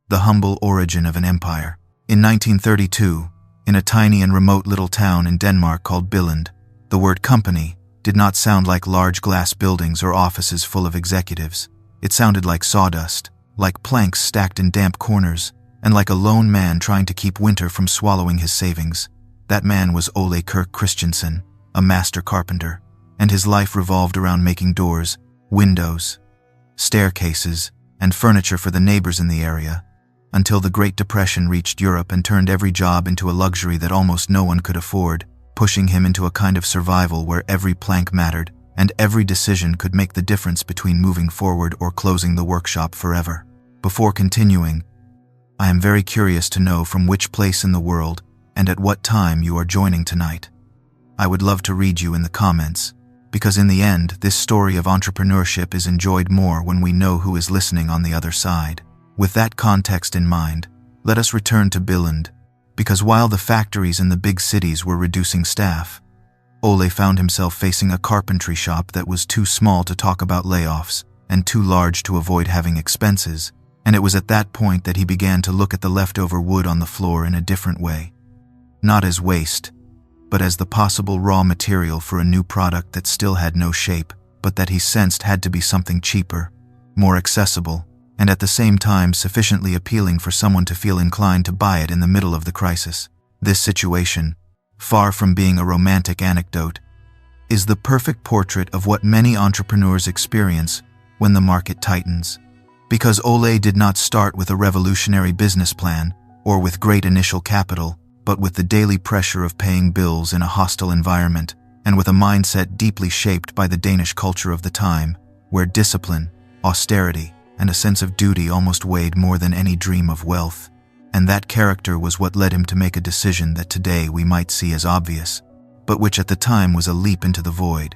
the humble origin of an empire. In 1932, in a tiny and remote little town in Denmark called Billund, the word company did not sound like large glass buildings or offices full of executives. It sounded like sawdust, like planks stacked in damp corners, and like a lone man trying to keep winter from swallowing his savings. That man was Ole Kirk Christensen, a master carpenter, and his life revolved around making doors, windows, staircases, and furniture for the neighbors in the area, until the Great Depression reached Europe and turned every job into a luxury that almost no one could afford, pushing him into a kind of survival where every plank mattered and every decision could make the difference between moving forward or closing the workshop forever. Before continuing, I am very curious to know from which place in the world and at what time you are joining tonight. I would love to read you in the comments, because in the end, this story of entrepreneurship is enjoyed more when we know who is listening on the other side. With that context in mind, let us return to Billund, because while the factories in the big cities were reducing staff, Ole found himself facing a carpentry shop that was too small to talk about layoffs and too large to avoid having expenses, and it was at that point that he began to look at the leftover wood on the floor in a different way. Not as waste, but as the possible raw material for a new product that still had no shape, but that he sensed had to be something cheaper, more accessible, and at the same time sufficiently appealing for someone to feel inclined to buy it in the middle of the crisis. This situation, far from being a romantic anecdote, is the perfect portrait of what many entrepreneurs experience when the market tightens. Because Ole did not start with a revolutionary business plan or with great initial capital, but with the daily pressure of paying bills in a hostile environment and with a mindset deeply shaped by the Danish culture of the time, where discipline, austerity, and a sense of duty almost weighed more than any dream of wealth. And that character was what led him to make a decision that today we might see as obvious, but which at the time was a leap into the void: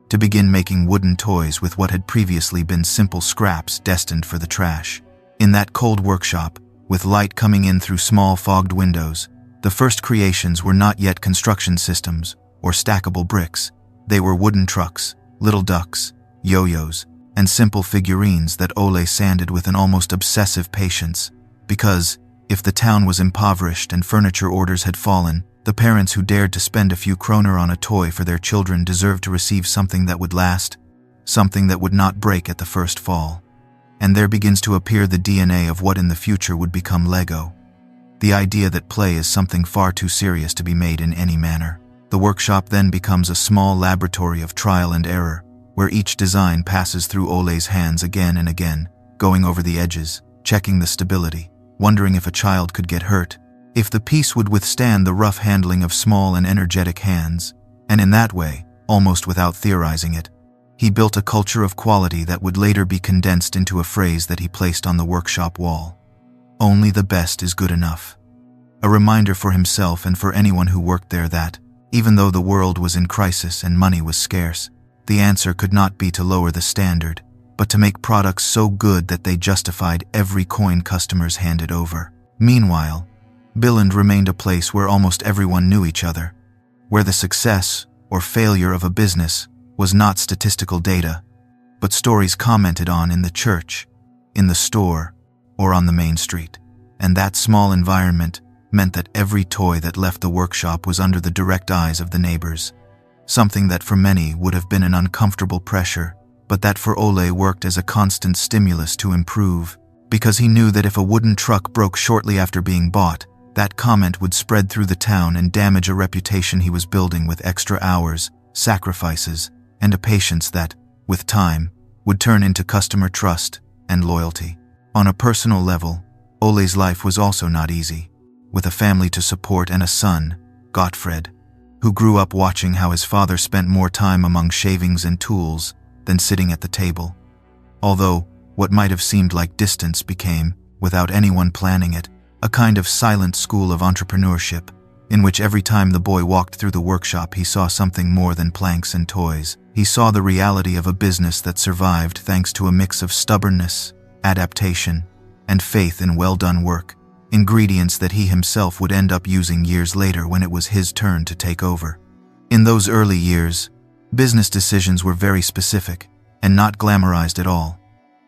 to begin making wooden toys with what had previously been simple scraps destined for the trash. In that cold workshop, with light coming in through small fogged windows, the first creations were not yet construction systems or stackable bricks. They were wooden trucks, little ducks, yo-yos, and simple figurines that Ole sanded with an almost obsessive patience, because, if the town was impoverished and furniture orders had fallen, the parents who dared to spend a few kroner on a toy for their children deserved to receive something that would last, something that would not break at the first fall. And there begins to appear the DNA of what in the future would become Lego. The idea that play is something far too serious to be made in any manner. The workshop then becomes a small laboratory of trial and error, where each design passes through Ole's hands again and again, going over the edges, checking the stability, wondering if a child could get hurt, if the piece would withstand the rough handling of small and energetic hands, and in that way, almost without theorizing it, he built a culture of quality that would later be condensed into a phrase that he placed on the workshop wall: "Only the best is good enough." A reminder for himself and for anyone who worked there that, even though the world was in crisis and money was scarce, the answer could not be to lower the standard, but to make products so good that they justified every coin customers handed over. Meanwhile, Billund remained a place where almost everyone knew each other, where the success or failure of a business was not statistical data, but stories commented on in the church, in the store, or on the main street. And that small environment meant that every toy that left the workshop was under the direct eyes of the neighbors. Something that for many would have been an uncomfortable pressure, but that for Ole worked as a constant stimulus to improve, because he knew that if a wooden truck broke shortly after being bought, that comment would spread through the town and damage a reputation he was building with extra hours, sacrifices, and a patience that, with time, would turn into customer trust and loyalty. On a personal level, Ole's life was also not easy, with a family to support and a son, Gottfred, who grew up watching how his father spent more time among shavings and tools than sitting at the table. Although, what might have seemed like distance became, without anyone planning it, a kind of silent school of entrepreneurship, in which every time the boy walked through the workshop he saw something more than planks and toys. He saw the reality of a business that survived thanks to a mix of stubbornness, adaptation, and faith in well-done work, ingredients that he himself would end up using years later when it was his turn to take over. In those early years, business decisions were very specific and not glamorized at all.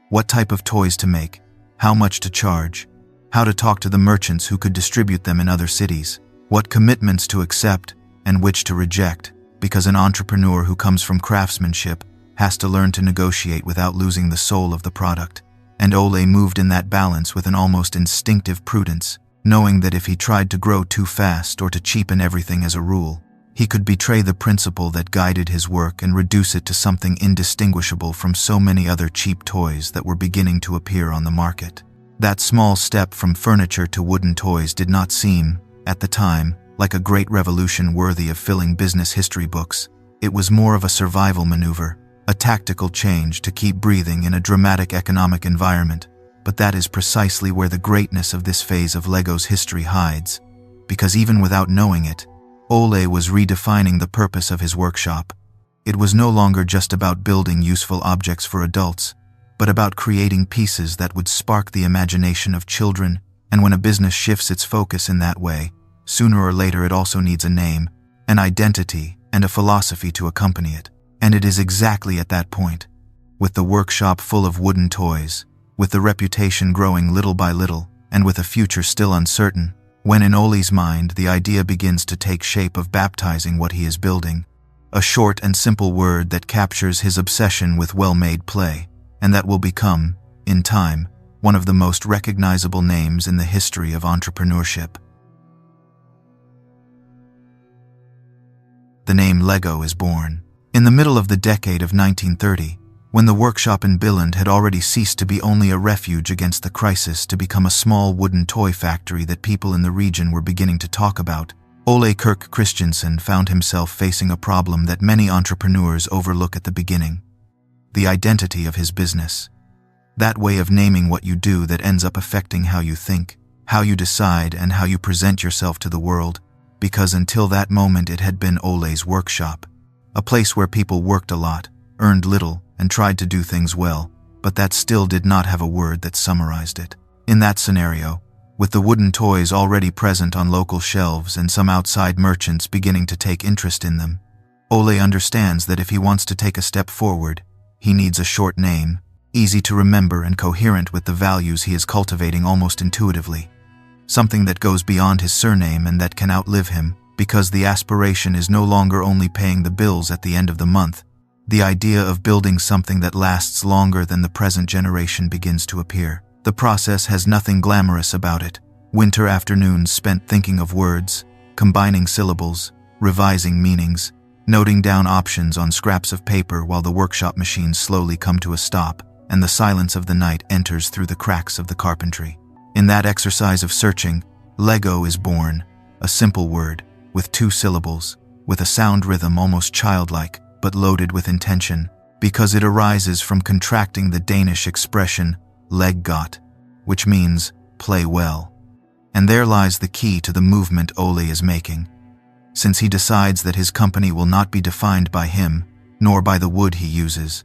What type of toys to make, how much to charge, how to talk to the merchants who could distribute them in other cities, what commitments to accept and which to reject, because an entrepreneur who comes from craftsmanship has to learn to negotiate without losing the soul of the product. And Ole moved in that balance with an almost instinctive prudence, knowing that if he tried to grow too fast or to cheapen everything as a rule, he could betray the principle that guided his work and reduce it to something indistinguishable from so many other cheap toys that were beginning to appear on the market. That small step from furniture to wooden toys did not seem, at the time, like a great revolution worthy of filling business history books. It was more of a survival maneuver, a tactical change to keep breathing in a dramatic economic environment. But that is precisely where the greatness of this phase of LEGO's history hides, because even without knowing it, Ole was redefining the purpose of his workshop. It was no longer just about building useful objects for adults, but about creating pieces that would spark the imagination of children. And when a business shifts its focus in that way, sooner or later it also needs a name, an identity, and a philosophy to accompany it. And it is exactly at that point, with the workshop full of wooden toys, with the reputation growing little by little, and with a future still uncertain, when in Ole's mind the idea begins to take shape of baptizing what he is building, a short and simple word that captures his obsession with well-made play, and that will become, in time, one of the most recognizable names in the history of entrepreneurship. The name LEGO is born. In the middle of the decade of 1930, when the workshop in Billund had already ceased to be only a refuge against the crisis to become a small wooden toy factory that people in the region were beginning to talk about, Ole Kirk Christiansen found himself facing a problem that many entrepreneurs overlook at the beginning: the identity of his business. That way of naming what you do that ends up affecting how you think, how you decide, and how you present yourself to the world, because until that moment it had been Ole's workshop, a place where people worked a lot, earned little, and tried to do things well, but that still did not have a word that summarized it. In that scenario, with the wooden toys already present on local shelves and some outside merchants beginning to take interest in them, Ole understands that if he wants to take a step forward, he needs a short name, easy to remember and coherent with the values he is cultivating almost intuitively. Something that goes beyond his surname and that can outlive him, because the aspiration is no longer only paying the bills at the end of the month. The idea of building something that lasts longer than the present generation begins to appear. The process has nothing glamorous about it. Winter afternoons spent thinking of words, combining syllables, revising meanings, noting down options on scraps of paper while the workshop machines slowly come to a stop and the silence of the night enters through the cracks of the carpentry. In that exercise of searching, LEGO is born, a simple word, with 2 syllables, with a sound rhythm almost childlike, but loaded with intention, because it arises from contracting the Danish expression "leg godt," which means play well. And there lies the key to the movement Ole is making. Since he decides that his company will not be defined by him, nor by the wood he uses,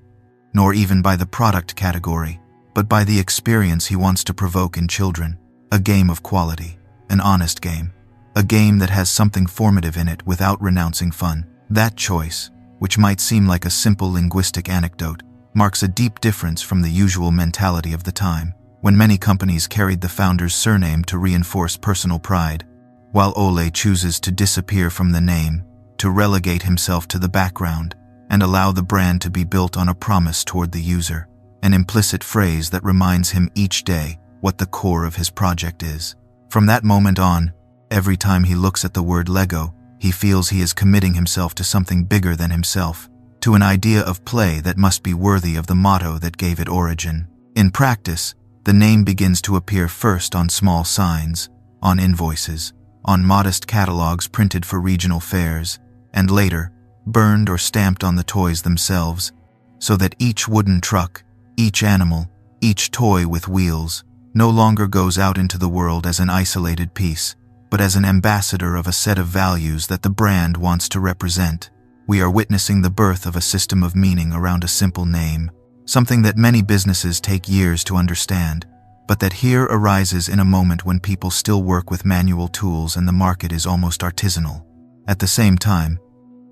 nor even by the product category, but by the experience he wants to provoke in children, a game of quality, an honest game, a game that has something formative in it without renouncing fun. That choice, which might seem like a simple linguistic anecdote, marks a deep difference from the usual mentality of the time, when many companies carried the founder's surname to reinforce personal pride, while Ole chooses to disappear from the name, to relegate himself to the background, and allow the brand to be built on a promise toward the user, an implicit phrase that reminds him each day what the core of his project is. From that moment on, every time he looks at the word LEGO, he feels he is committing himself to something bigger than himself, to an idea of play that must be worthy of the motto that gave it origin. In practice, the name begins to appear first on small signs, on invoices, on modest catalogs printed for regional fairs, and later, burned or stamped on the toys themselves, so that each wooden truck, each animal, each toy with wheels, no longer goes out into the world as an isolated piece, but as an ambassador of a set of values that the brand wants to represent. We are witnessing the birth of a system of meaning around a simple name, something that many businesses take years to understand, but that here arises in a moment when people still work with manual tools and the market is almost artisanal. At the same time,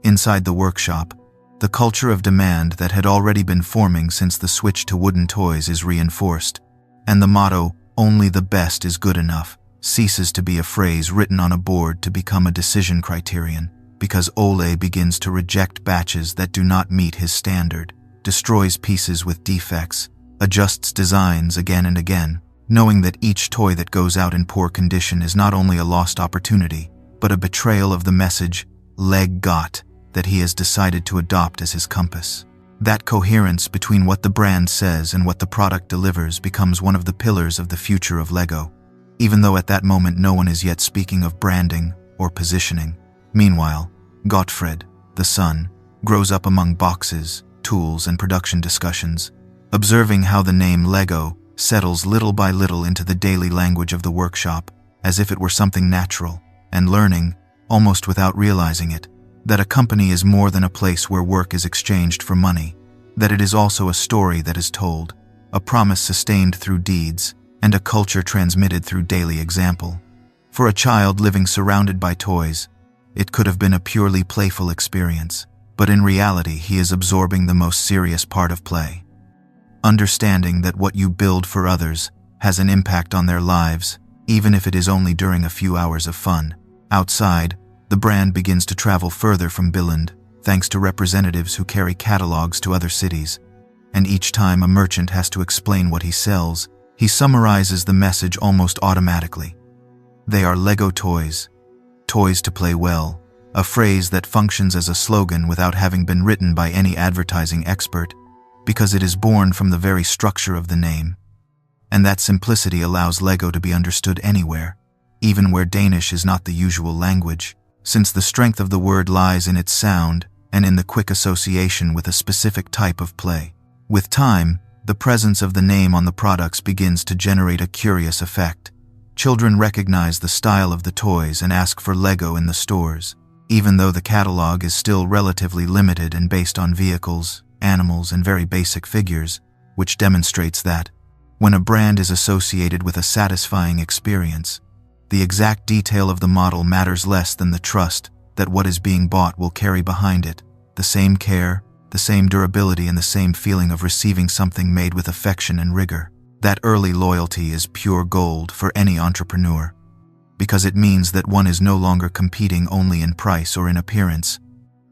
inside the workshop, the culture of demand that had already been forming since the switch to wooden toys is reinforced, and the motto, "Only the best is good enough" ceases to be a phrase written on a board to become a decision criterion, because Ole begins to reject batches that do not meet his standard, destroys pieces with defects, adjusts designs again and again, knowing that each toy that goes out in poor condition is not only a lost opportunity, but a betrayal of the message, "Leg got," that he has decided to adopt as his compass. That coherence between what the brand says and what the product delivers becomes one of the pillars of the future of LEGO, even though at that moment no one is yet speaking of branding or positioning. Meanwhile, Gottfried, the son, grows up among boxes, tools, and production discussions, observing how the name LEGO settles little by little into the daily language of the workshop, as if it were something natural, and learning, almost without realizing it, that a company is more than a place where work is exchanged for money, that it is also a story that is told, a promise sustained through deeds, and a culture transmitted through daily example. For a child living surrounded by toys, it could have been a purely playful experience, but in reality he is absorbing the most serious part of play. Understanding that what you build for others has an impact on their lives, even if it is only during a few hours of fun. Outside, the brand begins to travel further from Billund, thanks to representatives who carry catalogs to other cities. And each time a merchant has to explain what he sells, he summarizes the message almost automatically. They are LEGO toys. Toys to play well, a phrase that functions as a slogan without having been written by any advertising expert, because it is born from the very structure of the name. And that simplicity allows LEGO to be understood anywhere, even where Danish is not the usual language, since the strength of the word lies in its sound and in the quick association with a specific type of play. With time, the presence of the name on the products begins to generate a curious effect. Children recognize the style of the toys and ask for LEGO in the stores, even though the catalog is still relatively limited and based on vehicles, animals, and very basic figures, which demonstrates that, when a brand is associated with a satisfying experience, the exact detail of the model matters less than the trust that what is being bought will carry behind it, the same care, the same durability, and the same feeling of receiving something made with affection and rigor. That early loyalty is pure gold for any entrepreneur, because it means that one is no longer competing only in price or in appearance,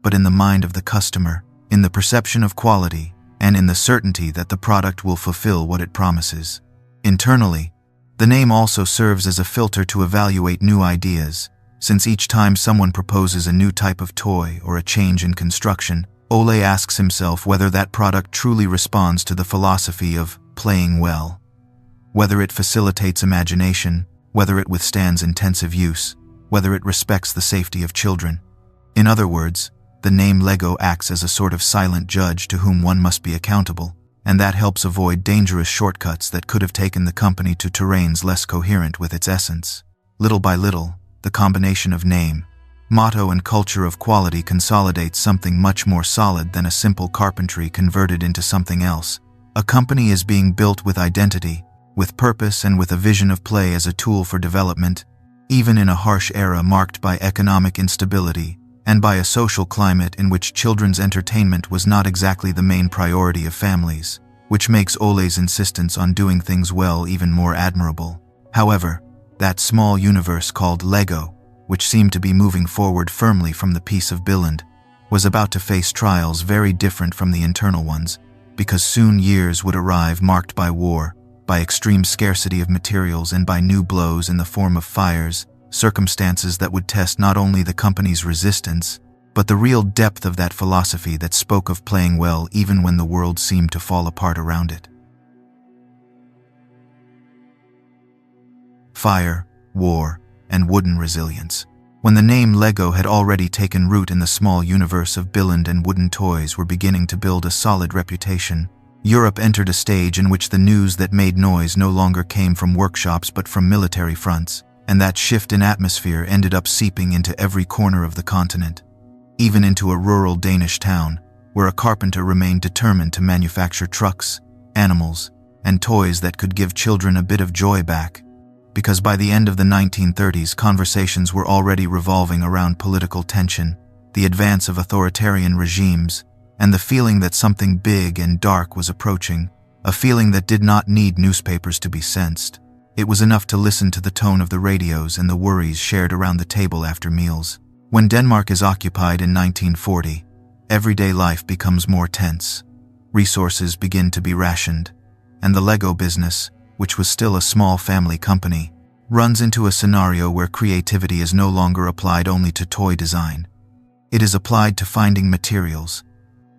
but in the mind of the customer, in the perception of quality, and in the certainty that the product will fulfill what it promises. Internally, the name also serves as a filter to evaluate new ideas, since each time someone proposes a new type of toy or a change in construction, Ole asks himself whether that product truly responds to the philosophy of playing well, whether it facilitates imagination, whether it withstands intensive use, whether it respects the safety of children. In other words, the name LEGO acts as a sort of silent judge to whom one must be accountable, and that helps avoid dangerous shortcuts that could have taken the company to terrains less coherent with its essence. Little by little, the combination of name, motto, and culture of quality consolidates something much more solid than a simple carpentry converted into something else. A company is being built with identity, with purpose, and with a vision of play as a tool for development, even in a harsh era marked by economic instability and by a social climate in which children's entertainment was not exactly the main priority of families, which makes Ole's insistence on doing things well even more admirable. However, that small universe called LEGO, which seemed to be moving forward firmly from the peace of Billund, was about to face trials very different from the internal ones, because soon years would arrive marked by war, by extreme scarcity of materials, and by new blows in the form of fires, circumstances that would test not only the company's resistance, but the real depth of that philosophy that spoke of playing well even when the world seemed to fall apart around it. Fire, war, and wooden resilience. When the name LEGO had already taken root in the small universe of Billund and wooden toys were beginning to build a solid reputation, Europe entered a stage in which the news that made noise no longer came from workshops but from military fronts, and that shift in atmosphere ended up seeping into every corner of the continent, even into a rural Danish town, where a carpenter remained determined to manufacture trucks, animals, and toys that could give children a bit of joy back. Because by the end of the 1930s, conversations were already revolving around political tension, the advance of authoritarian regimes, and the feeling that something big and dark was approaching, a feeling that did not need newspapers to be sensed. It was enough to listen to the tone of the radios and the worries shared around the table after meals. When Denmark is occupied in 1940, everyday life becomes more tense. Resources begin to be rationed, and the Lego business, which was still a small family company, runs into a scenario where creativity is no longer applied only to toy design. It is applied to finding materials,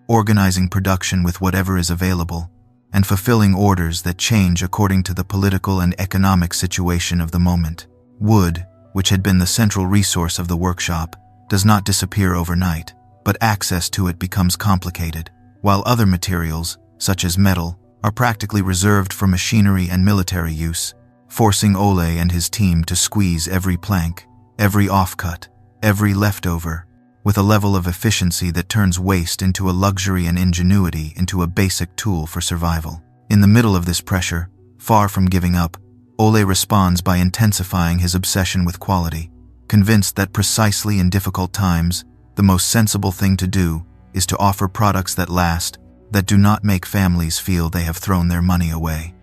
organizing production with whatever is available, and fulfilling orders that change according to the political and economic situation of the moment. Wood, which had been the central resource of the workshop, does not disappear overnight, but access to it becomes complicated, while other materials, such as metal, are practically reserved for machinery and military use, forcing Ole and his team to squeeze every plank, every offcut, every leftover, with a level of efficiency that turns waste into a luxury and ingenuity into a basic tool for survival. In the middle of this pressure, far from giving up, Ole responds by intensifying his obsession with quality, convinced that precisely in difficult times, the most sensible thing to do is to offer products that last, that do not make families feel they have thrown their money away.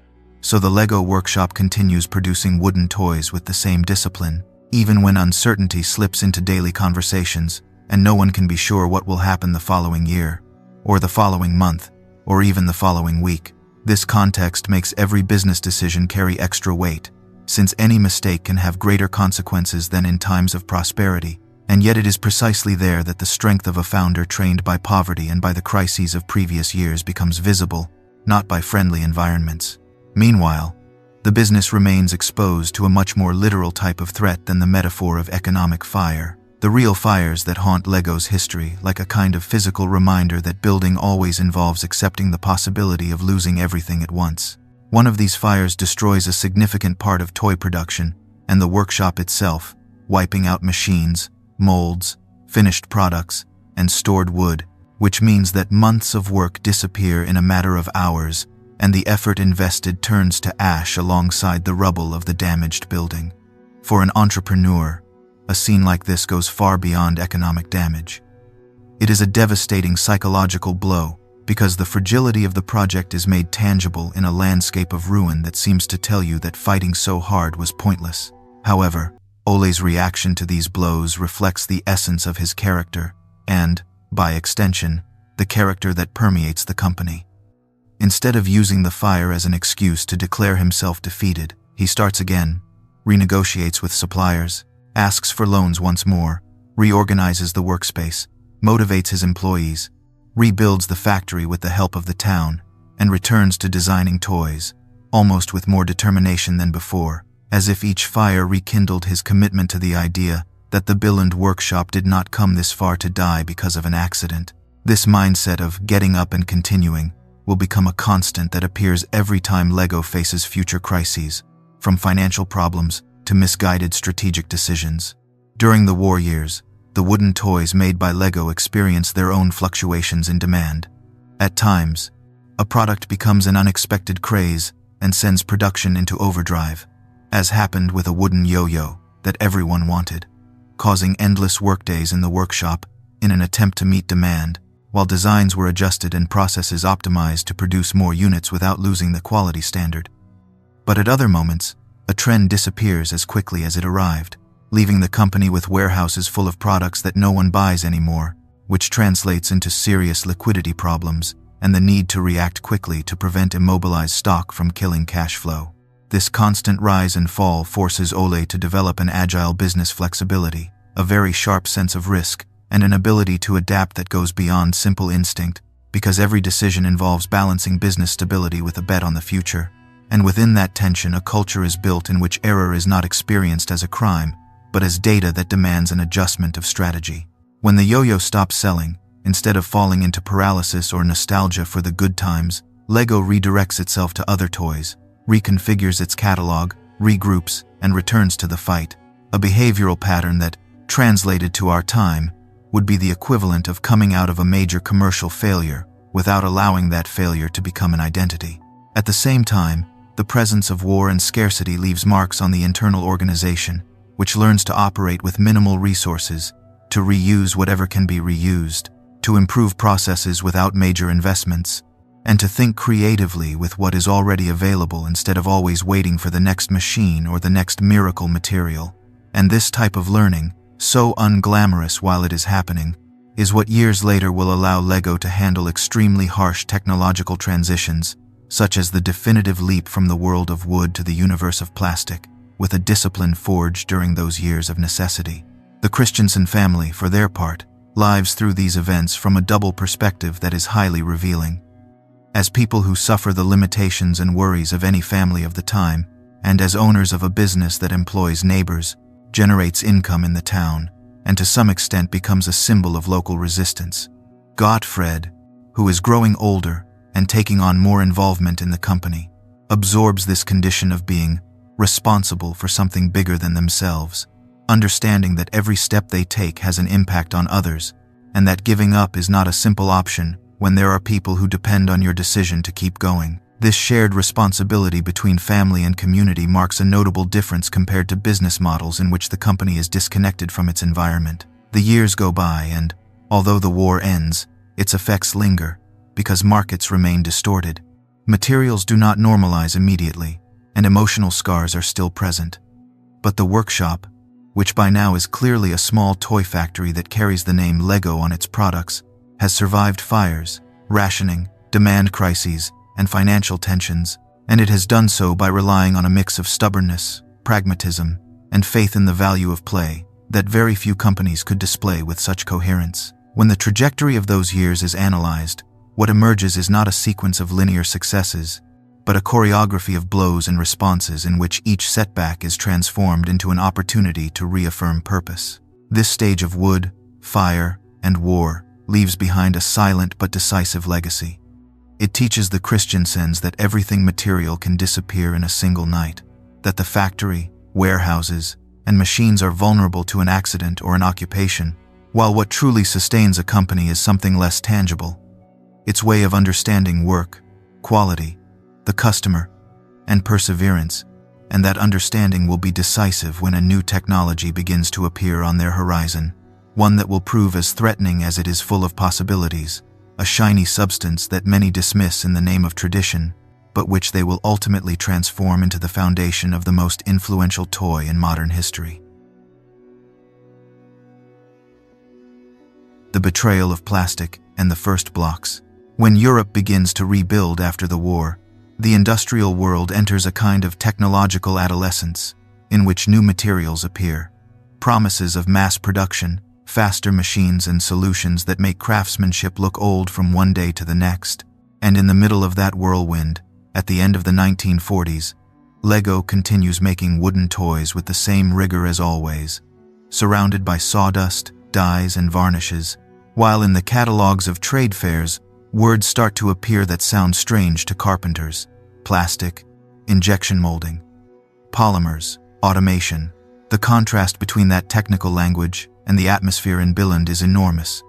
So the Lego workshop continues producing wooden toys with the same discipline, even when uncertainty slips into daily conversations, and no one can be sure what will happen the following year, or the following month, or even the following week. This context makes every business decision carry extra weight, since any mistake can have greater consequences than in times of prosperity, and yet it is precisely there that the strength of a founder trained by poverty and by the crises of previous years becomes visible, not by friendly environments. Meanwhile, the business remains exposed to a much more literal type of threat than the metaphor of economic fire. The real fires that haunt Lego's history, like a kind of physical reminder that building always involves accepting the possibility of losing everything at once. One of these fires destroys a significant part of toy production and the workshop itself, wiping out machines, molds, finished products, and stored wood, which means that months of work disappear in a matter of hours, and the effort invested turns to ash alongside the rubble of the damaged building. For an entrepreneur, a scene like this goes far beyond economic damage. It is a devastating psychological blow because the fragility of the project is made tangible in a landscape of ruin that seems to tell you that fighting so hard was pointless. However, Ole's reaction to these blows reflects the essence of his character and, by extension, the character that permeates the company. Instead of using the fire as an excuse to declare himself defeated, he starts again, renegotiates with suppliers, asks for loans once more, reorganizes the workspace, motivates his employees, rebuilds the factory with the help of the town, and returns to designing toys, almost with more determination than before, as if each fire rekindled his commitment to the idea that the Billund workshop did not come this far to die because of an accident. This mindset of getting up and continuing will become a constant that appears every time Lego faces future crises, from financial problems to misguided strategic decisions. During the war years, the wooden toys made by Lego experience their own fluctuations in demand. At times, a product becomes an unexpected craze and sends production into overdrive, as happened with a wooden yo-yo that everyone wanted, causing endless workdays in the workshop in an attempt to meet demand, while designs were adjusted and processes optimized to produce more units without losing the quality standard. But at other moments, a trend disappears as quickly as it arrived, leaving the company with warehouses full of products that no one buys anymore, which translates into serious liquidity problems and the need to react quickly to prevent immobilized stock from killing cash flow. This constant rise and fall forces Ole to develop an agile business flexibility, a very sharp sense of risk, and an ability to adapt that goes beyond simple instinct, because every decision involves balancing business stability with a bet on the future. And within that tension, a culture is built in which error is not experienced as a crime, but as data that demands an adjustment of strategy. When the yo-yo stops selling, instead of falling into paralysis or nostalgia for the good times, Lego redirects itself to other toys, reconfigures its catalog, regroups, and returns to the fight, a behavioral pattern that, translated to our time, would be the equivalent of coming out of a major commercial failure without allowing that failure to become an identity. At the same time, the presence of war and scarcity leaves marks on the internal organization, which learns to operate with minimal resources, to reuse whatever can be reused, to improve processes without major investments, and to think creatively with what is already available instead of always waiting for the next machine or the next miracle material. And this type of learning, so unglamorous while it is happening, is what years later will allow LEGO to handle extremely harsh technological transitions, such as the definitive leap from the world of wood to the universe of plastic, with a discipline forged during those years of necessity. The Christensen family, for their part, lives through these events from a double perspective that is highly revealing. As people who suffer the limitations and worries of any family of the time, and as owners of a business that employs neighbors, generates income in the town, and to some extent becomes a symbol of local resistance, Gottfried, who is growing older and taking on more involvement in the company, absorbs this condition of being responsible for something bigger than themselves, understanding that every step they take has an impact on others, and that giving up is not a simple option when there are people who depend on your decision to keep going. This shared responsibility between family and community marks a notable difference compared to business models in which the company is disconnected from its environment. The years go by and, although the war ends, its effects linger, because markets remain distorted. Materials do not normalize immediately, and emotional scars are still present. But the workshop, which by now is clearly a small toy factory that carries the name LEGO on its products, has survived fires, rationing, demand crises, and financial tensions, and it has done so by relying on a mix of stubbornness, pragmatism, and faith in the value of play that very few companies could display with such coherence. When the trajectory of those years is analyzed, what emerges is not a sequence of linear successes, but a choreography of blows and responses in which each setback is transformed into an opportunity to reaffirm purpose. This stage of wood, fire, and war leaves behind a silent but decisive legacy. It teaches the Christensens that everything material can disappear in a single night, that the factory, warehouses, and machines are vulnerable to an accident or an occupation, while what truly sustains a company is something less tangible: its way of understanding work, quality, the customer, and perseverance, and that understanding will be decisive when a new technology begins to appear on their horizon, one that will prove as threatening as it is full of possibilities, a shiny substance that many dismiss in the name of tradition, but which they will ultimately transform into the foundation of the most influential toy in modern history. The betrayal of plastic and the first blocks. When Europe begins to rebuild after the war, the industrial world enters a kind of technological adolescence, in which new materials appear, promises of mass production, faster machines and solutions that make craftsmanship look old from one day to the next. And in the middle of that whirlwind, at the end of the 1940s, LEGO continues making wooden toys with the same rigor as always, surrounded by sawdust, dyes, and varnishes, while in the catalogs of trade fairs, words start to appear that sound strange to carpenters: plastic, injection molding, polymers, automation. The contrast between that technical language and the atmosphere in Billund is enormous,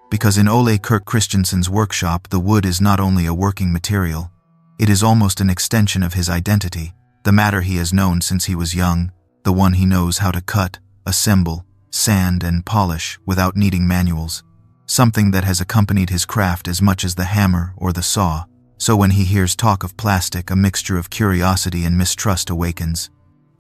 because in Ole Kirk Christensen's workshop the wood is not only a working material, it is almost an extension of his identity, the matter he has known since he was young, the one he knows how to cut, assemble, sand, and polish without needing manuals, something that has accompanied his craft as much as the hammer or the saw. So when he hears talk of plastic, a mixture of curiosity and mistrust awakens,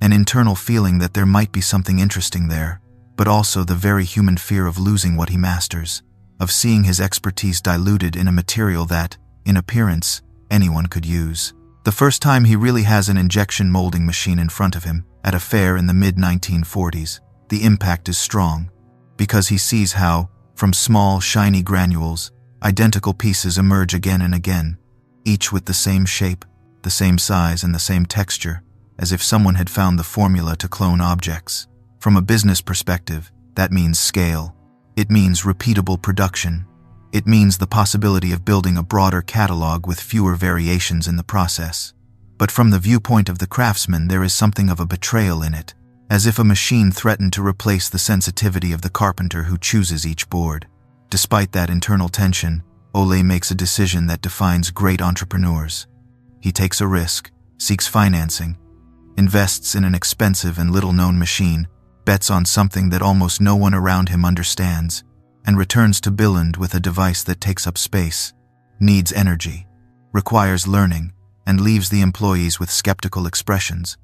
an internal feeling that there might be something interesting there, but also the very human fear of losing what he masters, of seeing his expertise diluted in a material that, in appearance, anyone could use. The first time he really has an injection molding machine in front of him, at a fair in the mid-1940s, the impact is strong, because he sees how, from small, shiny granules, identical pieces emerge again and again, each with the same shape, the same size, and the same texture, as if someone had found the formula to clone objects. From a business perspective, that means scale. It means repeatable production. It means the possibility of building a broader catalog with fewer variations in the process. But from the viewpoint of the craftsman, there is something of a betrayal in it, as if a machine threatened to replace the sensitivity of the carpenter who chooses each board. Despite that internal tension, Ole makes a decision that defines great entrepreneurs. He takes a risk, seeks financing, invests in an expensive and little-known machine, bets on something that almost no one around him understands, and returns to Billund with a device that takes up space, needs energy, requires learning, and leaves the employees with skeptical expressions.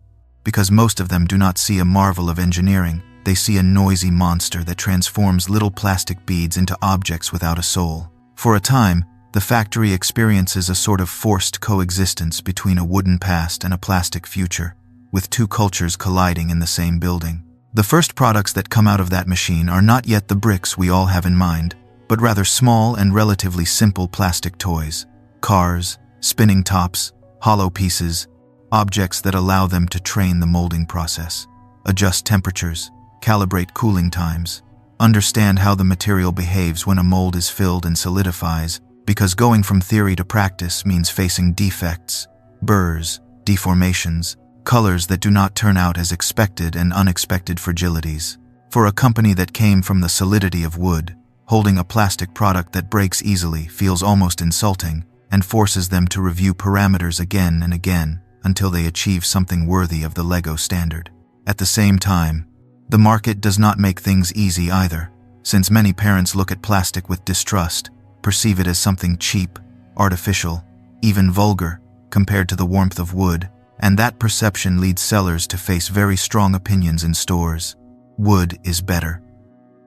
Because most of them do not see a marvel of engineering, they see a noisy monster that transforms little plastic beads into objects without a soul. For a time, the factory experiences a sort of forced coexistence between a wooden past and a plastic future, with two cultures colliding in the same building. The first products that come out of that machine are not yet the bricks we all have in mind, but rather small and relatively simple plastic toys, cars, spinning tops, hollow pieces, objects that allow them to train the molding process, adjust temperatures, calibrate cooling times, understand how the material behaves when a mold is filled and solidifies, because going from theory to practice means facing defects, burrs, deformations, colors that do not turn out as expected, and unexpected fragilities. For a company that came from the solidity of wood, holding a plastic product that breaks easily feels almost insulting and forces them to review parameters again and again until they achieve something worthy of the Lego standard. At the same time, the market does not make things easy either, since many parents look at plastic with distrust, perceive it as something cheap, artificial, even vulgar, compared to the warmth of wood, and that perception leads sellers to face very strong opinions in stores. Wood is better.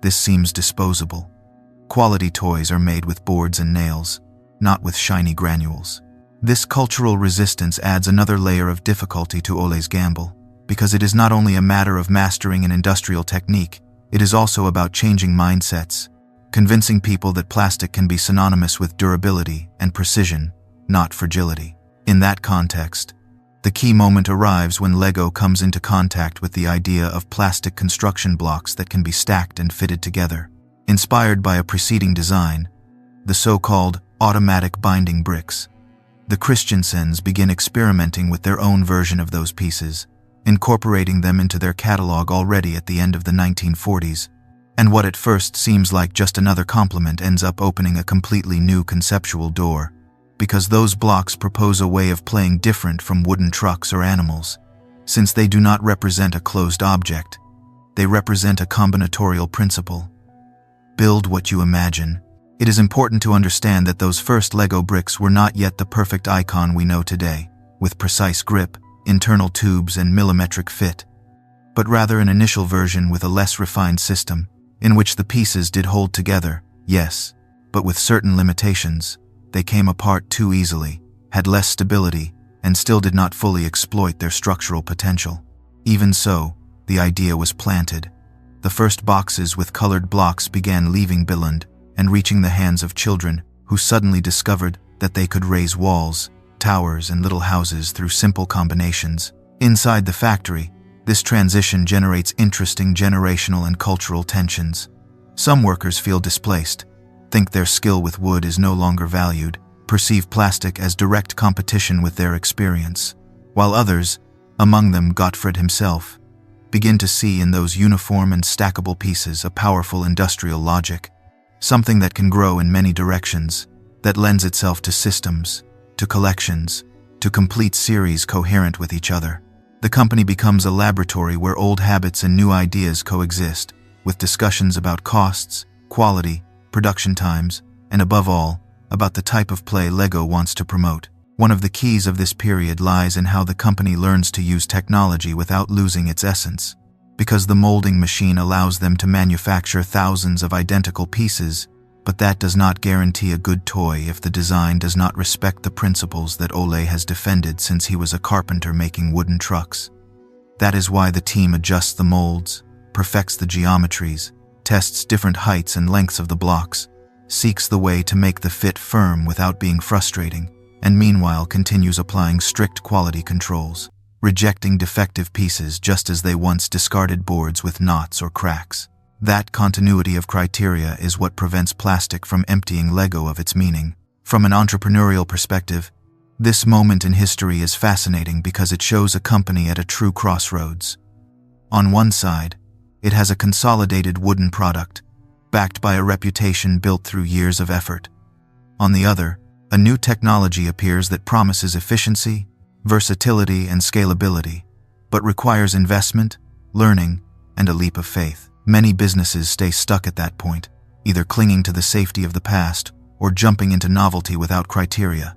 This seems disposable. Quality toys are made with boards and nails, not with shiny granules. This cultural resistance adds another layer of difficulty to Ole's gamble, because it is not only a matter of mastering an industrial technique, it is also about changing mindsets, convincing people that plastic can be synonymous with durability and precision, not fragility. In that context, the key moment arrives when Lego comes into contact with the idea of plastic construction blocks that can be stacked and fitted together. Inspired by a preceding design, the so-called automatic binding bricks, the Christiansens begin experimenting with their own version of those pieces, incorporating them into their catalog already at the end of the 1940s. And what at first seems like just another compliment ends up opening a completely new conceptual door, because those blocks propose a way of playing different from wooden trucks or animals. Since they do not represent a closed object, they represent a combinatorial principle. Build what you imagine. It is important to understand that those first Lego bricks were not yet the perfect icon we know today, with precise grip, internal tubes, and millimetric fit, but rather an initial version with a less refined system, in which the pieces did hold together, yes, but with certain limitations. They came apart too easily, had less stability, and still did not fully exploit their structural potential. Even so, the idea was planted. The first boxes with colored blocks began leaving Billund and reaching the hands of children who suddenly discovered that they could raise walls, towers, and little houses through simple combinations. Inside the factory, this transition generates interesting generational and cultural tensions. Some workers feel displaced, think their skill with wood is no longer valued, perceive plastic as direct competition with their experience, while others, among them Gottfried himself, begin to see in those uniform and stackable pieces a powerful industrial logic, something that can grow in many directions, that lends itself to systems, to collections, to complete series coherent with each other. The company becomes a laboratory where old habits and new ideas coexist, with discussions about costs, quality, production times, and above all, about the type of play Lego wants to promote. One of the keys of this period lies in how the company learns to use technology without losing its essence. Because the molding machine allows them to manufacture thousands of identical pieces, but that does not guarantee a good toy if the design does not respect the principles that Ole has defended since he was a carpenter making wooden trucks. That is why the team adjusts the molds, perfects the geometries, tests different heights and lengths of the blocks, seeks the way to make the fit firm without being frustrating, and meanwhile continues applying strict quality controls, rejecting defective pieces just as they once discarded boards with knots or cracks. That continuity of criteria is what prevents plastic from emptying Lego of its meaning. From an entrepreneurial perspective, this moment in history is fascinating because it shows a company at a true crossroads. On one side, it has a consolidated wooden product, backed by a reputation built through years of effort. On the other, a new technology appears that promises efficiency, versatility, and scalability, but requires investment, learning, and a leap of faith. Many businesses stay stuck at that point, either clinging to the safety of the past or jumping into novelty without criteria.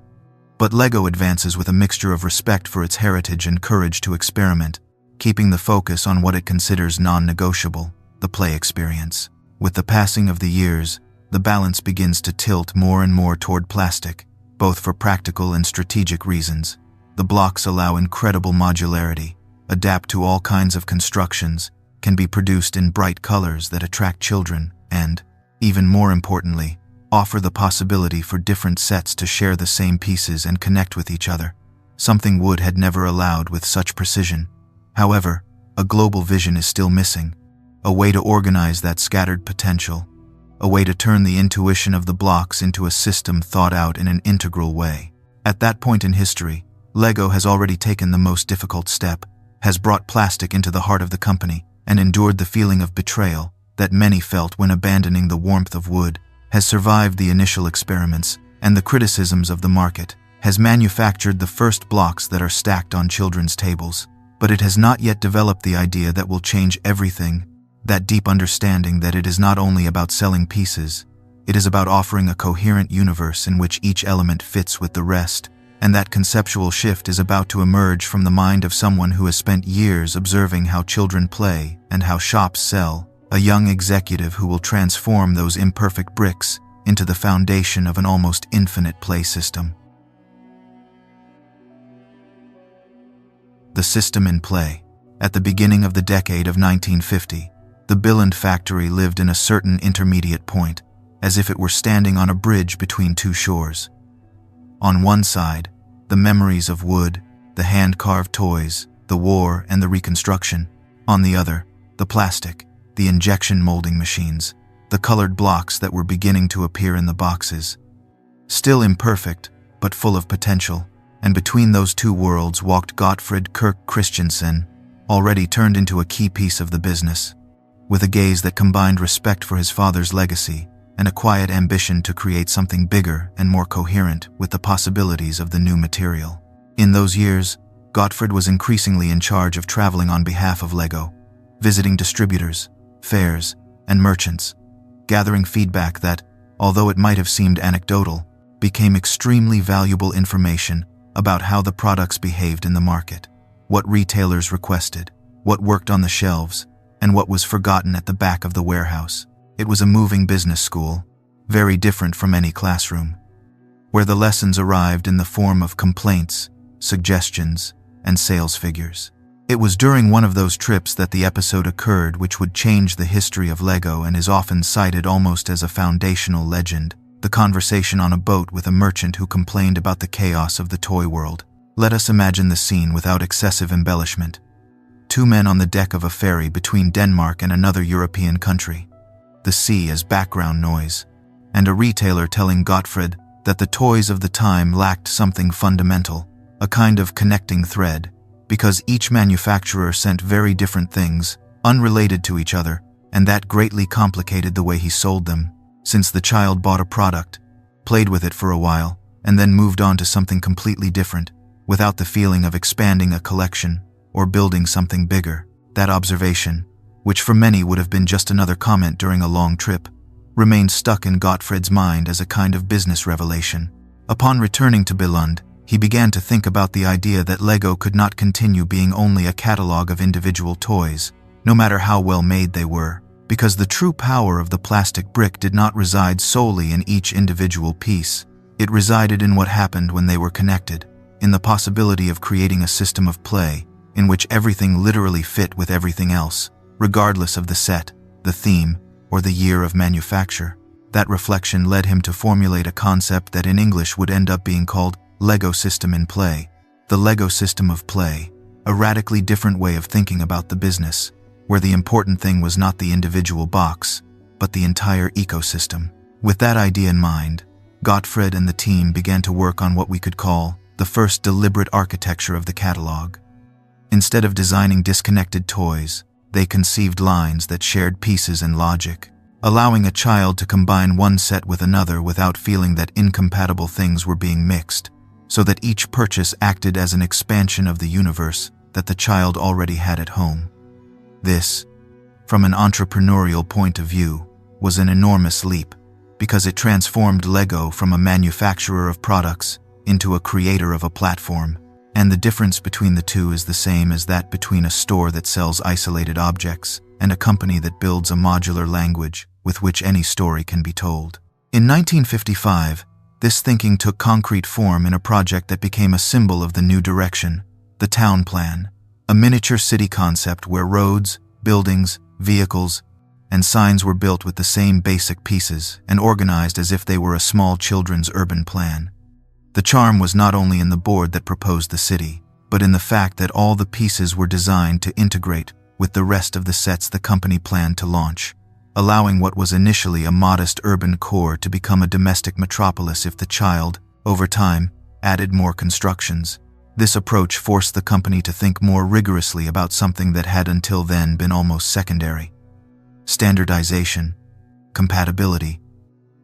But LEGO advances with a mixture of respect for its heritage and courage to experiment, keeping the focus on what it considers non-negotiable, the play experience. With the passing of the years, the balance begins to tilt more and more toward plastic, both for practical and strategic reasons. The blocks allow incredible modularity, adapt to all kinds of constructions, can be produced in bright colors that attract children, and, even more importantly, offer the possibility for different sets to share the same pieces and connect with each other, something wood had never allowed with such precision. However, a global vision is still missing, a way to organize that scattered potential, a way to turn the intuition of the blocks into a system thought out in an integral way. At that point in history, LEGO has already taken the most difficult step, has brought plastic into the heart of the company, and endured the feeling of betrayal that many felt when abandoning the warmth of wood, has survived the initial experiments and the criticisms of the market, has manufactured the first blocks that are stacked on children's tables, but it has not yet developed the idea that will change everything, that deep understanding that it is not only about selling pieces, it is about offering a coherent universe in which each element fits with the rest, and that conceptual shift is about to emerge from the mind of someone who has spent years observing how children play and how shops sell, a young executive who will transform those imperfect bricks into the foundation of an almost infinite play system. The system in play. At the beginning of the decade of 1950, the Billund factory lived in a certain intermediate point, as if it were standing on a bridge between two shores. On one side, the memories of wood, the hand-carved toys, the war and the reconstruction. On the other, the plastic, the injection molding machines, the colored blocks that were beginning to appear in the boxes. Still imperfect, but full of potential, and between those two worlds walked Gottfried Kirk Christiansen, already turned into a key piece of the business, with a gaze that combined respect for his father's legacy and a quiet ambition to create something bigger and more coherent with the possibilities of the new material. In those years, Gottfried was increasingly in charge of traveling on behalf of LEGO, visiting distributors, fairs, and merchants, gathering feedback that, although it might have seemed anecdotal, became extremely valuable information about how the products behaved in the market, what retailers requested, what worked on the shelves, and what was forgotten at the back of the warehouse. It was a moving business school, very different from any classroom, where the lessons arrived in the form of complaints, suggestions, and sales figures. It was during one of those trips that the episode occurred which would change the history of LEGO and is often cited almost as a foundational legend, the conversation on a boat with a merchant who complained about the chaos of the toy world. Let us imagine the scene without excessive embellishment. Two men on the deck of a ferry between Denmark and another European country, the sea as background noise, and a retailer telling Gottfried that the toys of the time lacked something fundamental, a kind of connecting thread, because each manufacturer sent very different things, unrelated to each other, and that greatly complicated the way he sold them, since the child bought a product, played with it for a while, and then moved on to something completely different, without the feeling of expanding a collection or building something bigger. That observation, which for many would have been just another comment during a long trip, remained stuck in Gottfried's mind as a kind of business revelation. Upon returning to Billund, he began to think about the idea that LEGO could not continue being only a catalog of individual toys, no matter how well made they were, because the true power of the plastic brick did not reside solely in each individual piece. It resided in what happened when they were connected, in the possibility of creating a system of play in which everything literally fit with everything else, regardless of the set, the theme, or the year of manufacture. That reflection led him to formulate a concept that in English would end up being called LEGO system in play. The LEGO system of play, a radically different way of thinking about the business, where the important thing was not the individual box, but the entire ecosystem. With that idea in mind, Gottfried and the team began to work on what we could call the first deliberate architecture of the catalog. Instead of designing disconnected toys, they conceived lines that shared pieces and logic, allowing a child to combine one set with another without feeling that incompatible things were being mixed, so that each purchase acted as an expansion of the universe that the child already had at home. This, from an entrepreneurial point of view, was an enormous leap, because it transformed LEGO from a manufacturer of products into a creator of a platform, and the difference between the two is the same as that between a store that sells isolated objects and a company that builds a modular language with which any story can be told. In 1955, this thinking took concrete form in a project that became a symbol of the new direction, the town plan, a miniature city concept where roads, buildings, vehicles, and signs were built with the same basic pieces and organized as if they were a small children's urban plan. The charm was not only in the board that proposed the city, but in the fact that all the pieces were designed to integrate with the rest of the sets the company planned to launch, allowing what was initially a modest urban core to become a domestic metropolis if the child, over time, added more constructions. This approach forced the company to think more rigorously about something that had until then been almost secondary: standardization, compatibility,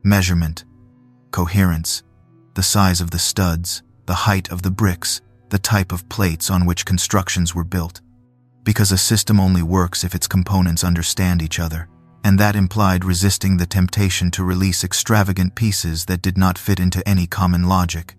measurement, coherence, the size of the studs, the height of the bricks, the type of plates on which constructions were built. Because a system only works if its components understand each other, and that implied resisting the temptation to release extravagant pieces that did not fit into any common logic.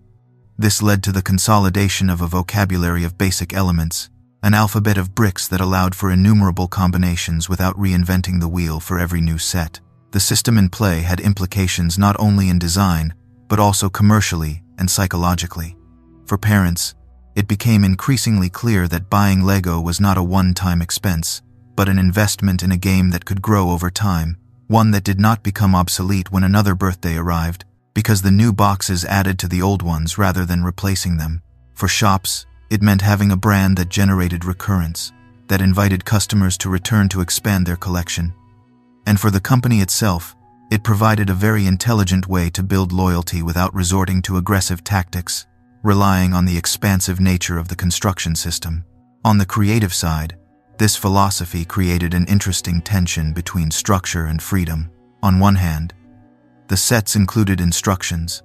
This led to the consolidation of a vocabulary of basic elements, an alphabet of bricks that allowed for innumerable combinations without reinventing the wheel for every new set. The system in play had implications not only in design, but also commercially and psychologically. For parents, it became increasingly clear that buying Lego was not a one-time expense, but an investment in a game that could grow over time, one that did not become obsolete when another birthday arrived, because the new boxes added to the old ones rather than replacing them. For shops, it meant having a brand that generated recurrence, that invited customers to return to expand their collection. And for the company itself, it provided a very intelligent way to build loyalty without resorting to aggressive tactics, relying on the expansive nature of the construction system. On the creative side, this philosophy created an interesting tension between structure and freedom. On one hand, the sets included instructions,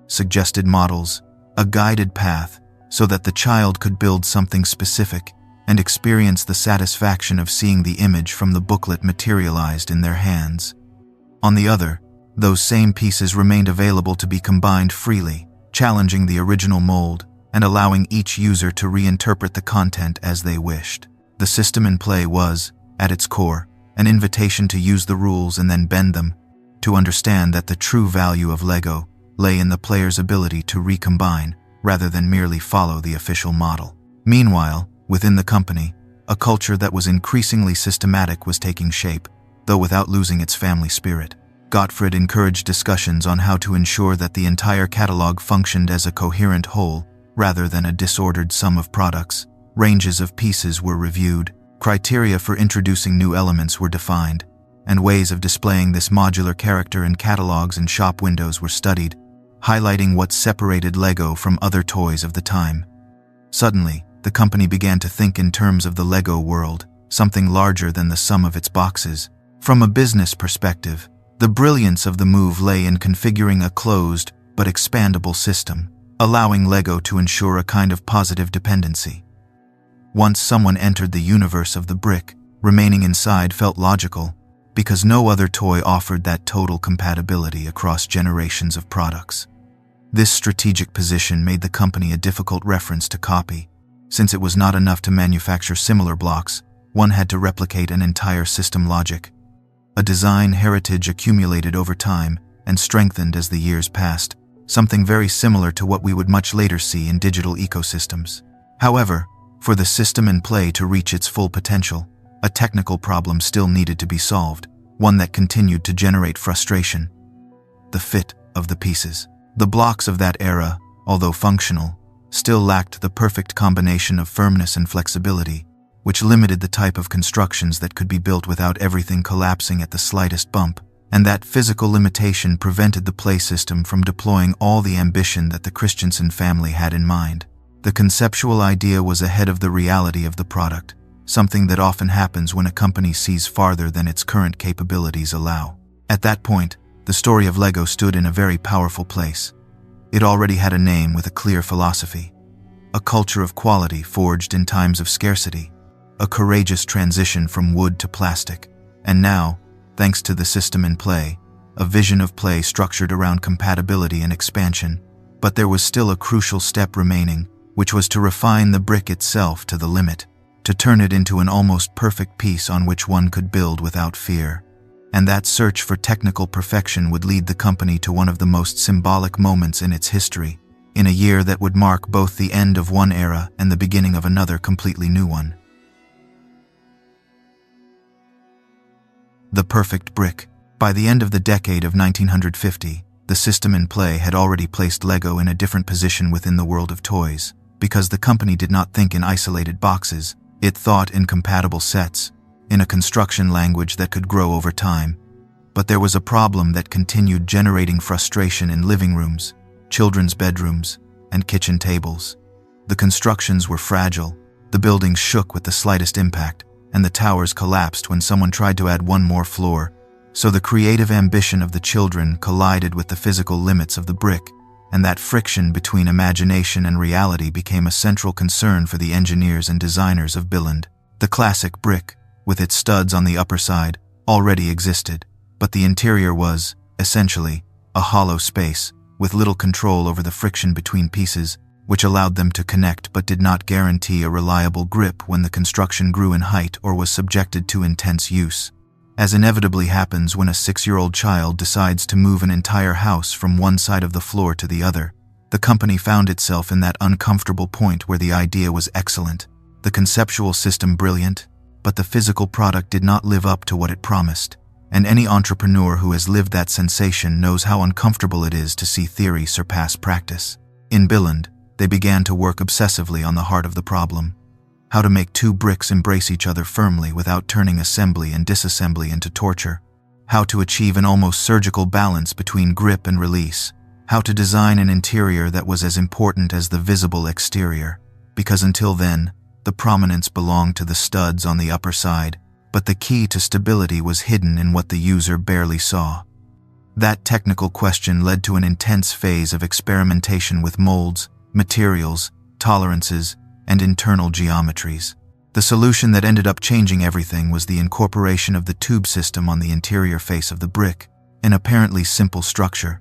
suggested models, a guided path, so that the child could build something specific and experience the satisfaction of seeing the image from the booklet materialized in their hands. On the other, those same pieces remained available to be combined freely, challenging the original mold and allowing each user to reinterpret the content as they wished. The system in play was, at its core, an invitation to use the rules and then bend them, to understand that the true value of Lego lay in the player's ability to recombine rather than merely follow the official model. Meanwhile, within the company, a culture that was increasingly systematic was taking shape, though without losing its family spirit. Gottfried encouraged discussions on how to ensure that the entire catalog functioned as a coherent whole rather than a disordered sum of products. Ranges of pieces were reviewed, criteria for introducing new elements were defined, and ways of displaying this modular character in catalogs and shop windows were studied, highlighting what separated Lego from other toys of the time. Suddenly, the company began to think in terms of the Lego world, something larger than the sum of its boxes. From a business perspective, the brilliance of the move lay in configuring a closed but expandable system, allowing Lego to ensure a kind of positive dependency. Once someone entered the universe of the brick, remaining inside felt logical, because no other toy offered that total compatibility across generations of products. This strategic position made the company a difficult reference to copy. Since it was not enough to manufacture similar blocks, one had to replicate an entire system logic. A design heritage accumulated over time and strengthened as the years passed, something very similar to what we would much later see in digital ecosystems. However, for the system in play to reach its full potential, a technical problem still needed to be solved, one that continued to generate frustration: the fit of the pieces. The blocks of that era, although functional, still lacked the perfect combination of firmness and flexibility, which limited the type of constructions that could be built without everything collapsing at the slightest bump, and that physical limitation prevented the play system from deploying all the ambition that the Christensen family had in mind. The conceptual idea was ahead of the reality of the product, something that often happens when a company sees farther than its current capabilities allow. At that point, the story of Lego stood in a very powerful place. It already had a name with a clear philosophy, a culture of quality forged in times of scarcity, a courageous transition from wood to plastic, and now, thanks to the system in play, a vision of play structured around compatibility and expansion, But there was still a crucial step remaining, which was to refine the brick itself to the limit, to turn it into an almost perfect piece on which one could build without fear. And that search for technical perfection would lead the company to one of the most symbolic moments in its history, in a year that would mark both the end of one era and the beginning of another completely new one. The perfect brick. By the end of the decade of 1950, the system in play had already placed Lego in a different position within the world of toys. Because the company did not think in isolated boxes, it thought in compatible sets, in a construction language that could grow over time. But there was a problem that continued generating frustration in living rooms, children's bedrooms, and kitchen tables. The constructions were fragile, the buildings shook with the slightest impact, and the towers collapsed when someone tried to add one more floor. So the creative ambition of the children collided with the physical limits of the brick, and that friction between imagination and reality became a central concern for the engineers and designers of Billund. The classic brick, with its studs on the upper side, already existed, but the interior was, essentially, a hollow space, with little control over the friction between pieces, which allowed them to connect but did not guarantee a reliable grip when the construction grew in height or was subjected to intense use. As inevitably happens when a 6-year-old child decides to move an entire house from one side of the floor to the other, the company found itself in that uncomfortable point where the idea was excellent, the conceptual system brilliant, but the physical product did not live up to what it promised. And any entrepreneur who has lived that sensation knows how uncomfortable it is to see theory surpass practice. In Billund, they began to work obsessively on the heart of the problem: how to make two bricks embrace each other firmly without turning assembly and disassembly into torture, how to achieve an almost surgical balance between grip and release, how to design an interior that was as important as the visible exterior, because until then, the prominence belonged to the studs on the upper side, but the key to stability was hidden in what the user barely saw. That technical question led to an intense phase of experimentation with molds, materials, tolerances, and internal geometries. The solution that ended up changing everything was the incorporation of the tube system on the interior face of the brick, an apparently simple structure.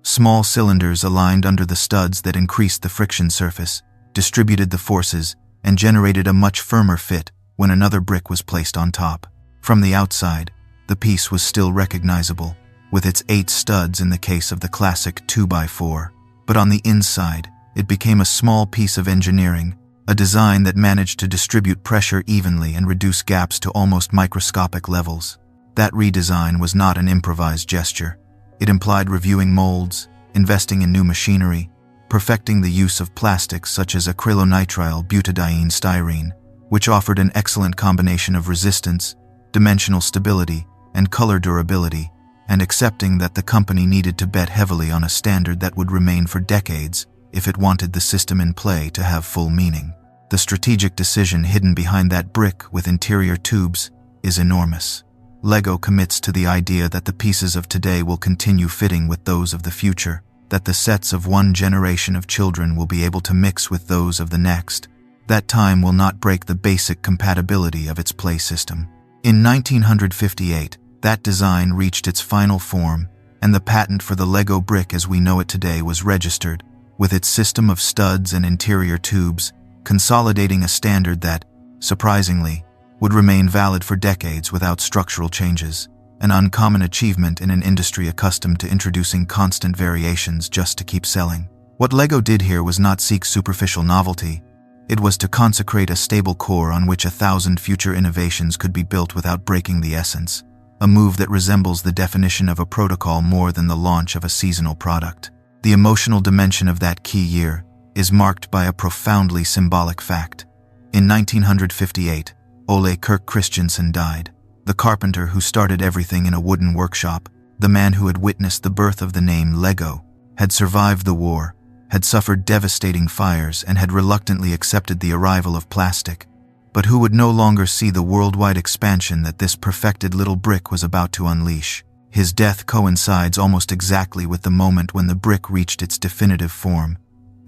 Small cylinders aligned under the studs that increased the friction surface, distributed the forces, and generated a much firmer fit when another brick was placed on top. From the outside, the piece was still recognizable, with its 8 studs in the case of the classic 2x4. But on the inside, it became a small piece of engineering, a design that managed to distribute pressure evenly and reduce gaps to almost microscopic levels. That redesign was not an improvised gesture. It implied reviewing molds, investing in new machinery, perfecting the use of plastics such as acrylonitrile butadiene styrene, which offered an excellent combination of resistance, dimensional stability, and color durability, and accepting that the company needed to bet heavily on a standard that would remain for decades if it wanted the system in play to have full meaning. The strategic decision hidden behind that brick with interior tubes is enormous. Lego commits to the idea that the pieces of today will continue fitting with those of the future, that the sets of one generation of children will be able to mix with those of the next. That time will not break the basic compatibility of its play system. In 1958, that design reached its final form, and the patent for the Lego brick as we know it today was registered, with its system of studs and interior tubes, consolidating a standard that, surprisingly, would remain valid for decades without structural changes, an uncommon achievement in an industry accustomed to introducing constant variations just to keep selling. What Lego did here was not seek superficial novelty. It was to consecrate a stable core on which 1,000 future innovations could be built without breaking the essence, a move that resembles the definition of a protocol more than the launch of a seasonal product. The emotional dimension of that key year is marked by a profoundly symbolic fact. In 1958, Ole Kirk Christiansen died, the carpenter who started everything in a wooden workshop, the man who had witnessed the birth of the name Lego, had survived the war, had suffered devastating fires, and had reluctantly accepted the arrival of plastic, but who would no longer see the worldwide expansion that this perfected little brick was about to unleash. His death coincides almost exactly with the moment when the brick reached its definitive form,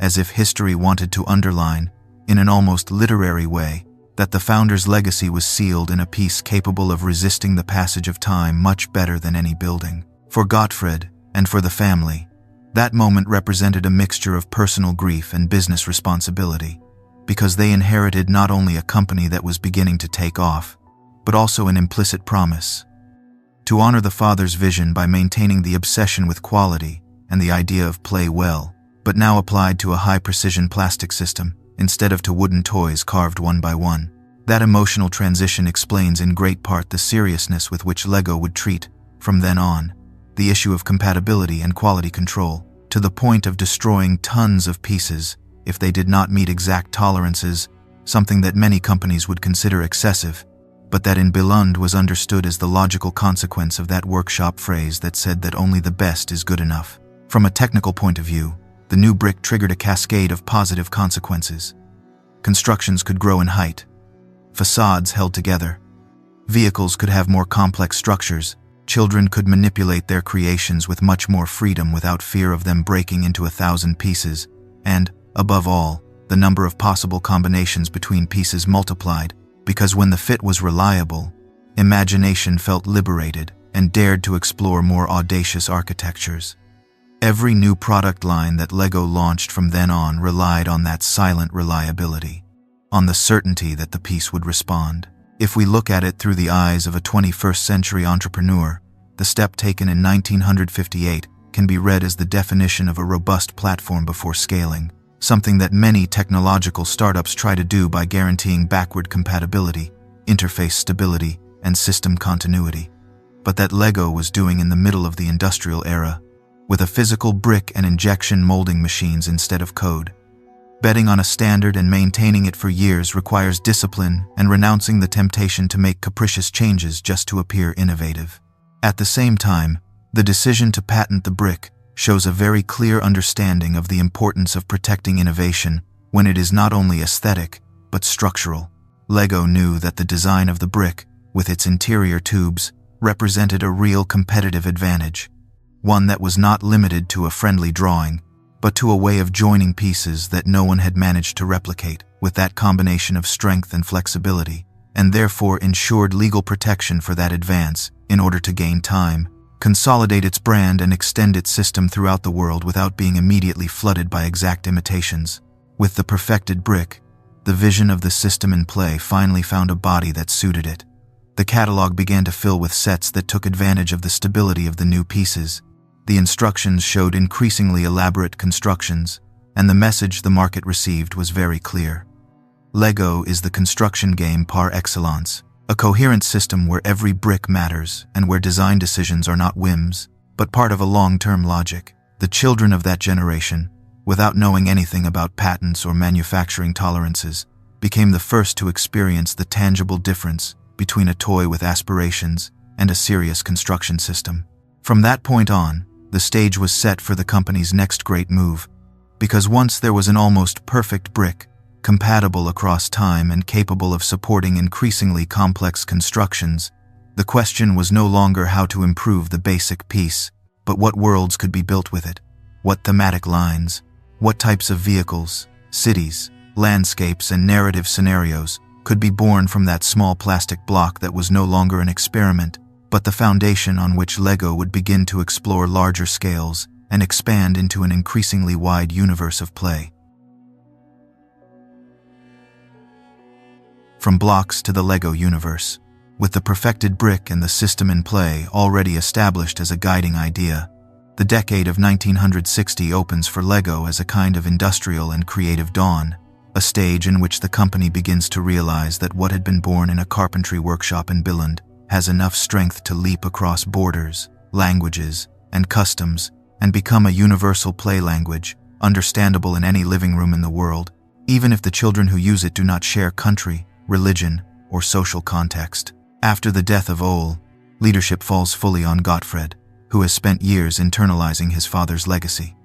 as if history wanted to underline, in an almost literary way, that the founder's legacy was sealed in a piece capable of resisting the passage of time much better than any building. For Gottfried, and for the family, That moment represented a mixture of personal grief and business responsibility, because they inherited not only a company that was beginning to take off, but also an implicit promise to honor the father's vision by maintaining the obsession with quality and the idea of play well, but now applied to a high-precision plastic system instead of to wooden toys carved one by one. That emotional transition explains in great part the seriousness with which LEGO would treat, from then on, the issue of compatibility and quality control, to the point of destroying tons of pieces if they did not meet exact tolerances, something that many companies would consider excessive, but that in Billund was understood as the logical consequence of that workshop phrase that said that only the best is good enough. From a technical point of view, the new brick triggered a cascade of positive consequences. Constructions could grow in height. Facades held together. Vehicles could have more complex structures. Children could manipulate their creations with much more freedom without fear of them breaking into 1,000 pieces. And, above all, the number of possible combinations between pieces multiplied, because when the fit was reliable, imagination felt liberated and dared to explore more audacious architectures. Every new product line that LEGO launched from then on relied on that silent reliability, on the certainty that the piece would respond. If we look at it through the eyes of a 21st century entrepreneur, the step taken in 1958 can be read as the definition of a robust platform before scaling, something that many technological startups try to do by guaranteeing backward compatibility, interface stability, and system continuity, but that LEGO was doing in the middle of the industrial era, with a physical brick and injection molding machines instead of code. Betting on a standard and maintaining it for years requires discipline and renouncing the temptation to make capricious changes just to appear innovative. At the same time, the decision to patent the brick shows a very clear understanding of the importance of protecting innovation when it is not only aesthetic, but structural. LEGO knew that the design of the brick, with its interior tubes, represented a real competitive advantage, one that was not limited to a friendly drawing, but to a way of joining pieces that no one had managed to replicate, with that combination of strength and flexibility, and therefore ensured legal protection for that advance in order to gain time, consolidate its brand and extend its system throughout the world without being immediately flooded by exact imitations. With the perfected brick, the vision of the system in play finally found a body that suited it. The catalog began to fill with sets that took advantage of the stability of the new pieces. The instructions showed increasingly elaborate constructions, and the message the market received was very clear. LEGO is the construction game par excellence, a coherent system where every brick matters and where design decisions are not whims, but part of a long-term logic. The children of that generation, without knowing anything about patents or manufacturing tolerances, became the first to experience the tangible difference between a toy with aspirations and a serious construction system. From that point on, the stage was set for the company's next great move, because once there was an almost perfect brick, compatible across time and capable of supporting increasingly complex constructions, the question was no longer how to improve the basic piece, but what worlds could be built with it, what thematic lines, what types of vehicles, cities, landscapes, and narrative scenarios could be born from that small plastic block that was no longer an experiment, but the foundation on which LEGO would begin to explore larger scales and expand into an increasingly wide universe of play. From blocks to the LEGO universe, with the perfected brick and the system in play already established as a guiding idea, the decade of 1960 opens for LEGO as a kind of industrial and creative dawn, a stage in which the company begins to realize that what had been born in a carpentry workshop in Billund has enough strength to leap across borders, languages, and customs and become a universal play language, understandable in any living room in the world, even if the children who use it do not share country, religion, or social context. After the death of Ole, leadership falls fully on Gottfried, who has spent years internalizing his father's legacy,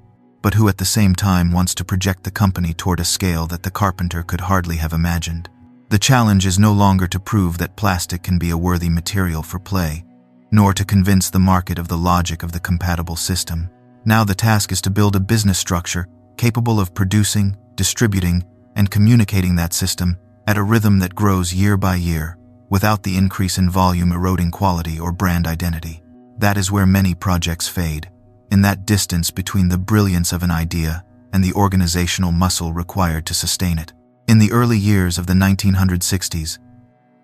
but who at the same time wants to project the company toward a scale that the carpenter could hardly have imagined. The challenge is no longer to prove that plastic can be a worthy material for play, nor to convince the market of the logic of the compatible system. Now the task is to build a business structure capable of producing, distributing, and communicating that system at a rhythm that grows year by year, without the increase in volume eroding quality or brand identity. That is where many projects fade, in that distance between the brilliance of an idea and the organizational muscle required to sustain it. In the early years of the 1960s,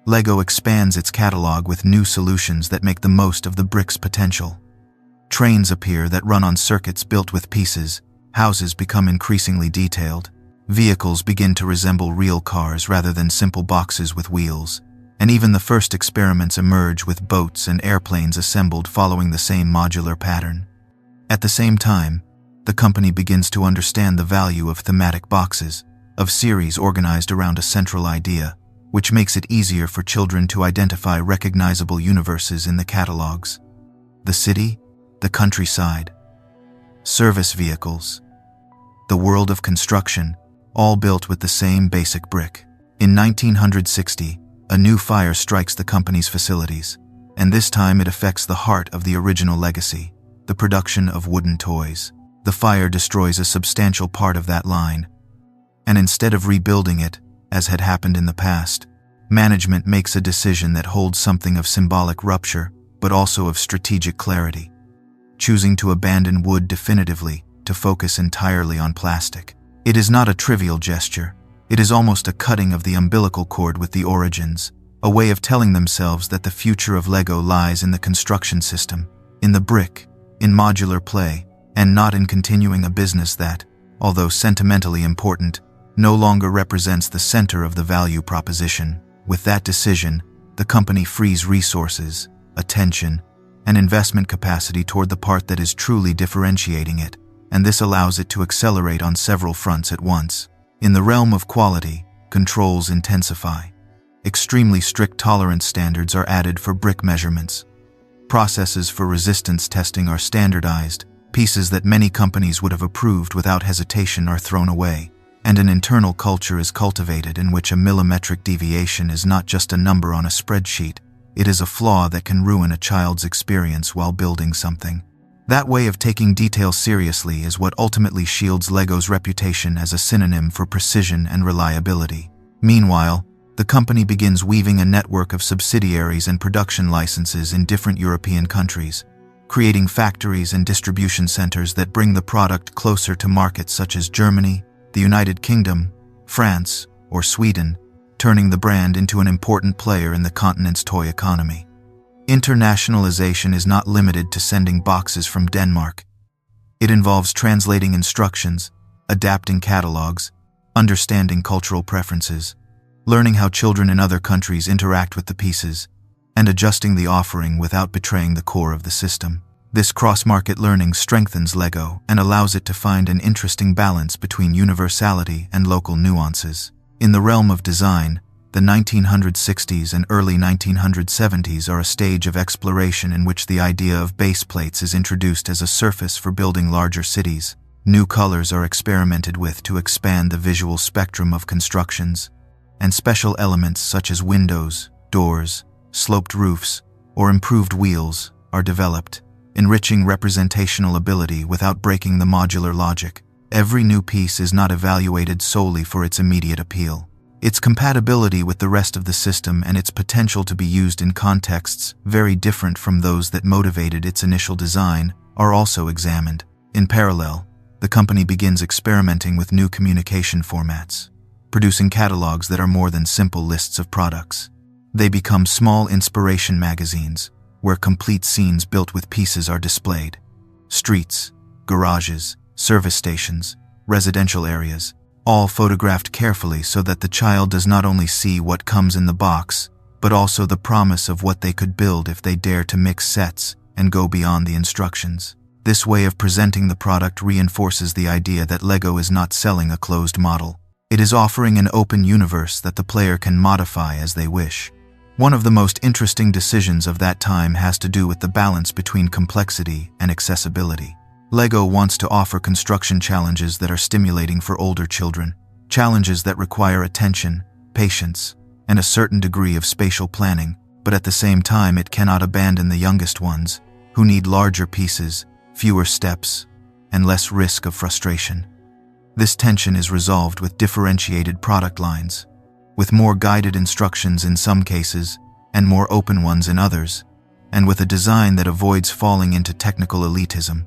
LEGO expands its catalog with new solutions that make the most of the brick's potential. Trains appear that run on circuits built with pieces, houses become increasingly detailed, vehicles begin to resemble real cars rather than simple boxes with wheels, and even the first experiments emerge with boats and airplanes assembled following the same modular pattern. At the same time, the company begins to understand the value of thematic boxes, of series organized around a central idea, which makes it easier for children to identify recognizable universes in the catalogs. The city, the countryside, service vehicles, the world of construction, all built with the same basic brick. In 1960, a new fire strikes the company's facilities, and this time it affects the heart of the original legacy, the production of wooden toys. The fire destroys a substantial part of that line, and instead of rebuilding it, as had happened in the past, management makes a decision that holds something of symbolic rupture, but also of strategic clarity, choosing to abandon wood definitively to focus entirely on plastic. It is not a trivial gesture. It is almost a cutting of the umbilical cord with the origins, a way of telling themselves that the future of LEGO lies in the construction system, in the brick, in modular play, and not in continuing a business that, although sentimentally important, no longer represents the center of the value proposition. With that decision, the company frees resources, attention, and investment capacity toward the part that is truly differentiating it, and this allows it to accelerate on several fronts at once. In the realm of quality, controls intensify. Extremely strict tolerance standards are added for brick measurements. Processes for resistance testing are standardized. Pieces that many companies would have approved without hesitation are thrown away, and an internal culture is cultivated in which a millimetric deviation is not just a number on a spreadsheet, it is a flaw that can ruin a child's experience while building something. That way of taking detail seriously is what ultimately shields LEGO's reputation as a synonym for precision and reliability. Meanwhile, the company begins weaving a network of subsidiaries and production licenses in different European countries, creating factories and distribution centers that bring the product closer to markets such as Germany, the United Kingdom, France, or Sweden, turning the brand into an important player in the continent's toy economy. Internationalization is not limited to sending boxes from Denmark. It involves translating instructions, adapting catalogs, understanding cultural preferences, learning how children in other countries interact with the pieces, and adjusting the offering without betraying the core of the system. This cross-market learning strengthens LEGO and allows it to find an interesting balance between universality and local nuances. In the realm of design, the 1960s and early 1970s are a stage of exploration in which the idea of base plates is introduced as a surface for building larger cities. New colors are experimented with to expand the visual spectrum of constructions, and special elements such as windows, doors, sloped roofs, or improved wheels are developed, enriching representational ability without breaking the modular logic. Every new piece is not evaluated solely for its immediate appeal. Its compatibility with the rest of the system and its potential to be used in contexts very different from those that motivated its initial design are also examined. In parallel, the company begins experimenting with new communication formats, producing catalogs that are more than simple lists of products. They become small inspiration magazines, where complete scenes built with pieces are displayed. Streets, garages, service stations, residential areas, all photographed carefully so that the child does not only see what comes in the box, but also the promise of what they could build if they dare to mix sets and go beyond the instructions. This way of presenting the product reinforces the idea that LEGO is not selling a closed model. It is offering an open universe that the player can modify as they wish. One of the most interesting decisions of that time has to do with the balance between complexity and accessibility. LEGO wants to offer construction challenges that are stimulating for older children, challenges that require attention, patience, and a certain degree of spatial planning, but at the same time it cannot abandon the youngest ones, who need larger pieces, fewer steps, and less risk of frustration. This tension is resolved with differentiated product lines, with more guided instructions in some cases, and more open ones in others, and with a design that avoids falling into technical elitism.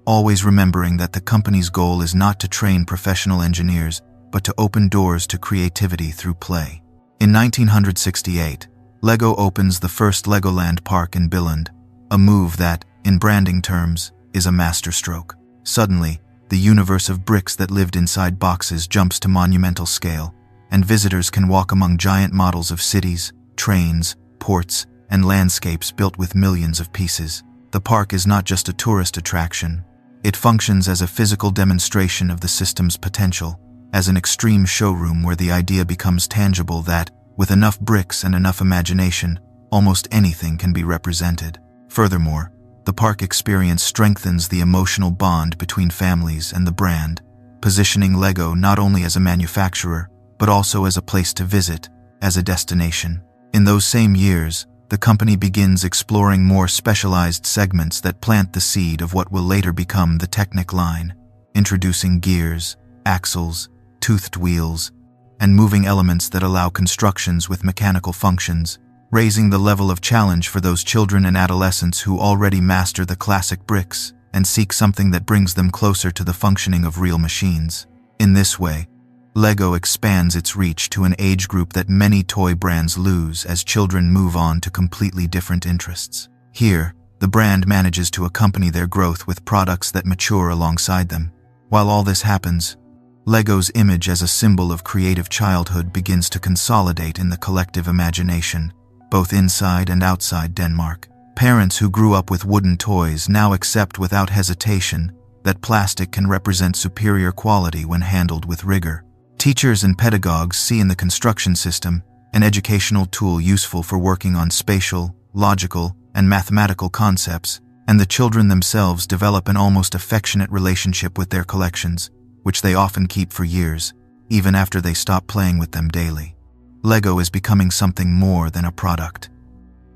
always remembering that the company's goal is not to train professional engineers, but to open doors to creativity through play. In 1968, LEGO opens the first Legoland park in Billund, a move that, in branding terms, is a masterstroke. Suddenly, the universe of bricks that lived inside boxes jumps to monumental scale, and visitors can walk among giant models of cities, trains, ports, and landscapes built with millions of pieces. The park is not just a tourist attraction. It functions as a physical demonstration of the system's potential, as an extreme showroom where the idea becomes tangible that, with enough bricks and enough imagination, almost anything can be represented. Furthermore, the park experience strengthens the emotional bond between families and the brand, positioning LEGO not only as a manufacturer, but also as a place to visit, as a destination. In those same years, the company begins exploring more specialized segments that plant the seed of what will later become the Technic line, introducing gears, axles, toothed wheels, and moving elements that allow constructions with mechanical functions, raising the level of challenge for those children and adolescents who already master the classic bricks and seek something that brings them closer to the functioning of real machines. In this way, LEGO expands its reach to an age group that many toy brands lose as children move on to completely different interests. Here, the brand manages to accompany their growth with products that mature alongside them. While all this happens, LEGO's image as a symbol of creative childhood begins to consolidate in the collective imagination, both inside and outside Denmark. Parents who grew up with wooden toys now accept without hesitation that plastic can represent superior quality when handled with rigor. Teachers and pedagogues see in the construction system an educational tool useful for working on spatial, logical, and mathematical concepts, and the children themselves develop an almost affectionate relationship with their collections, which they often keep for years, even after they stop playing with them daily. LEGO is becoming something more than a product.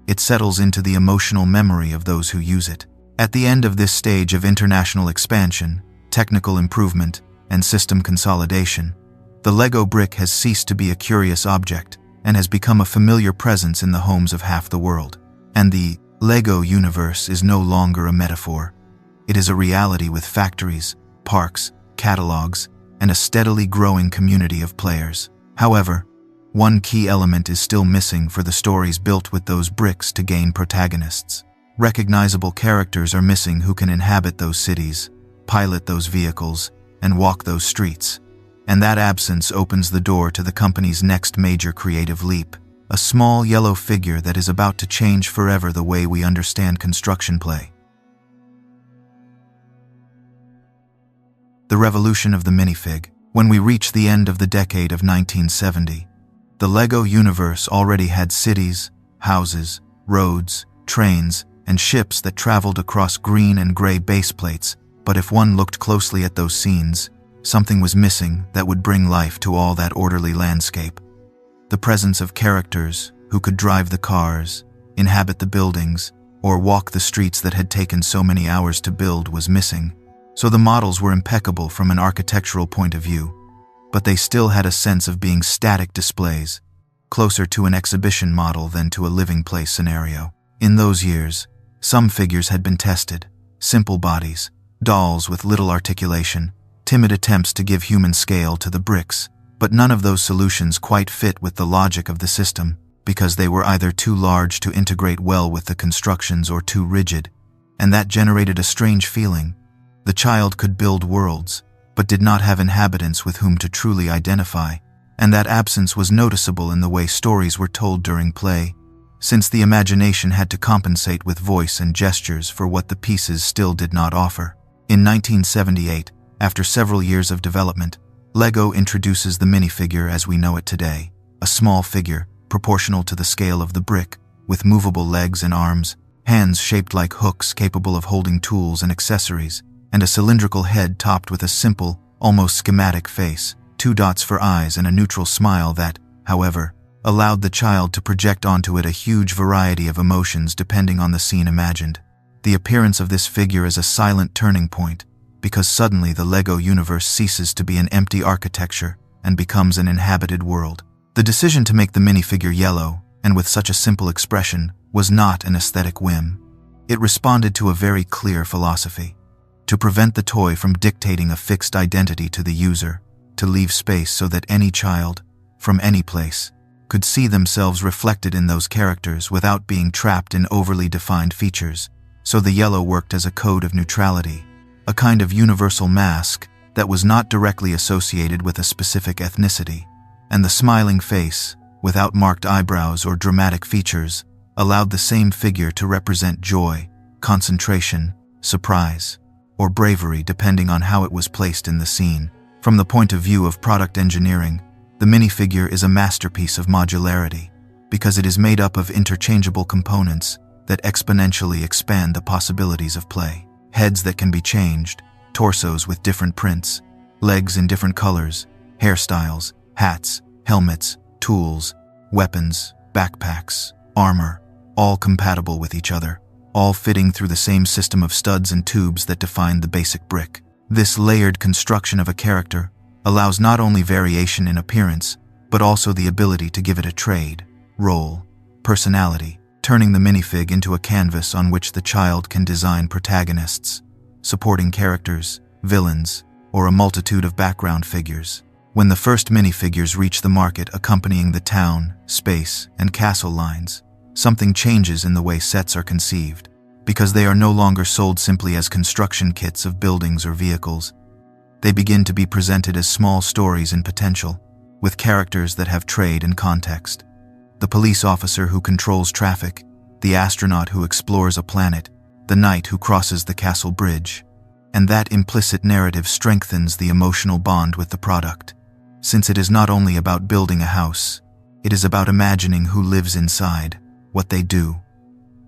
It settles into the emotional memory of those who use it. At the end of this stage of international expansion, technical improvement, and system consolidation, the LEGO brick has ceased to be a curious object and has become a familiar presence in the homes of half the world. And the LEGO universe is no longer a metaphor. It is a reality with factories, parks, catalogs, and a steadily growing community of players. However, one key element is still missing for the stories built with those bricks to gain protagonists. Recognizable characters are missing who can inhabit those cities, pilot those vehicles, and walk those streets. And that absence opens the door to the company's next major creative leap, a small yellow figure that is about to change forever the way we understand construction play. The revolution of the minifig. When we reach the end of the decade of 1970, the LEGO universe already had cities, houses, roads, trains, and ships that traveled across green and gray base plates, but if one looked closely at those scenes, something was missing that would bring life to all that orderly landscape. The presence of characters who could drive the cars, inhabit the buildings, or walk the streets that had taken so many hours to build was missing. So the models were impeccable from an architectural point of view, but they still had a sense of being static displays, closer to an exhibition model than to a living place scenario. In those years, some figures had been tested: simple bodies, dolls with little articulation, timid attempts to give human scale to the bricks, but none of those solutions quite fit with the logic of the system, because they were either too large to integrate well with the constructions or too rigid, and that generated a strange feeling. The child could build worlds, but did not have inhabitants with whom to truly identify, and that absence was noticeable in the way stories were told during play, since the imagination had to compensate with voice and gestures for what the pieces still did not offer. In 1978, after several years of development, LEGO introduces the minifigure as we know it today, a small figure, proportional to the scale of the brick, with movable legs and arms, hands shaped like hooks capable of holding tools and accessories, and a cylindrical head topped with a simple, almost schematic face, 2 dots for eyes and a neutral smile that, however, allowed the child to project onto it a huge variety of emotions depending on the scene imagined. The appearance of this figure is a silent turning point, because suddenly the LEGO universe ceases to be an empty architecture and becomes an inhabited world. The decision to make the minifigure yellow, and with such a simple expression, was not an aesthetic whim. It responded to a very clear philosophy: to prevent the toy from dictating a fixed identity to the user, to leave space so that any child, from any place, could see themselves reflected in those characters without being trapped in overly defined features. So the yellow worked as a code of neutrality, a kind of universal mask that was not directly associated with a specific ethnicity, and the smiling face, without marked eyebrows or dramatic features, allowed the same figure to represent joy, concentration, surprise, or bravery depending on how it was placed in the scene. From the point of view of product engineering, the minifigure is a masterpiece of modularity, because it is made up of interchangeable components that exponentially expand the possibilities of play. Heads that can be changed, torsos with different prints, legs in different colors, hairstyles, hats, helmets, tools, weapons, backpacks, armor, all compatible with each other, all fitting through the same system of studs and tubes that define the basic brick. This layered construction of a character allows not only variation in appearance, but also the ability to give it a trade, role, personality, turning the minifig into a canvas on which the child can design protagonists, supporting characters, villains, or a multitude of background figures. When the first minifigures reach the market accompanying the town, space, and castle lines, something changes in the way sets are conceived, because they are no longer sold simply as construction kits of buildings or vehicles. They begin to be presented as small stories in potential, with characters that have trade and context. The police officer who controls traffic, the astronaut who explores a planet, the knight who crosses the castle bridge. And that implicit narrative strengthens the emotional bond with the product, since it is not only about building a house, it is about imagining who lives inside, what they do,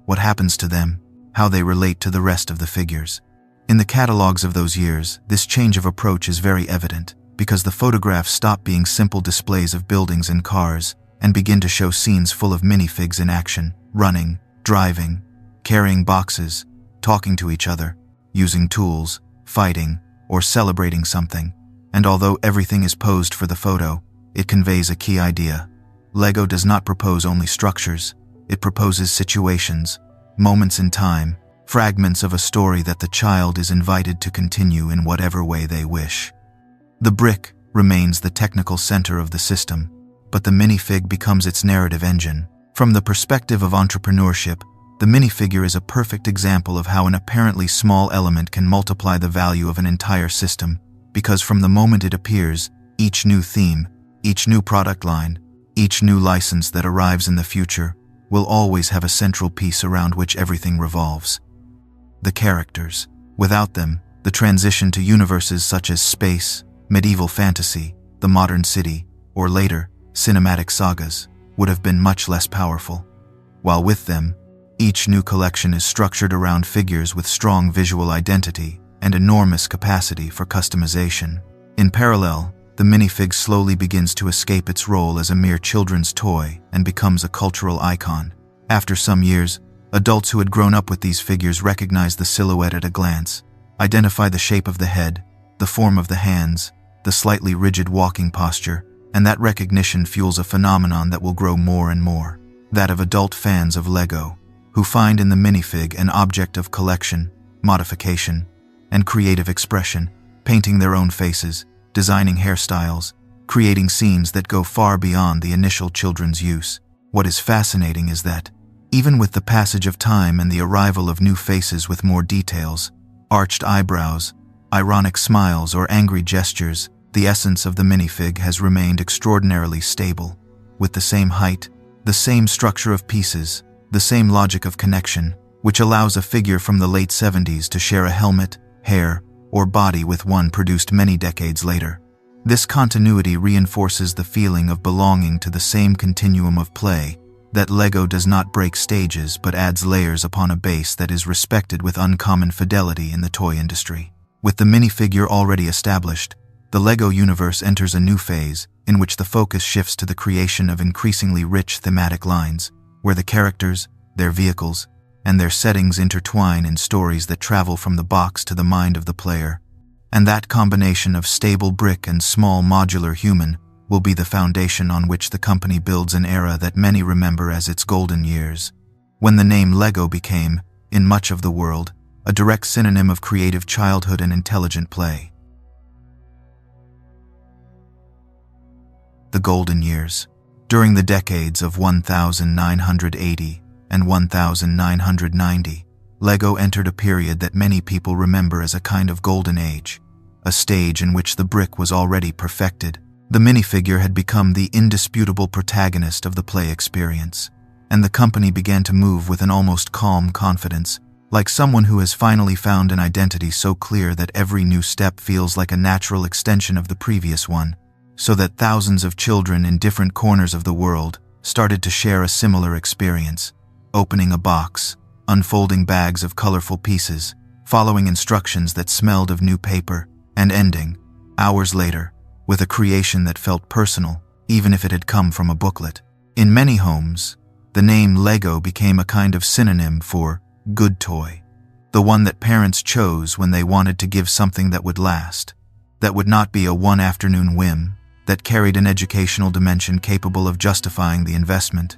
what happens to them, how they relate to the rest of the figures. In the catalogs of those years, this change of approach is very evident, because the photographs stop being simple displays of buildings and cars and begin to show scenes full of minifigs in action, running, driving, carrying boxes, talking to each other, using tools, fighting, or celebrating something. And although everything is posed for the photo, it conveys a key idea. LEGO does not propose only structures, it proposes situations, moments in time, fragments of a story that the child is invited to continue in whatever way they wish. The brick remains the technical center of the system, but the minifig becomes its narrative engine. From the perspective of entrepreneurship, the minifigure is a perfect example of how an apparently small element can multiply the value of an entire system, because from the moment it appears, each new theme, each new product line, each new license that arrives in the future will always have a central piece around which everything revolves. The characters. Without them, the transition to universes such as space, medieval fantasy, the modern city, or later, cinematic sagas, would have been much less powerful. While with them, each new collection is structured around figures with strong visual identity and enormous capacity for customization. In parallel, the minifig slowly begins to escape its role as a mere children's toy and becomes a cultural icon. After some years, adults who had grown up with these figures recognize the silhouette at a glance, identify the shape of the head, the form of the hands, the slightly rigid walking posture, and that recognition fuels a phenomenon that will grow more and more, that of adult fans of LEGO, who find in the minifig an object of collection, modification, and creative expression, painting their own faces, designing hairstyles, creating scenes that go far beyond the initial children's use. What is fascinating is that, even with the passage of time and the arrival of new faces with more details, arched eyebrows, ironic smiles, or angry gestures, the essence of the minifig has remained extraordinarily stable, with the same height, the same structure of pieces, the same logic of connection, which allows a figure from the late 70s to share a helmet, hair, or body with one produced many decades later. This continuity reinforces the feeling of belonging to the same continuum of play, that LEGO does not break stages but adds layers upon a base that is respected with uncommon fidelity in the toy industry. With the minifigure already established, the LEGO universe enters a new phase in which the focus shifts to the creation of increasingly rich thematic lines, where the characters, their vehicles, and their settings intertwine in stories that travel from the box to the mind of the player. And that combination of stable brick and small modular human will be the foundation on which the company builds an era that many remember as its golden years. When the name LEGO became, in much of the world, a direct synonym of creative childhood and intelligent play. The Golden Years. During the decades of 1980 and 1990, LEGO entered a period that many people remember as a kind of golden age, a stage in which the brick was already perfected. The minifigure had become the indisputable protagonist of the play experience, and the company began to move with an almost calm confidence, like someone who has finally found an identity so clear that every new step feels like a natural extension of the previous one, so that thousands of children in different corners of the world started to share a similar experience, opening a box, unfolding bags of colorful pieces, following instructions that smelled of new paper, and ending, hours later, with a creation that felt personal, even if it had come from a booklet. In many homes, the name LEGO became a kind of synonym for good toy, the one that parents chose when they wanted to give something that would last, that would not be a one-afternoon whim, that carried an educational dimension capable of justifying the investment,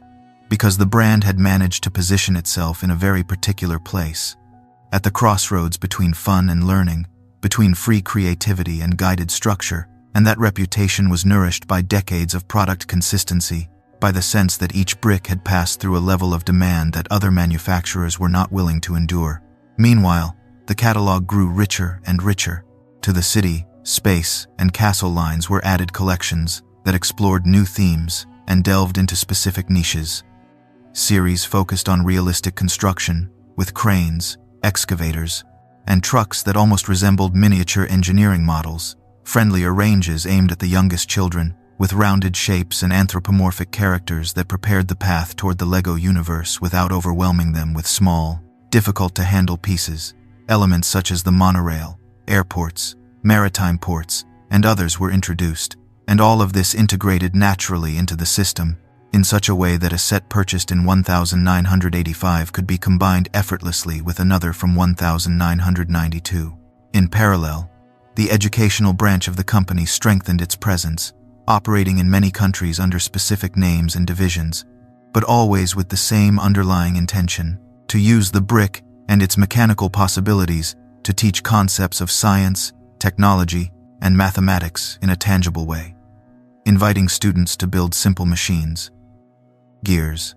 because the brand had managed to position itself in a very particular place, at the crossroads between fun and learning, between free creativity and guided structure, and that reputation was nourished by decades of product consistency, by the sense that each brick had passed through a level of demand that other manufacturers were not willing to endure. Meanwhile, the catalog grew richer and richer. To the city, space, and castle lines were added collections that explored new themes and delved into specific niches. Series focused on realistic construction, with cranes, excavators, and trucks that almost resembled miniature engineering models. Friendlier ranges aimed at the youngest children, with rounded shapes and anthropomorphic characters that prepared the path toward the LEGO universe without overwhelming them with small, difficult-to-handle pieces. Elements such as the monorail, airports, maritime ports, and others were introduced, and all of this integrated naturally into the system, in such a way that a set purchased in 1985 could be combined effortlessly with another from 1992. In parallel, the educational branch of the company strengthened its presence, operating in many countries under specific names and divisions, but always with the same underlying intention: to use the brick and its mechanical possibilities to teach concepts of science, technology, and mathematics in a tangible way, inviting students to build simple machines, gears,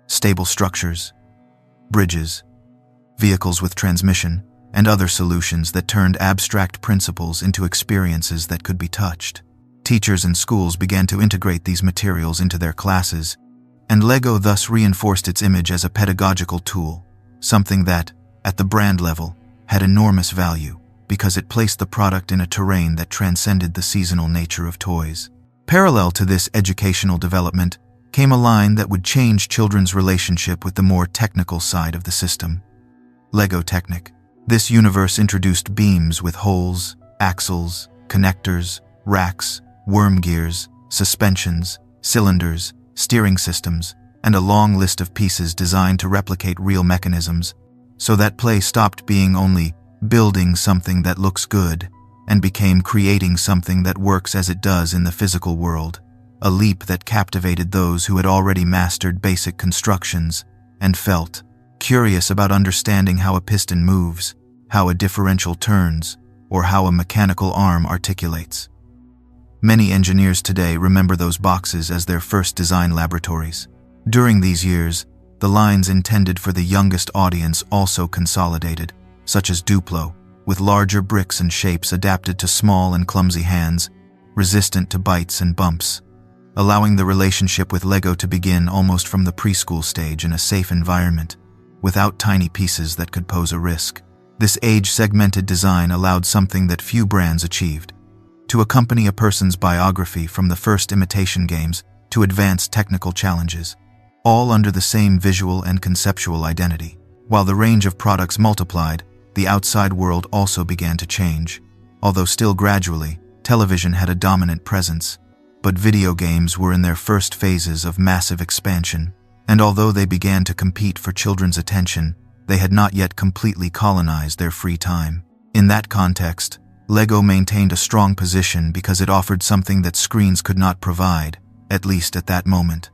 stable structures, bridges, vehicles with transmission, and other solutions that turned abstract principles into experiences that could be touched. Teachers and schools began to integrate these materials into their classes, and LEGO thus reinforced its image as a pedagogical tool, something that, at the brand level, had enormous value because it placed the product in a terrain that transcended the seasonal nature of toys. Parallel to this educational development came a line that would change children's relationship with the more technical side of the system: LEGO Technic. This universe introduced beams with holes, axles, connectors, racks, worm gears, suspensions, cylinders, steering systems, and a long list of pieces designed to replicate real mechanisms, so that play stopped being only building something that looks good and became creating something that works as it does in the physical world, a leap that captivated those who had already mastered basic constructions and felt curious about understanding how a piston moves, how a differential turns, or how a mechanical arm articulates. Many engineers today remember those boxes as their first design laboratories. During these years, the lines intended for the youngest audience also consolidated, such as Duplo, with larger bricks and shapes adapted to small and clumsy hands, resistant to bites and bumps, allowing the relationship with LEGO to begin almost from the preschool stage in a safe environment, without tiny pieces that could pose a risk. This age-segmented design allowed something that few brands achieved: to accompany a person's biography from the first imitation games to advanced technical challenges, all under the same visual and conceptual identity. While the range of products multiplied, the outside world also began to change. Although still gradually, television had a dominant presence, but video games were in their first phases of massive expansion, and although they began to compete for children's attention, they had not yet completely colonized their free time. In that context, LEGO maintained a strong position because it offered something that screens could not provide, at least at that moment: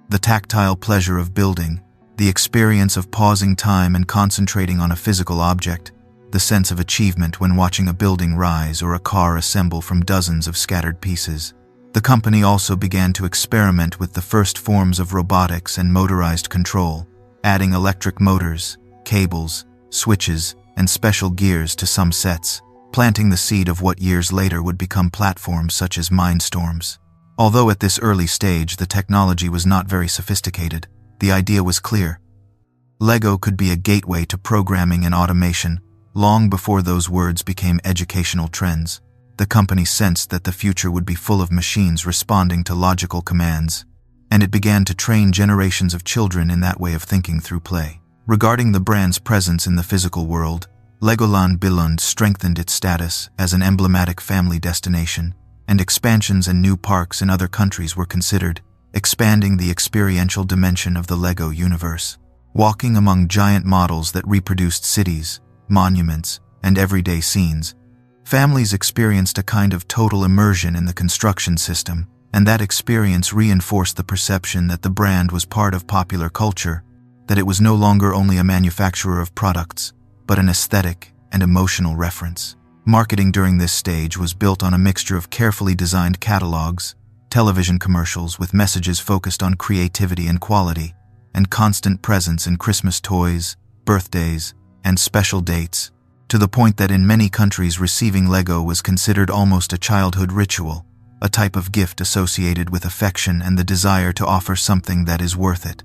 the tactile pleasure of building, The experience of pausing time and concentrating on a physical object, the sense of achievement when watching a building rise or a car assemble from dozens of scattered pieces. The company also began to experiment with the first forms of robotics and motorized control, adding electric motors, cables, switches, and special gears to some sets, planting the seed of what years later would become platforms such as Mindstorms. Although at this early stage the technology was not very sophisticated, the idea was clear. Lego could be a gateway to programming and automation, long before those words became educational trends. The company sensed that the future would be full of machines responding to logical commands, and it began to train generations of children in that way of thinking through play. Regarding the brand's presence in the physical world, Legoland Billund strengthened its status as an emblematic family destination, and expansions and new parks in other countries were considered, expanding the experiential dimension of the Lego universe. Walking among giant models that reproduced cities, monuments, and everyday scenes, families experienced a kind of total immersion in the construction system, and that experience reinforced the perception that the brand was part of popular culture, that it was no longer only a manufacturer of products, but an aesthetic and emotional reference. Marketing during this stage was built on a mixture of carefully designed catalogs, television commercials with messages focused on creativity and quality, and constant presence in Christmas toys, birthdays, and special dates, to the point that in many countries receiving Lego was considered almost a childhood ritual, a type of gift associated with affection and the desire to offer something that is worth it.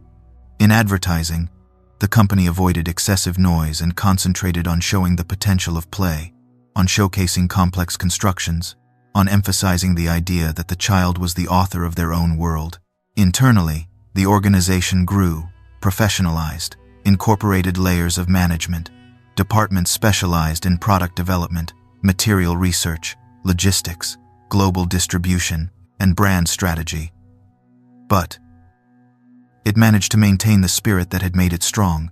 In advertising, the company avoided excessive noise and concentrated on showing the potential of play, on showcasing complex constructions, on emphasizing the idea that the child was the author of their own world. Internally, the organization grew, professionalized, incorporated layers of management, departments specialized in product development, material research, logistics, global distribution, and brand strategy. But it managed to maintain the spirit that had made it strong,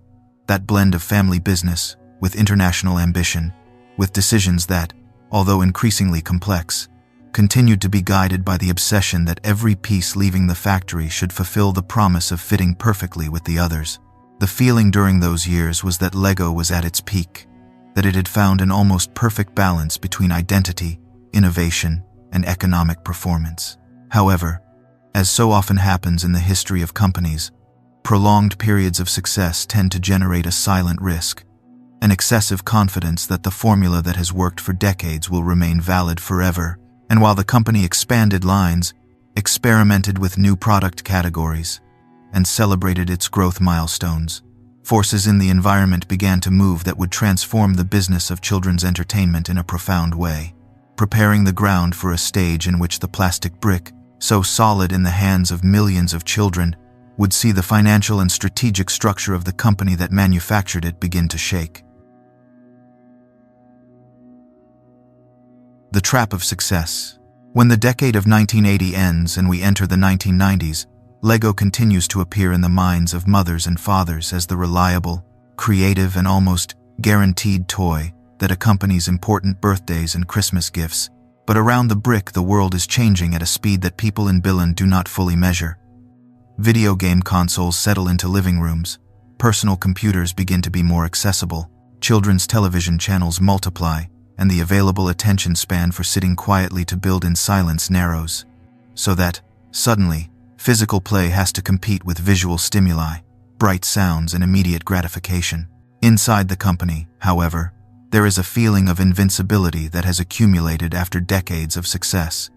that blend of family business with international ambition, with decisions that, although increasingly complex, continued to be guided by the obsession that every piece leaving the factory should fulfill the promise of fitting perfectly with the others. The feeling during those years was that Lego was at its peak, that it had found an almost perfect balance between identity, innovation, and economic performance. However, as so often happens in the history of companies, prolonged periods of success tend to generate a silent risk, an excessive confidence that the formula that has worked for decades will remain valid forever. And while the company expanded lines, experimented with new product categories, and celebrated its growth milestones, forces in the environment began to move that would transform the business of children's entertainment in a profound way, preparing the ground for a stage in which the plastic brick, so solid in the hands of millions of children, would see the financial and strategic structure of the company that manufactured it begin to shake. The trap of success. When the decade of 1980 ends and we enter the 1990s, Lego continues to appear in the minds of mothers and fathers as the reliable, creative, and almost guaranteed toy that accompanies important birthdays and Christmas gifts. But around the brick, the world is changing at a speed that people in Billund do not fully measure. Video game consoles settle into living rooms, personal computers begin to be more accessible, children's television channels multiply, and the available attention span for sitting quietly to build in silence narrows, so that, suddenly, physical play has to compete with visual stimuli, bright sounds, and immediate gratification. Inside the company, however, there is a feeling of invincibility that has accumulated after decades of success,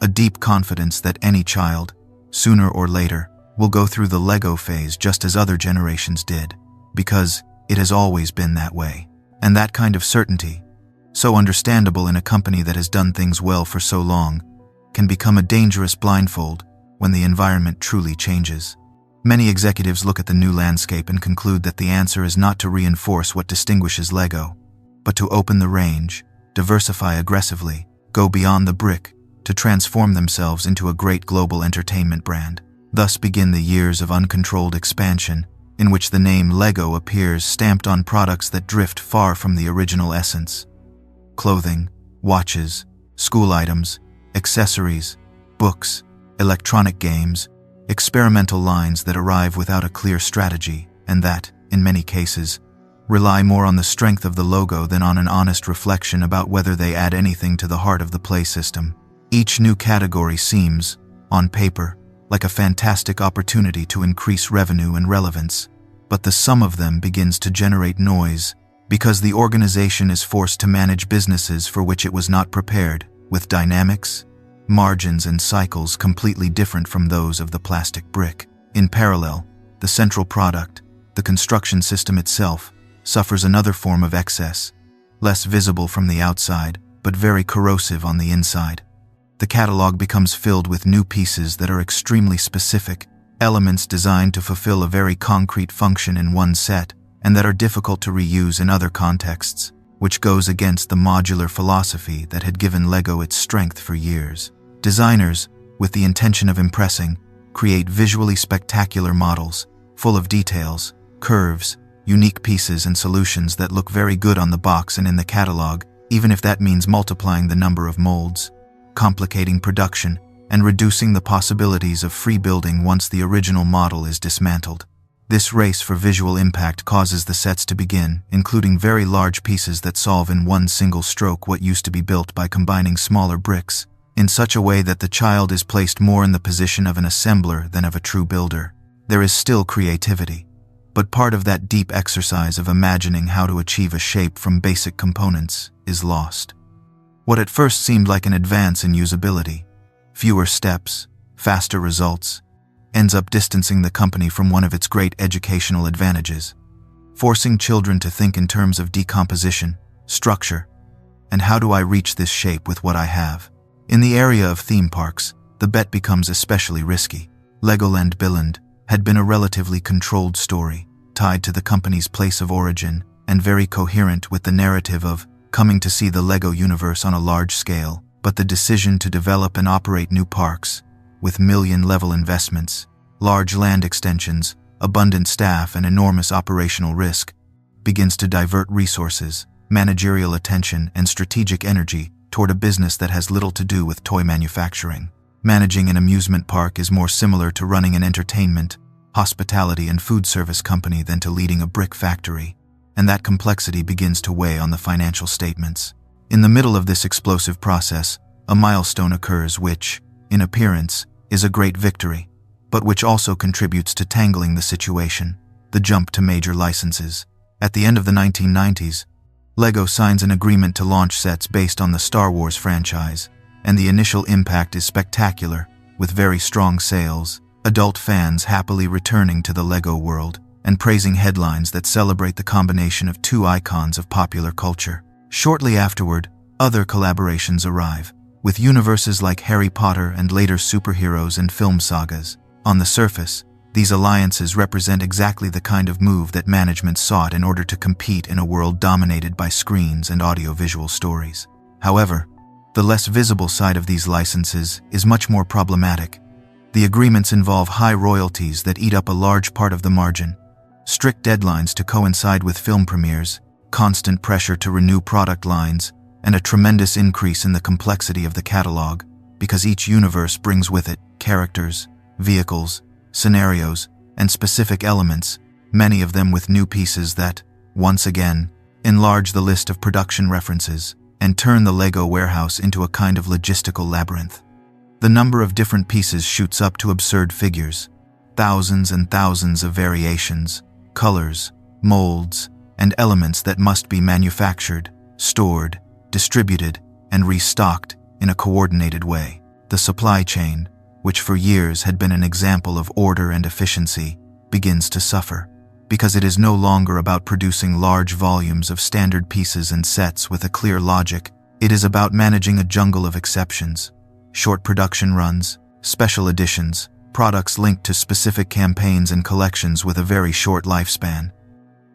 a deep confidence that any child, sooner or later, will go through the Lego phase just as other generations did, because it has always been that way. And that kind of certainty, so understandable in a company that has done things well for so long, can become a dangerous blindfold when the environment truly changes. Many executives look at the new landscape and conclude that the answer is not to reinforce what distinguishes Lego, but to open the range, diversify aggressively, go beyond the brick, to transform themselves into a great global entertainment brand. Thus begin the years of uncontrolled expansion, in which the name Lego appears stamped on products that drift far from the original essence. Clothing, watches, school items, accessories, books, electronic games, experimental lines that arrive without a clear strategy, and that, in many cases, rely more on the strength of the logo than on an honest reflection about whether they add anything to the heart of the play system. Each new category seems, on paper, like a fantastic opportunity to increase revenue and relevance, but the sum of them begins to generate noise because the organization is forced to manage businesses for which it was not prepared, with dynamics, margins, and cycles completely different from those of the plastic brick. In parallel, the central product, the construction system itself, suffers another form of excess, less visible from the outside, but very corrosive on the inside. The catalog becomes filled with new pieces that are extremely specific, elements designed to fulfill a very concrete function in one set, and that are difficult to reuse in other contexts, which goes against the modular philosophy that had given Lego its strength for years. Designers, with the intention of impressing, create visually spectacular models, full of details, curves, unique pieces and solutions that look very good on the box and in the catalog, even if that means multiplying the number of molds, complicating production, and reducing the possibilities of free building once the original model is dismantled. This race for visual impact causes the sets to begin, including very large pieces that solve in one single stroke what used to be built by combining smaller bricks, in such a way that the child is placed more in the position of an assembler than of a true builder. There is still creativity, but part of that deep exercise of imagining how to achieve a shape from basic components is lost. What at first seemed like an advance in usability, fewer steps, faster results, ends up distancing the company from one of its great educational advantages, forcing children to think in terms of decomposition, structure, and how do I reach this shape with what I have. In the area of theme parks, the bet becomes especially risky. Legoland Billund had been a relatively controlled story, tied to the company's place of origin and very coherent with the narrative of coming to see the Lego universe on a large scale, but the decision to develop and operate new parks, with million-level investments, large land extensions, abundant staff, and enormous operational risk, begins to divert resources, managerial attention, and strategic energy toward a business that has little to do with toy manufacturing. Managing an amusement park is more similar to running an entertainment, hospitality, and food service company than to leading a brick factory, and that complexity begins to weigh on the financial statements. In the middle of this explosive process, a milestone occurs which, in appearance, is a great victory, but which also contributes to tangling the situation: the jump to major licenses. At the end of the 1990s, Lego signs an agreement to launch sets based on the Star Wars franchise, and the initial impact is spectacular, with very strong sales, adult fans happily returning to the Lego world, and praising headlines that celebrate the combination of two icons of popular culture. Shortly afterward, other collaborations arrive, with universes like Harry Potter and later superheroes and film sagas. On the surface, these alliances represent exactly the kind of move that management sought in order to compete in a world dominated by screens and audiovisual stories. However, the less visible side of these licenses is much more problematic. The agreements involve high royalties that eat up a large part of the margin, strict deadlines to coincide with film premieres, constant pressure to renew product lines, and a tremendous increase in the complexity of the catalog, because each universe brings with it characters, vehicles, scenarios, and specific elements, many of them with new pieces that, once again, enlarge the list of production references and turn the Lego warehouse into a kind of logistical labyrinth. The number of different pieces shoots up to absurd figures, thousands and thousands of variations, colors, molds, and elements that must be manufactured, stored, distributed, and restocked in a coordinated way. The supply chain, which for years had been an example of order and efficiency, begins to suffer, because it is no longer about producing large volumes of standard pieces and sets with a clear logic. It is about managing a jungle of exceptions, short production runs, special editions, products linked to specific campaigns and collections with a very short lifespan.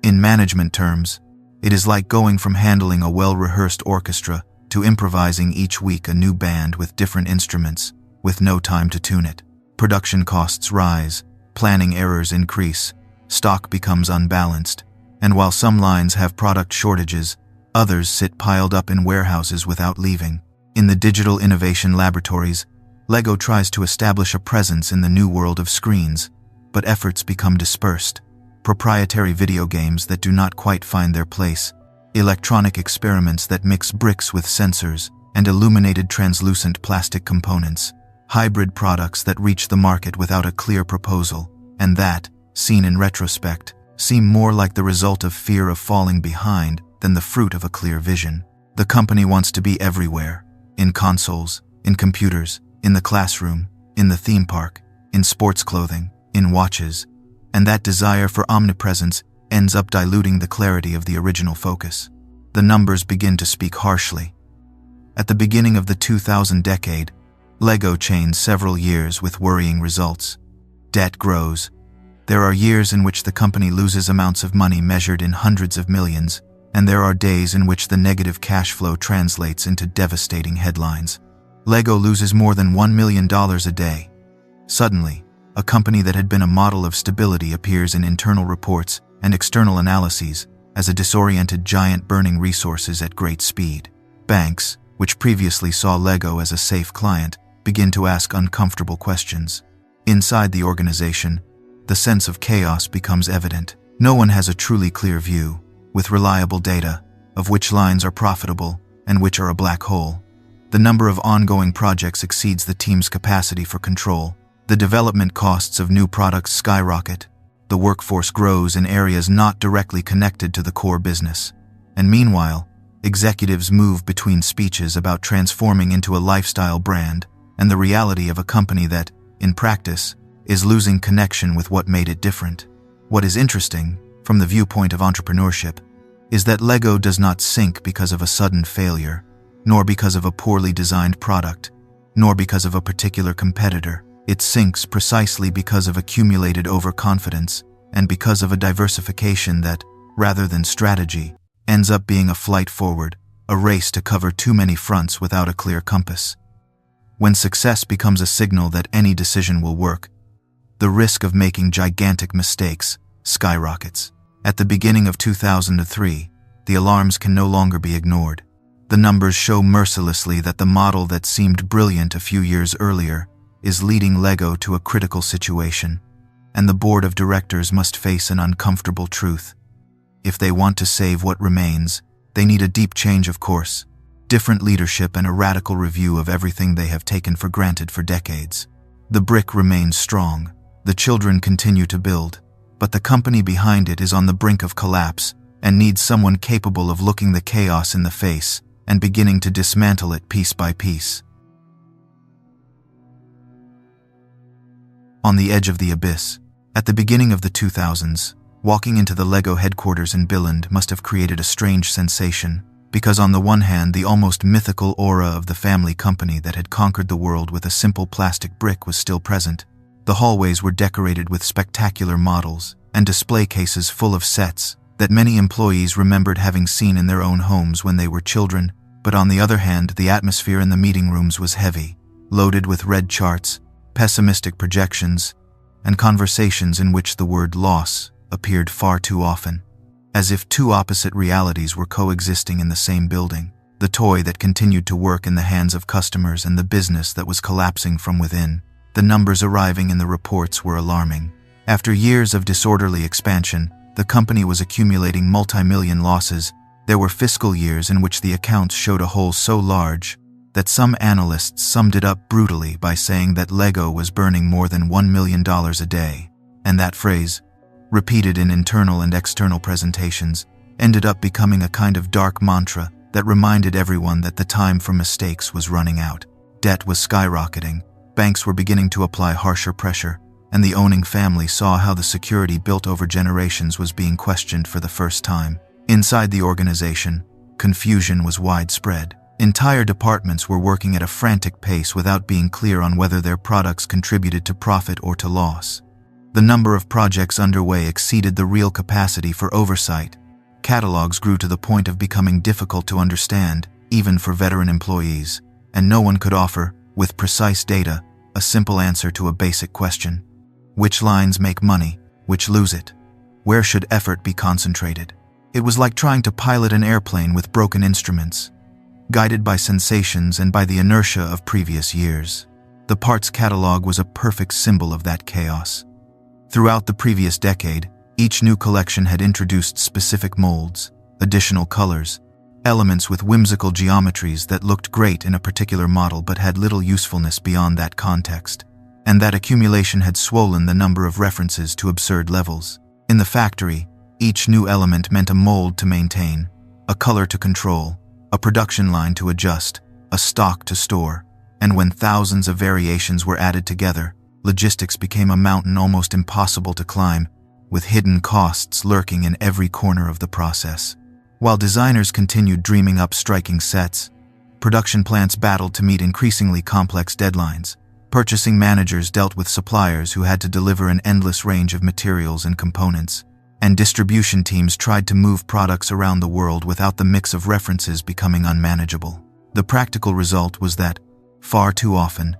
In management terms, it is like going from handling a well-rehearsed orchestra to improvising each week a new band with different instruments, with no time to tune it. Production costs rise, planning errors increase, stock becomes unbalanced, and while some lines have product shortages, others sit piled up in warehouses without leaving. In the digital innovation laboratories, Lego tries to establish a presence in the new world of screens, but efforts become dispersed. proprietary video games that do not quite find their place, electronic experiments that mix bricks with sensors, and illuminated translucent plastic components, hybrid products that reach the market without a clear proposal, and that, seen in retrospect, seem more like the result of fear of falling behind than the fruit of a clear vision. The company wants to be everywhere, in consoles, in computers, in the classroom, in the theme park, in sports clothing, in watches, and that desire for omnipresence ends up diluting the clarity of the original focus. The numbers begin to speak harshly. At the beginning of the 2000 decade, LEGO chains several years with worrying results. Debt grows. There are years in which the company loses amounts of money measured in hundreds of millions, and there are days in which the negative cash flow translates into devastating headlines. LEGO loses more than $1 million a day. Suddenly, a company that had been a model of stability appears in internal reports and external analyses as a disoriented giant burning resources at great speed. Banks, which previously saw LEGO as a safe client, begin to ask uncomfortable questions. Inside the organization, the sense of chaos becomes evident. No one has a truly clear view, with reliable data, of which lines are profitable and which are a black hole. The number of ongoing projects exceeds the team's capacity for control. The development costs of new products skyrocket. The workforce grows in areas not directly connected to the core business. And meanwhile, executives move between speeches about transforming into a lifestyle brand and the reality of a company that, in practice, is losing connection with what made it different. What is interesting, from the viewpoint of entrepreneurship, is that LEGO does not sink because of a sudden failure, nor because of a poorly designed product, nor because of a particular competitor. It sinks precisely because of accumulated overconfidence and because of a diversification that, rather than strategy, ends up being a flight forward, a race to cover too many fronts without a clear compass. When success becomes a signal that any decision will work, the risk of making gigantic mistakes skyrockets. At the beginning of 2003, the alarms can no longer be ignored. The numbers show mercilessly that the model that seemed brilliant a few years earlier is leading LEGO to a critical situation, and the board of directors must face an uncomfortable truth. If they want to save what remains, they need a deep change of course, different leadership and a radical review of everything they have taken for granted for decades. The brick remains strong, the children continue to build, but the company behind it is on the brink of collapse and needs someone capable of looking the chaos in the face and beginning to dismantle it piece by piece. On the edge of the abyss, at the beginning of the 2000s, walking into the LEGO headquarters in Billund must have created a strange sensation, because on the one hand, the almost mythical aura of the family company that had conquered the world with a simple plastic brick was still present. The hallways were decorated with spectacular models and display cases full of sets that many employees remembered having seen in their own homes when they were children, but on the other hand, the atmosphere in the meeting rooms was heavy, loaded with red charts, pessimistic projections, and conversations in which the word loss appeared far too often. As if two opposite realities were coexisting in the same building, the toy that continued to work in the hands of customers and the business that was collapsing from within. The numbers arriving in the reports were alarming. After years of disorderly expansion, the company was accumulating multi-million losses. There were fiscal years in which the accounts showed a hole so large that some analysts summed it up brutally by saying that LEGO was burning more than $1 million a day, and that phrase, repeated in internal and external presentations, ended up becoming a kind of dark mantra that reminded everyone that the time for mistakes was running out. Debt was skyrocketing, banks were beginning to apply harsher pressure, and the owning family saw how the security built over generations was being questioned for the first time. Inside the organization, confusion was widespread. Entire departments were working at a frantic pace without being clear on whether their products contributed to profit or to loss. The number of projects underway exceeded the real capacity for oversight. Catalogs grew to the point of becoming difficult to understand, even for veteran employees, and no one could offer, with precise data, a simple answer to a basic question. Which lines make money, which lose it? Where should effort be concentrated? It was like trying to pilot an airplane with broken instruments, guided by sensations and by the inertia of previous years. The parts catalog was a perfect symbol of that chaos. Throughout the previous decade, Each new collection had introduced specific molds, additional colors, elements with whimsical geometries that looked great in a particular model but had little usefulness beyond that context. And that accumulation had swollen the number of references to absurd levels. In the factory, each new element meant a mold to maintain, a color to control, a production line to adjust, a stock to store, and when thousands of variations were added together, logistics became a mountain almost impossible to climb, with hidden costs lurking in every corner of the process. While designers continued dreaming up striking sets, production plants battled to meet increasingly complex deadlines. Purchasing managers dealt with suppliers who had to deliver an endless range of materials and components, and distribution teams tried to move products around the world without the mix of references becoming unmanageable. The practical result was that, far too often,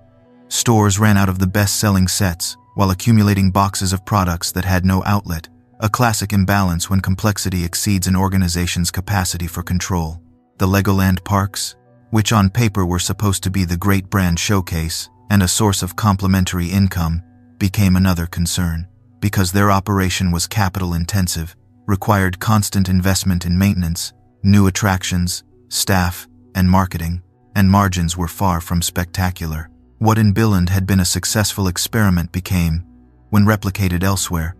stores ran out of the best-selling sets while accumulating boxes of products that had no outlet, a classic imbalance when complexity exceeds an organization's capacity for control. The Legoland parks, which on paper were supposed to be the great brand showcase and a source of complementary income, became another concern, because their operation was capital-intensive, required constant investment in maintenance, new attractions, staff, and marketing, and margins were far from spectacular. What in Billund had been a successful experiment became, when replicated elsewhere,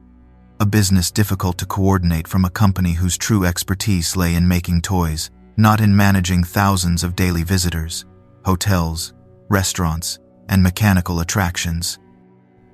a business difficult to coordinate from a company whose true expertise lay in making toys, not in managing thousands of daily visitors, hotels, restaurants, and mechanical attractions.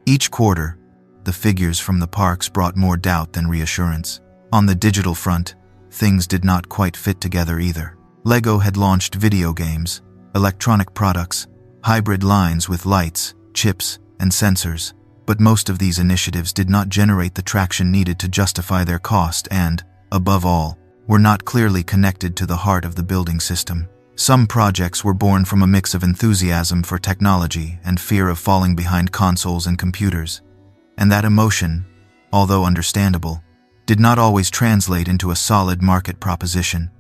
Each quarter, the figures from the parks brought more doubt than reassurance. On the digital front, things did not quite fit together either. Lego had launched video games, electronic products, hybrid lines with lights, chips, and sensors, but most of these initiatives did not generate the traction needed to justify their cost and, above all, were not clearly connected to the heart of the building system. Some projects were born from a mix of enthusiasm for technology and fear of falling behind consoles and computers, and that emotion, although understandable, did not always translate into a solid market proposition.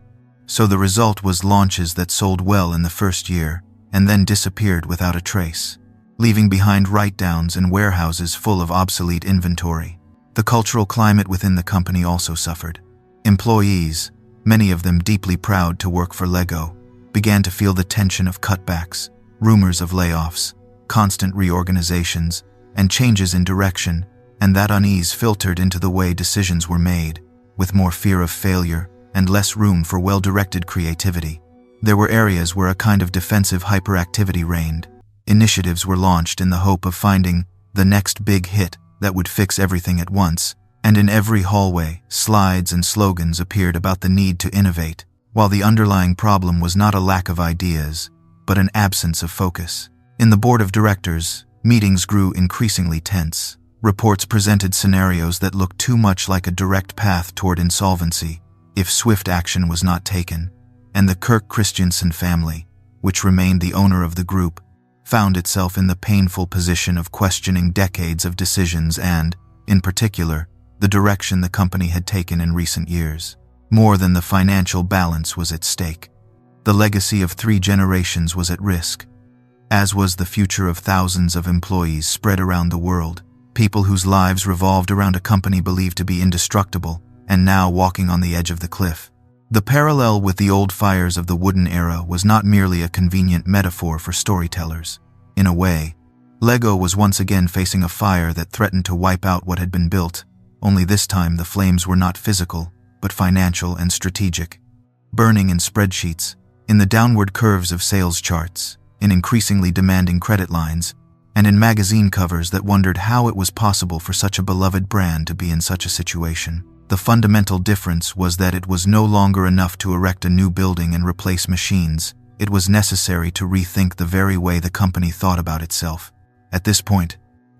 So the result was launches that sold well in the first year and then disappeared without a trace, leaving behind write-downs and warehouses full of obsolete inventory. The cultural climate within the company also suffered. Employees, many of them deeply proud to work for Lego, began to feel the tension of cutbacks, rumors of layoffs, constant reorganizations, and changes in direction, and that unease filtered into the way decisions were made, with more fear of failure and less room for well-directed creativity. There were areas where a kind of defensive hyperactivity reigned. Initiatives were launched in the hope of finding the next big hit that would fix everything at once, and in every hallway, slides and slogans appeared about the need to innovate, while the underlying problem was not a lack of ideas, but an absence of focus. In the board of directors, meetings grew increasingly tense. Reports presented scenarios that looked too much like a direct path toward insolvency if swift action was not taken, and the Kirk Christiansen family, which remained the owner of the group, found itself in the painful position of questioning decades of decisions and, in particular, the direction the company had taken in recent years. More than the financial balance was at stake. The legacy of 3 generations was at risk, as was the future of thousands of employees spread around the world, people whose lives revolved around a company believed to be indestructible and now walking on the edge of the cliff. The parallel with the old fires of the wooden era was not merely a convenient metaphor for storytellers. In a way, Lego was once again facing a fire that threatened to wipe out what had been built, only this time the flames were not physical, but financial and strategic. Burning in spreadsheets, in the downward curves of sales charts, in increasingly demanding credit lines, and in magazine covers that wondered how it was possible for such a beloved brand to be in such a situation. The fundamental difference was that it was no longer enough to erect a new building and replace machines. It was necessary to rethink the very way the company thought about itself. At this point,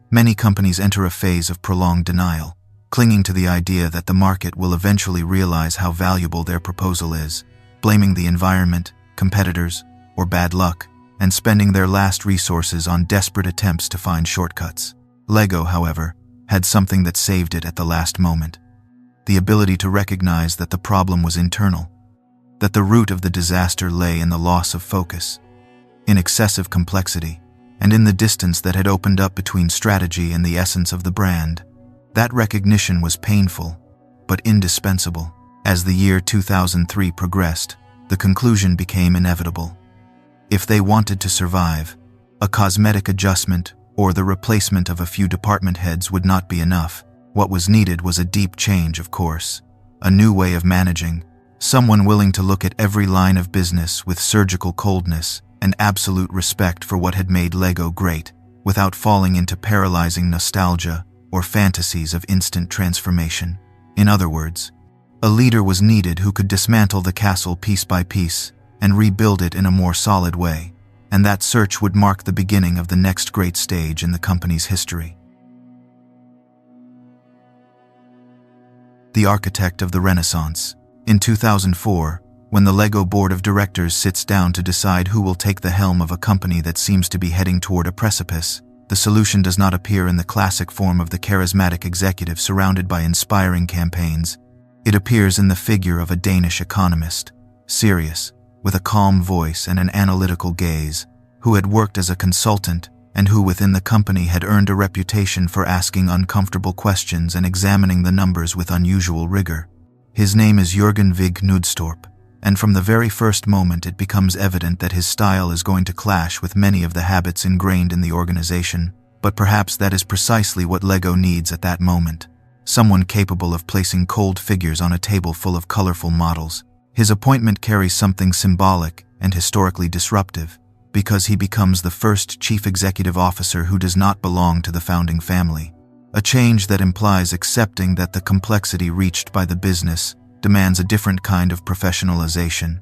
many companies enter a phase of prolonged denial, clinging to the idea that the market will eventually realize how valuable their proposal is, blaming the environment, competitors, or bad luck, and spending their last resources on desperate attempts to find shortcuts. Lego, however, had something that saved it at the last moment: the ability to recognize that the problem was internal, that the root of the disaster lay in the loss of focus, in excessive complexity, and in the distance that had opened up between strategy and the essence of the brand. That recognition was painful, but indispensable. As the year 2003 progressed, the conclusion became inevitable. If they wanted to survive, a cosmetic adjustment or the replacement of a few department heads would not be enough. What was needed was a deep change, of course. A new way of managing, someone willing to look at every line of business with surgical coldness and absolute respect for what had made Lego great, without falling into paralyzing nostalgia or fantasies of instant transformation. In other words, a leader was needed who could dismantle the castle piece by piece and rebuild it in a more solid way, and that search would mark the beginning of the next great stage in the company's history. The architect of the Renaissance. In 2004, when the Lego board of directors sits down to decide who will take the helm of a company that seems to be heading toward a precipice, the solution does not appear in the classic form of the charismatic executive surrounded by inspiring campaigns. It appears in the figure of a Danish economist, serious, with a calm voice and an analytical gaze, who had worked as a consultant and who within the company had earned a reputation for asking uncomfortable questions and examining the numbers with unusual rigor. His name is Jørgen Vig Knudstorp, and from the very first moment it becomes evident that his style is going to clash with many of the habits ingrained in the organization, but perhaps that is precisely what Lego needs at that moment. Someone capable of placing cold figures on a table full of colorful models. His appointment carries something symbolic and historically disruptive, because he becomes the first chief executive officer who does not belong to the founding family. A change that implies accepting that the complexity reached by the business demands a different kind of professionalization,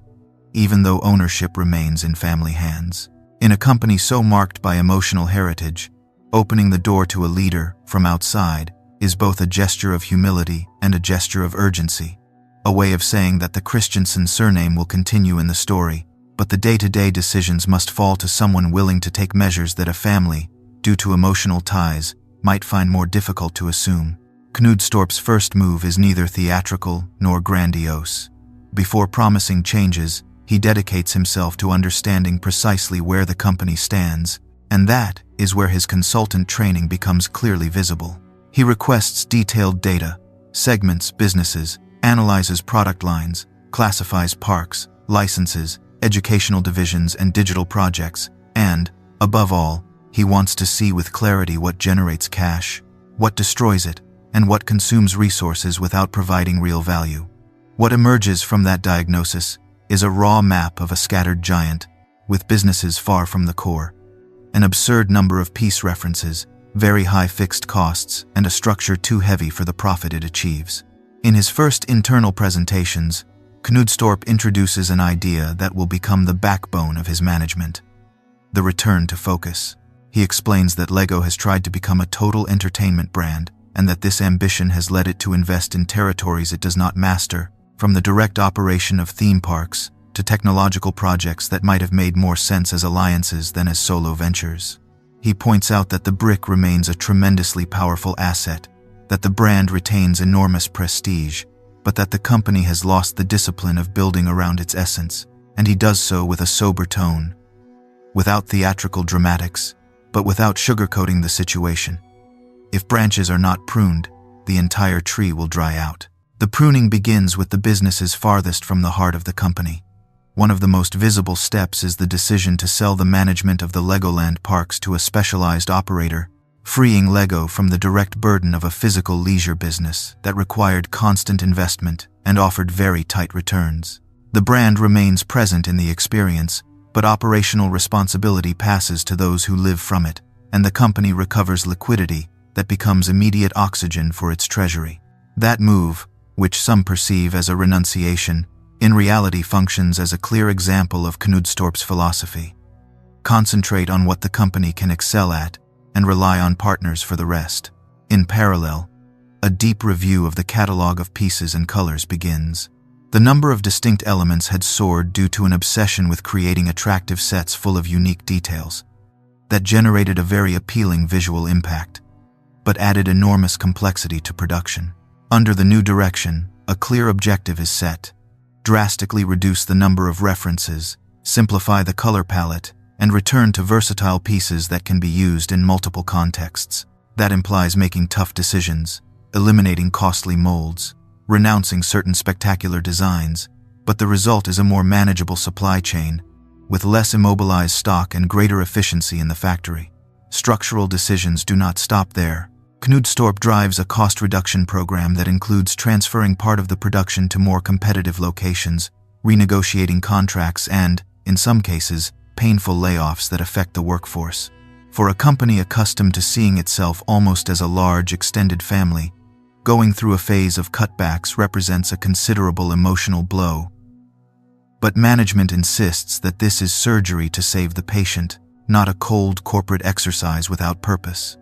even though ownership remains in family hands. In a company so marked by emotional heritage, opening the door to a leader from outside is both a gesture of humility and a gesture of urgency, a way of saying that the Christensen surname will continue in the story, but the day-to-day decisions must fall to someone willing to take measures that a family, due to emotional ties, might find more difficult to assume. Knudstorp's first move is neither theatrical nor grandiose. Before promising changes, he dedicates himself to understanding precisely where the company stands, and that is where his consultant training becomes clearly visible. He requests detailed data, segments businesses, analyzes product lines, classifies parks, licenses, educational divisions and digital projects, and, above all, he wants to see with clarity what generates cash, what destroys it, and what consumes resources without providing real value. What emerges from that diagnosis is a raw map of a scattered giant, with businesses far from the core, an absurd number of piece references, very high fixed costs, and a structure too heavy for the profit it achieves. In his first internal presentations, Knudstorp introduces an idea that will become the backbone of his management: the return to focus. He explains that Lego has tried to become a total entertainment brand, and that this ambition has led it to invest in territories it does not master, from the direct operation of theme parks to technological projects that might have made more sense as alliances than as solo ventures. He points out that the brick remains a tremendously powerful asset, that the brand retains enormous prestige, but that the company has lost the discipline of building around its essence, and he does so with a sober tone, without theatrical dramatics, but without sugarcoating the situation. If branches are not pruned, the entire tree will dry out. The pruning begins with the businesses farthest from the heart of the company. One of the most visible steps is the decision to sell the management of the Legoland parks to a specialized operator, freeing Lego from the direct burden of a physical leisure business that required constant investment and offered very tight returns. The brand remains present in the experience, but operational responsibility passes to those who live from it, and the company recovers liquidity that becomes immediate oxygen for its treasury. That move, which some perceive as a renunciation, in reality functions as a clear example of Knudstorp's philosophy. Concentrate on what the company can excel at, and rely on partners for the rest. In parallel, a deep review of the catalog of pieces and colors begins. The number of distinct elements had soared due to an obsession with creating attractive sets full of unique details that generated a very appealing visual impact, but added enormous complexity to production. Under the new direction, a clear objective is set: drastically reduce the number of references, simplify the color palette, and return to versatile pieces that can be used in multiple contexts. That implies making tough decisions, eliminating costly molds, renouncing certain spectacular designs, but the result is a more manageable supply chain, with less immobilized stock and greater efficiency in the factory. Structural decisions do not stop there. Knudstorp drives a cost reduction program that includes transferring part of the production to more competitive locations, renegotiating contracts and, in some cases, painful layoffs that affect the workforce. For a company accustomed to seeing itself almost as a large, extended family, going through a phase of cutbacks represents a considerable emotional blow. But management insists that this is surgery to save the patient, not a cold corporate exercise without purpose.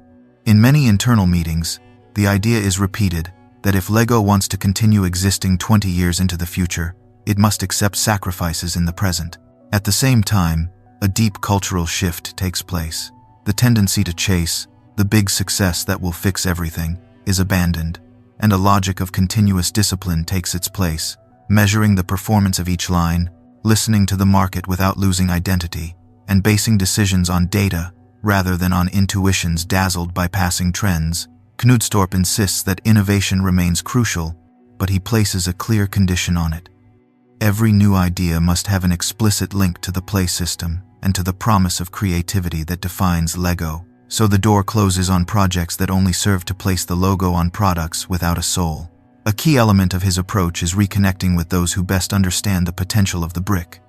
In many internal meetings, the idea is repeated that if LEGO wants to continue existing 20 years into the future, it must accept sacrifices in the present. At the same time, a deep cultural shift takes place. The tendency to chase the big success that will fix everything is abandoned, and a logic of continuous discipline takes its place, measuring the performance of each line, listening to the market without losing identity, and basing decisions on data rather than on intuitions dazzled by passing trends. Knudstorp insists that innovation remains crucial, but he places a clear condition on it. Every new idea must have an explicit link to the play system and to the promise of creativity that defines LEGO, so the door closes on projects that only serve to place the logo on products without a soul. A key element of his approach is reconnecting with those who best understand the potential of the brick,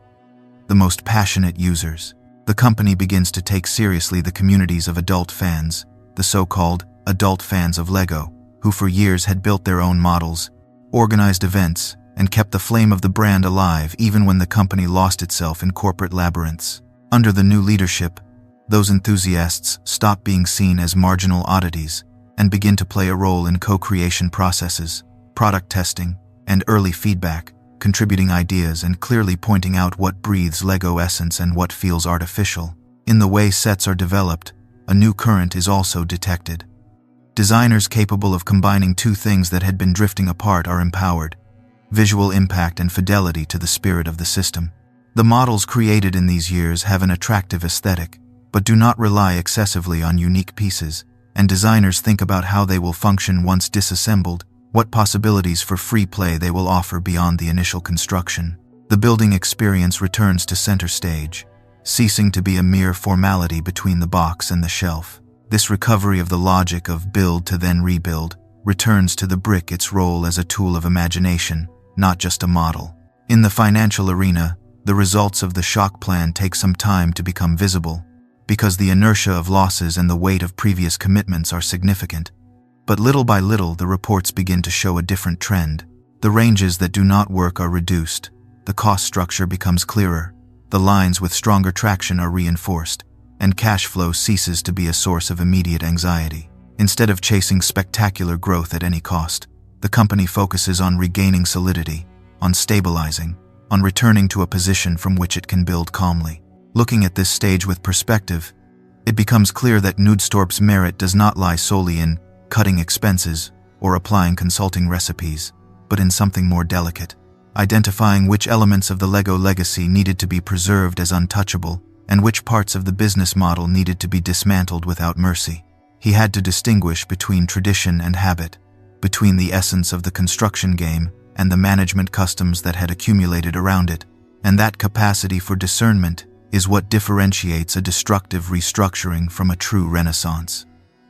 the most passionate users. The company begins to take seriously the communities of adult fans, the so-called adult fans of LEGO, who for years had built their own models, organized events, and kept the flame of the brand alive even when the company lost itself in corporate labyrinths. Under the new leadership, those enthusiasts stop being seen as marginal oddities and begin to play a role in co-creation processes, product testing, and early feedback, contributing ideas and clearly pointing out what breathes LEGO essence and what feels artificial. In the way sets are developed, a new current is also detected. Designers capable of combining two things that had been drifting apart are empowered: visual impact and fidelity to the spirit of the system. The models created in these years have an attractive aesthetic, but do not rely excessively on unique pieces, and designers think about how they will function once disassembled, what possibilities for free play they will offer beyond the initial construction. The building experience returns to center stage, ceasing to be a mere formality between the box and the shelf. This recovery of the logic of build to then rebuild returns to the brick its role as a tool of imagination, not just a model. In the financial arena, the results of the shock plan take some time to become visible, because the inertia of losses and the weight of previous commitments are significant. But little by little, the reports begin to show a different trend. The ranges that do not work are reduced, the cost structure becomes clearer, the lines with stronger traction are reinforced, and cash flow ceases to be a source of immediate anxiety. Instead of chasing spectacular growth at any cost, the company focuses on regaining solidity, on stabilizing, on returning to a position from which it can build calmly. Looking at this stage with perspective, it becomes clear that Knudstorp's merit does not lie solely in cutting expenses or applying consulting recipes, but in something more delicate, identifying which elements of the LEGO legacy needed to be preserved as untouchable and which parts of the business model needed to be dismantled without mercy. He had to distinguish between tradition and habit, between the essence of the construction game and the management customs that had accumulated around it, and that capacity for discernment is what differentiates a destructive restructuring from a true renaissance.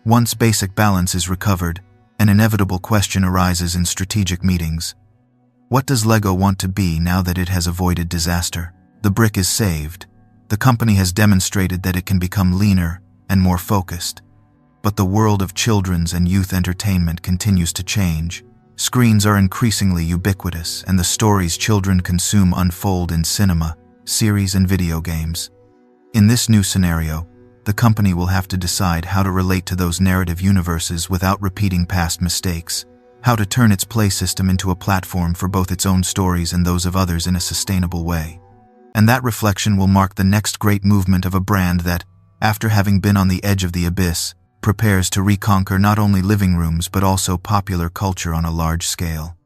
Once basic balance is recovered, an inevitable question arises in strategic meetings. What does LEGO want to be now that it has avoided disaster? The brick is saved. The company has demonstrated that it can become leaner and more focused. But the world of children's and youth entertainment continues to change. Screens are increasingly ubiquitous, and the stories children consume unfold in cinema, series, and video games. In this new scenario, the company will have to decide how to relate to those narrative universes without repeating past mistakes, how to turn its play system into a platform for both its own stories and those of others in a sustainable way. And that reflection will mark the next great movement of a brand that, after having been on the edge of the abyss, prepares to reconquer not only living rooms but also popular culture on a large scale.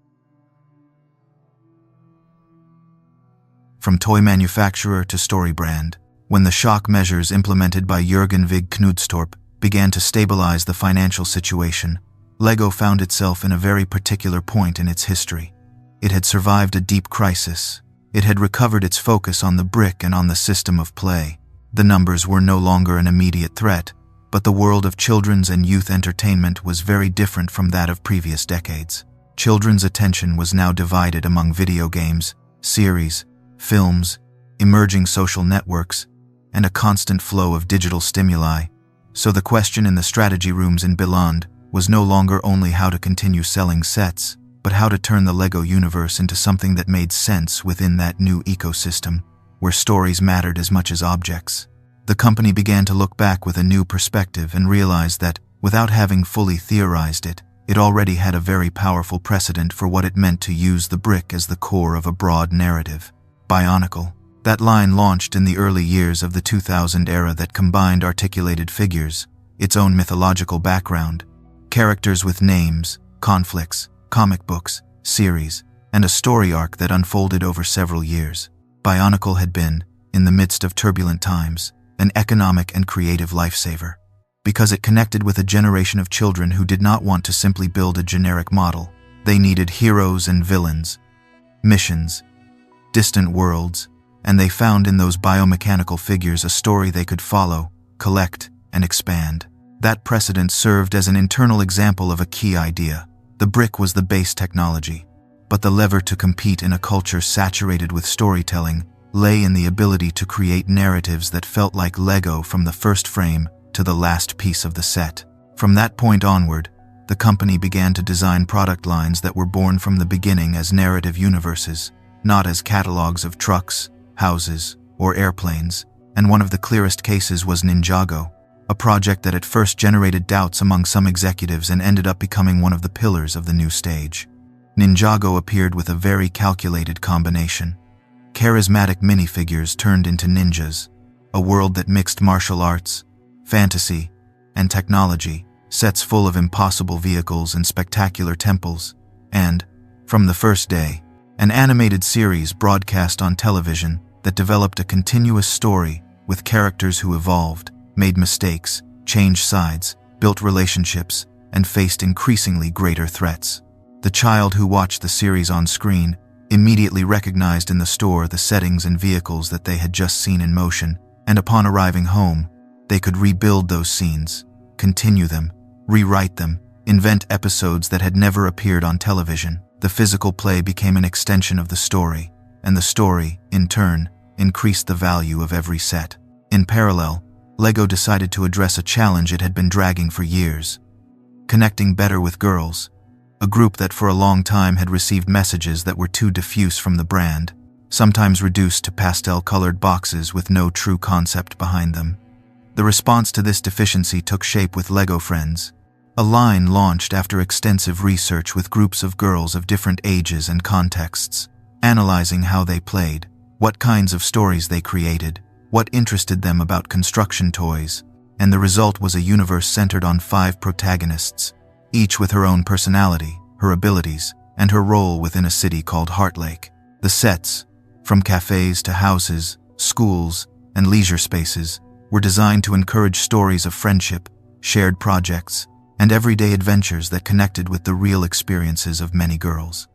From toy manufacturer to story brand, when the shock measures implemented by Jürgen Vig Knudstorp began to stabilize the financial situation, Lego found itself in a very particular point in its history. It had survived a deep crisis. It had recovered its focus on the brick and on the system of play. The numbers were no longer an immediate threat, but the world of children's and youth entertainment was very different from that of previous decades. Children's attention was now divided among video games, series, films, emerging social networks, and a constant flow of digital stimuli. So the question in the strategy rooms in Billund was no longer only how to continue selling sets, but how to turn the Lego universe into something that made sense within that new ecosystem, where stories mattered as much as objects. The company began to look back with a new perspective and realized that, without having fully theorized it, it already had a very powerful precedent for what it meant to use the brick as the core of a broad narrative. Bionicle. That line launched in the early years of the 2000 era that combined articulated figures, its own mythological background, characters with names, conflicts, comic books, series, and a story arc that unfolded over several years. Bionicle had been, in the midst of turbulent times, an economic and creative lifesaver, because it connected with a generation of children who did not want to simply build a generic model. They needed heroes and villains, missions, distant worlds, and they found in those biomechanical figures a story they could follow, collect, and expand. That precedent served as an internal example of a key idea. The brick was the base technology, but the lever to compete in a culture saturated with storytelling lay in the ability to create narratives that felt like Lego from the first frame to the last piece of the set. From that point onward, the company began to design product lines that were born from the beginning as narrative universes, not as catalogs of trucks, houses, or airplanes, and one of the clearest cases was Ninjago, a project that at first generated doubts among some executives and ended up becoming one of the pillars of the new stage. Ninjago appeared with a very calculated combination. Charismatic minifigures turned into ninjas, a world that mixed martial arts, fantasy, and technology, sets full of impossible vehicles and spectacular temples, and, from the first day, an animated series broadcast on television that developed a continuous story with characters who evolved, made mistakes, changed sides, built relationships, and faced increasingly greater threats. The child who watched the series on screen immediately recognized in the store the settings and vehicles that they had just seen in motion, and upon arriving home, they could rebuild those scenes, continue them, rewrite them, invent episodes that had never appeared on television. The physical play became an extension of the story, and the story, in turn, increased the value of every set. In parallel, Lego decided to address a challenge it had been dragging for years: connecting better with girls, a group that for a long time had received messages that were too diffuse from the brand, sometimes reduced to pastel-colored boxes with no true concept behind them. The response to this deficiency took shape with Lego Friends, a line launched after extensive research with groups of girls of different ages and contexts, analyzing how they played, what kinds of stories they created, what interested them about construction toys, and the result was a universe centered on 5 protagonists, each with her own personality, her abilities, and her role within a city called Heartlake. The sets, from cafes to houses, schools, and leisure spaces, were designed to encourage stories of friendship, shared projects, and everyday adventures that connected with the real experiences of many girls.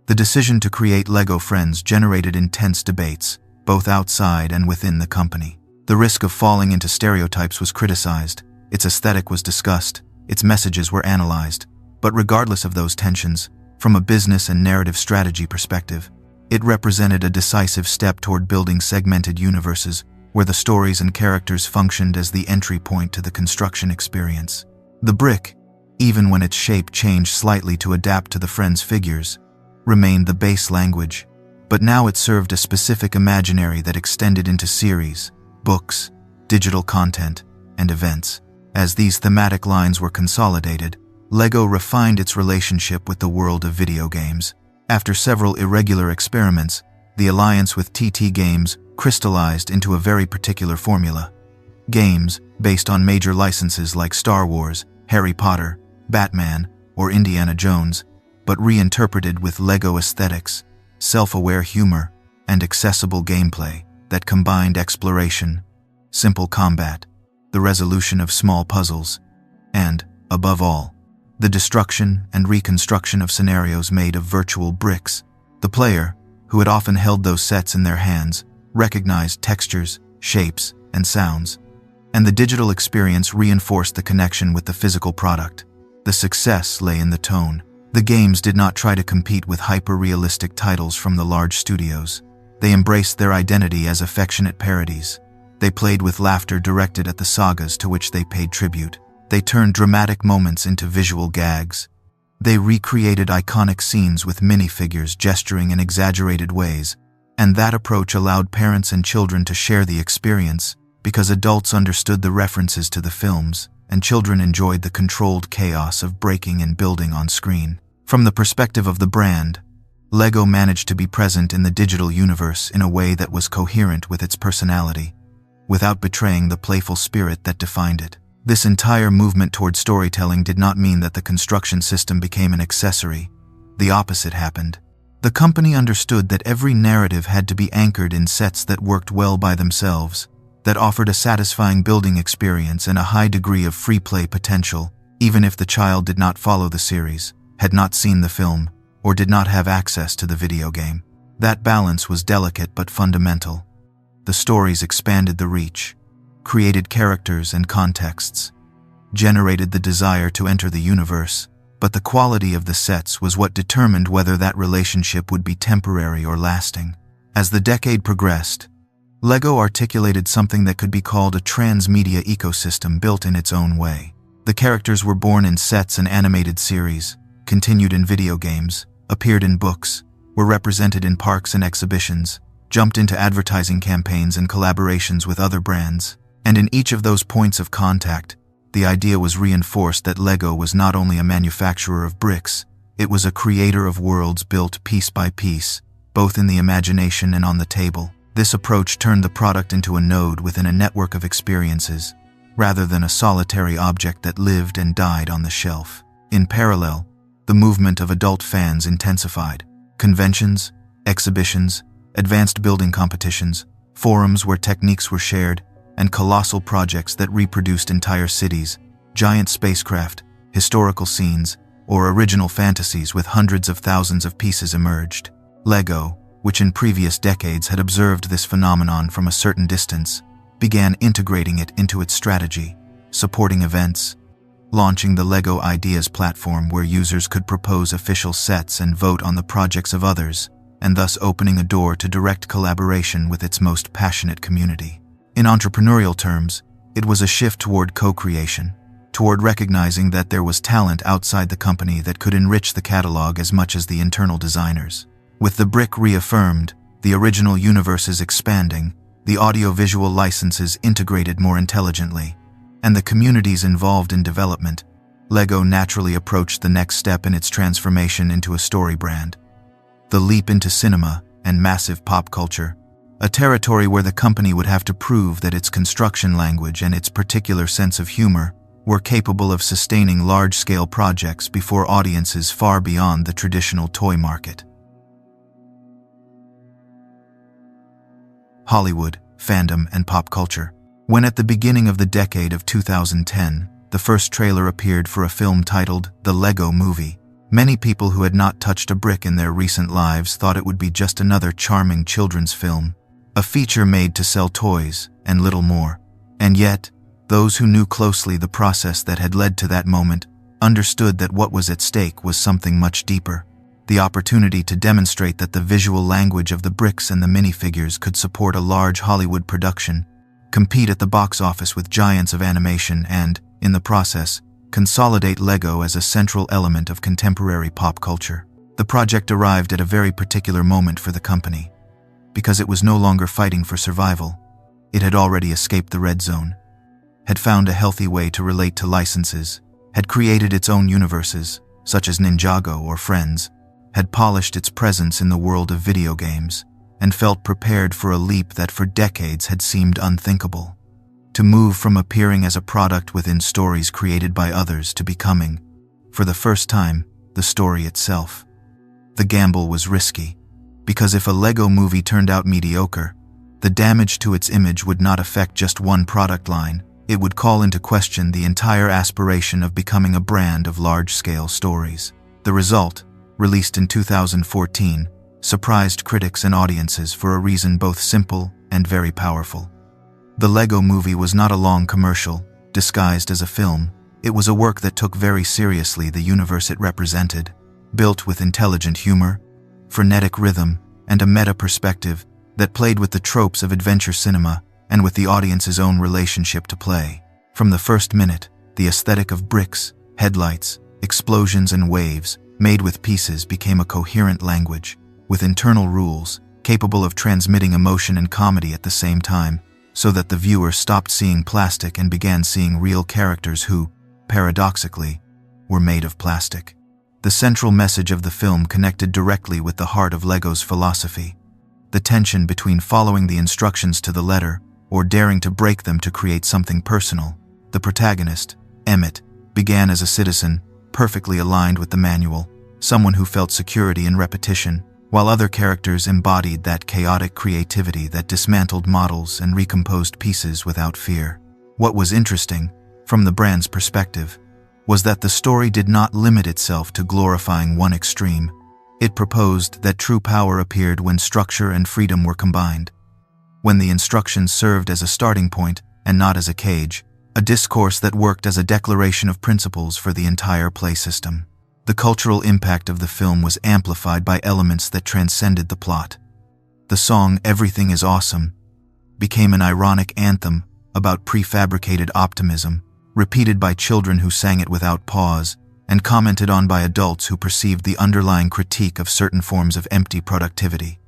The decision to create Lego Friends generated intense debates, both outside and within the company. The risk of falling into stereotypes was criticized, its aesthetic was discussed, its messages were analyzed, but regardless of those tensions, from a business and narrative strategy perspective, it represented a decisive step toward building segmented universes where the stories and characters functioned as the entry point to the construction experience. The brick, even when its shape changed slightly to adapt to the Friends figures, remained the base language, but now it served a specific imaginary that extended into series, books, digital content, and events. As these thematic lines were consolidated, Lego refined its relationship with the world of video games. After several irregular experiments, the alliance with TT Games crystallized into a very particular formula. Games based on major licenses like Star Wars, Harry Potter, Batman, or Indiana Jones, but reinterpreted with Lego aesthetics, self-aware humor, and accessible gameplay that combined exploration, simple combat, the resolution of small puzzles, and, above all, the destruction and reconstruction of scenarios made of virtual bricks. The player, who had often held those sets in their hands, recognized textures, shapes, and sounds, and the digital experience reinforced the connection with the physical product. The success lay in the tone. The games did not try to compete with hyper-realistic titles from the large studios. They embraced their identity as affectionate parodies. They played with laughter directed at the sagas to which they paid tribute. They turned dramatic moments into visual gags. They recreated iconic scenes with minifigures gesturing in exaggerated ways, and that approach allowed parents and children to share the experience because adults understood the references to the films, and children enjoyed the controlled chaos of breaking and building on screen. From the perspective of the brand, LEGO managed to be present in the digital universe in a way that was coherent with its personality, without betraying the playful spirit that defined it. This entire movement toward storytelling did not mean that the construction system became an accessory. The opposite happened. The company understood that every narrative had to be anchored in sets that worked well by themselves, that offered a satisfying building experience and a high degree of free play potential, even if the child did not follow the series, had not seen the film, or did not have access to the video game. That balance was delicate but fundamental. The stories expanded the reach, created characters and contexts, generated the desire to enter the universe, but the quality of the sets was what determined whether that relationship would be temporary or lasting. As the decade progressed, LEGO articulated something that could be called a transmedia ecosystem built in its own way. The characters were born in sets and animated series, continued in video games, appeared in books, were represented in parks and exhibitions, jumped into advertising campaigns and collaborations with other brands. And in each of those points of contact, the idea was reinforced that LEGO was not only a manufacturer of bricks, it was a creator of worlds built piece by piece, both in the imagination and on the table. This approach turned the product into a node within a network of experiences, rather than a solitary object that lived and died on the shelf. In parallel, the movement of adult fans intensified. Conventions, exhibitions, advanced building competitions, forums where techniques were shared, and colossal projects that reproduced entire cities, giant spacecraft, historical scenes, or original fantasies with hundreds of thousands of pieces emerged. LEGO, which in previous decades had observed this phenomenon from a certain distance, began integrating it into its strategy, supporting events, launching the LEGO Ideas platform where users could propose official sets and vote on the projects of others, and thus opening a door to direct collaboration with its most passionate community. In entrepreneurial terms, it was a shift toward co-creation, toward recognizing that there was talent outside the company that could enrich the catalog as much as the internal designers. With the brick reaffirmed, the original universes expanding, the audiovisual licenses integrated more intelligently, and the communities involved in development, LEGO naturally approached the next step in its transformation into a story brand. The leap into cinema and massive pop culture, a territory where the company would have to prove that its construction language and its particular sense of humor were capable of sustaining large-scale projects before audiences far beyond the traditional toy market. Hollywood, fandom, and pop culture. When at the beginning of the decade of 2010, the first trailer appeared for a film titled The Lego Movie, many people who had not touched a brick in their recent lives thought it would be just another charming children's film, a feature made to sell toys and little more. And yet, those who knew closely the process that had led to that moment understood that what was at stake was something much deeper. The opportunity to demonstrate that the visual language of the bricks and the minifigures could support a large Hollywood production, compete at the box office with giants of animation and, in the process, consolidate LEGO as a central element of contemporary pop culture. The project arrived at a very particular moment for the company, because it was no longer fighting for survival. It had already escaped the red zone, had found a healthy way to relate to licenses, had created its own universes, such as Ninjago or Friends, had polished its presence in the world of video games, and felt prepared for a leap that for decades had seemed unthinkable. To move from appearing as a product within stories created by others to becoming, for the first time, the story itself. The gamble was risky, because if a LEGO Movie turned out mediocre, the damage to its image would not affect just one product line, it would call into question the entire aspiration of becoming a brand of large-scale stories. The result, released in 2014, surprised critics and audiences for a reason both simple and very powerful. The Lego Movie was not a long commercial, disguised as a film. It was a work that took very seriously the universe it represented, built with intelligent humor, frenetic rhythm, and a meta-perspective that played with the tropes of adventure cinema and with the audience's own relationship to play. From the first minute, the aesthetic of bricks, headlights, explosions, and waves made with pieces became a coherent language, with internal rules capable of transmitting emotion and comedy at the same time, so that the viewer stopped seeing plastic and began seeing real characters who, paradoxically, were made of plastic. The central message of the film connected directly with the heart of Lego's philosophy: the tension between following the instructions to the letter or daring to break them to create something personal. The protagonist, Emmett, began as a citizen, perfectly aligned with the manual, someone who felt security in repetition, while other characters embodied that chaotic creativity that dismantled models and recomposed pieces without fear. What was interesting, from the brand's perspective, was that the story did not limit itself to glorifying one extreme. It proposed that true power appeared when structure and freedom were combined, when the instructions served as a starting point and not as a cage, a discourse that worked as a declaration of principles for the entire play system. The cultural impact of the film was amplified by elements that transcended the plot. The song "Everything is Awesome" became an ironic anthem about prefabricated optimism, repeated by children who sang it without pause, and commented on by adults who perceived the underlying critique of certain forms of empty productivity.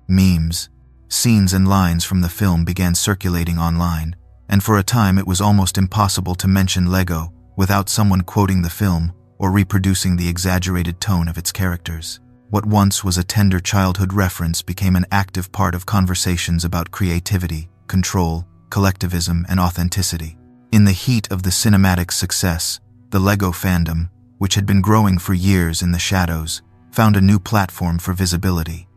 Memes, scenes and lines from the film began circulating online, and for a time it was almost impossible to mention Lego without someone quoting the film or reproducing the exaggerated tone of its characters. What once was a tender childhood reference became an active part of conversations about creativity, control, collectivism, and authenticity. In the heat of the cinematic success, the Lego fandom, which had been growing for years in the shadows, found a new platform for visibility.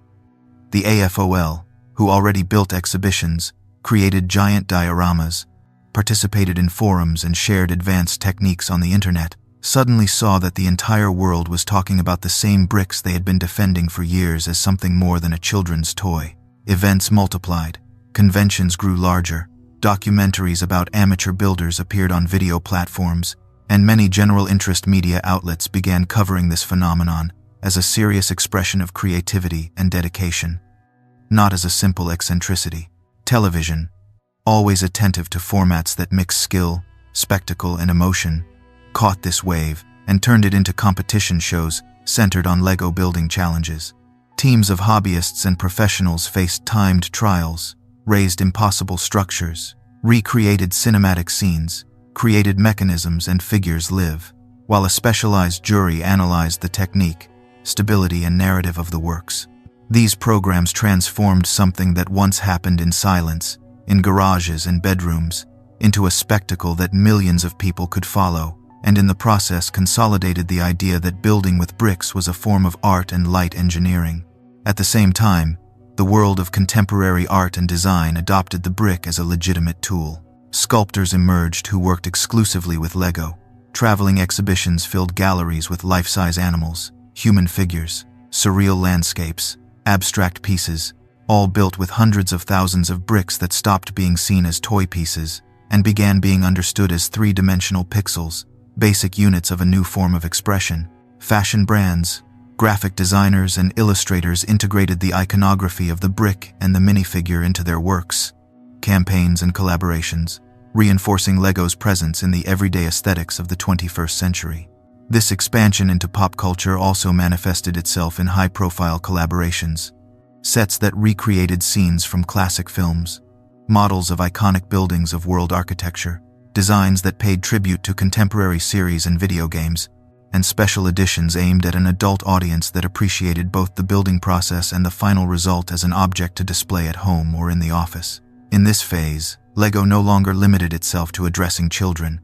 The AFOL, who already built exhibitions, created giant dioramas, participated in forums, and shared advanced techniques on the internet, suddenly saw that the entire world was talking about the same bricks they had been defending for years as something more than a children's toy. Events multiplied, conventions grew larger, documentaries about amateur builders appeared on video platforms, and many general interest media outlets began covering this phenomenon as a serious expression of creativity and dedication, not as a simple eccentricity. Television, always attentive to formats that mix skill, spectacle, and emotion, caught this wave and turned it into competition shows centered on Lego building challenges. Teams of hobbyists and professionals faced timed trials, raised impossible structures, recreated cinematic scenes, created mechanisms and figures live, while a specialized jury analyzed the technique, stability, and narrative of the works. These programs transformed something that once happened in silence, in garages and bedrooms, into a spectacle that millions of people could follow, and in the process consolidated the idea that building with bricks was a form of art and light engineering. At the same time, the world of contemporary art and design adopted the brick as a legitimate tool. Sculptors emerged who worked exclusively with Lego. Traveling exhibitions filled galleries with life-size animals, human figures, surreal landscapes, abstract pieces, all built with hundreds of thousands of bricks that stopped being seen as toy pieces and began being understood as three-dimensional pixels, basic units of a new form of expression. Fashion brands, graphic designers, and illustrators integrated the iconography of the brick and the minifigure into their works, campaigns, and collaborations, reinforcing Lego's presence in the everyday aesthetics of the 21st century. This expansion into pop culture also manifested itself in high-profile collaborations, sets that recreated scenes from classic films, models of iconic buildings of world architecture, designs that paid tribute to contemporary series and video games, and special editions aimed at an adult audience that appreciated both the building process and the final result as an object to display at home or in the office. In this phase, Lego no longer limited itself to addressing children.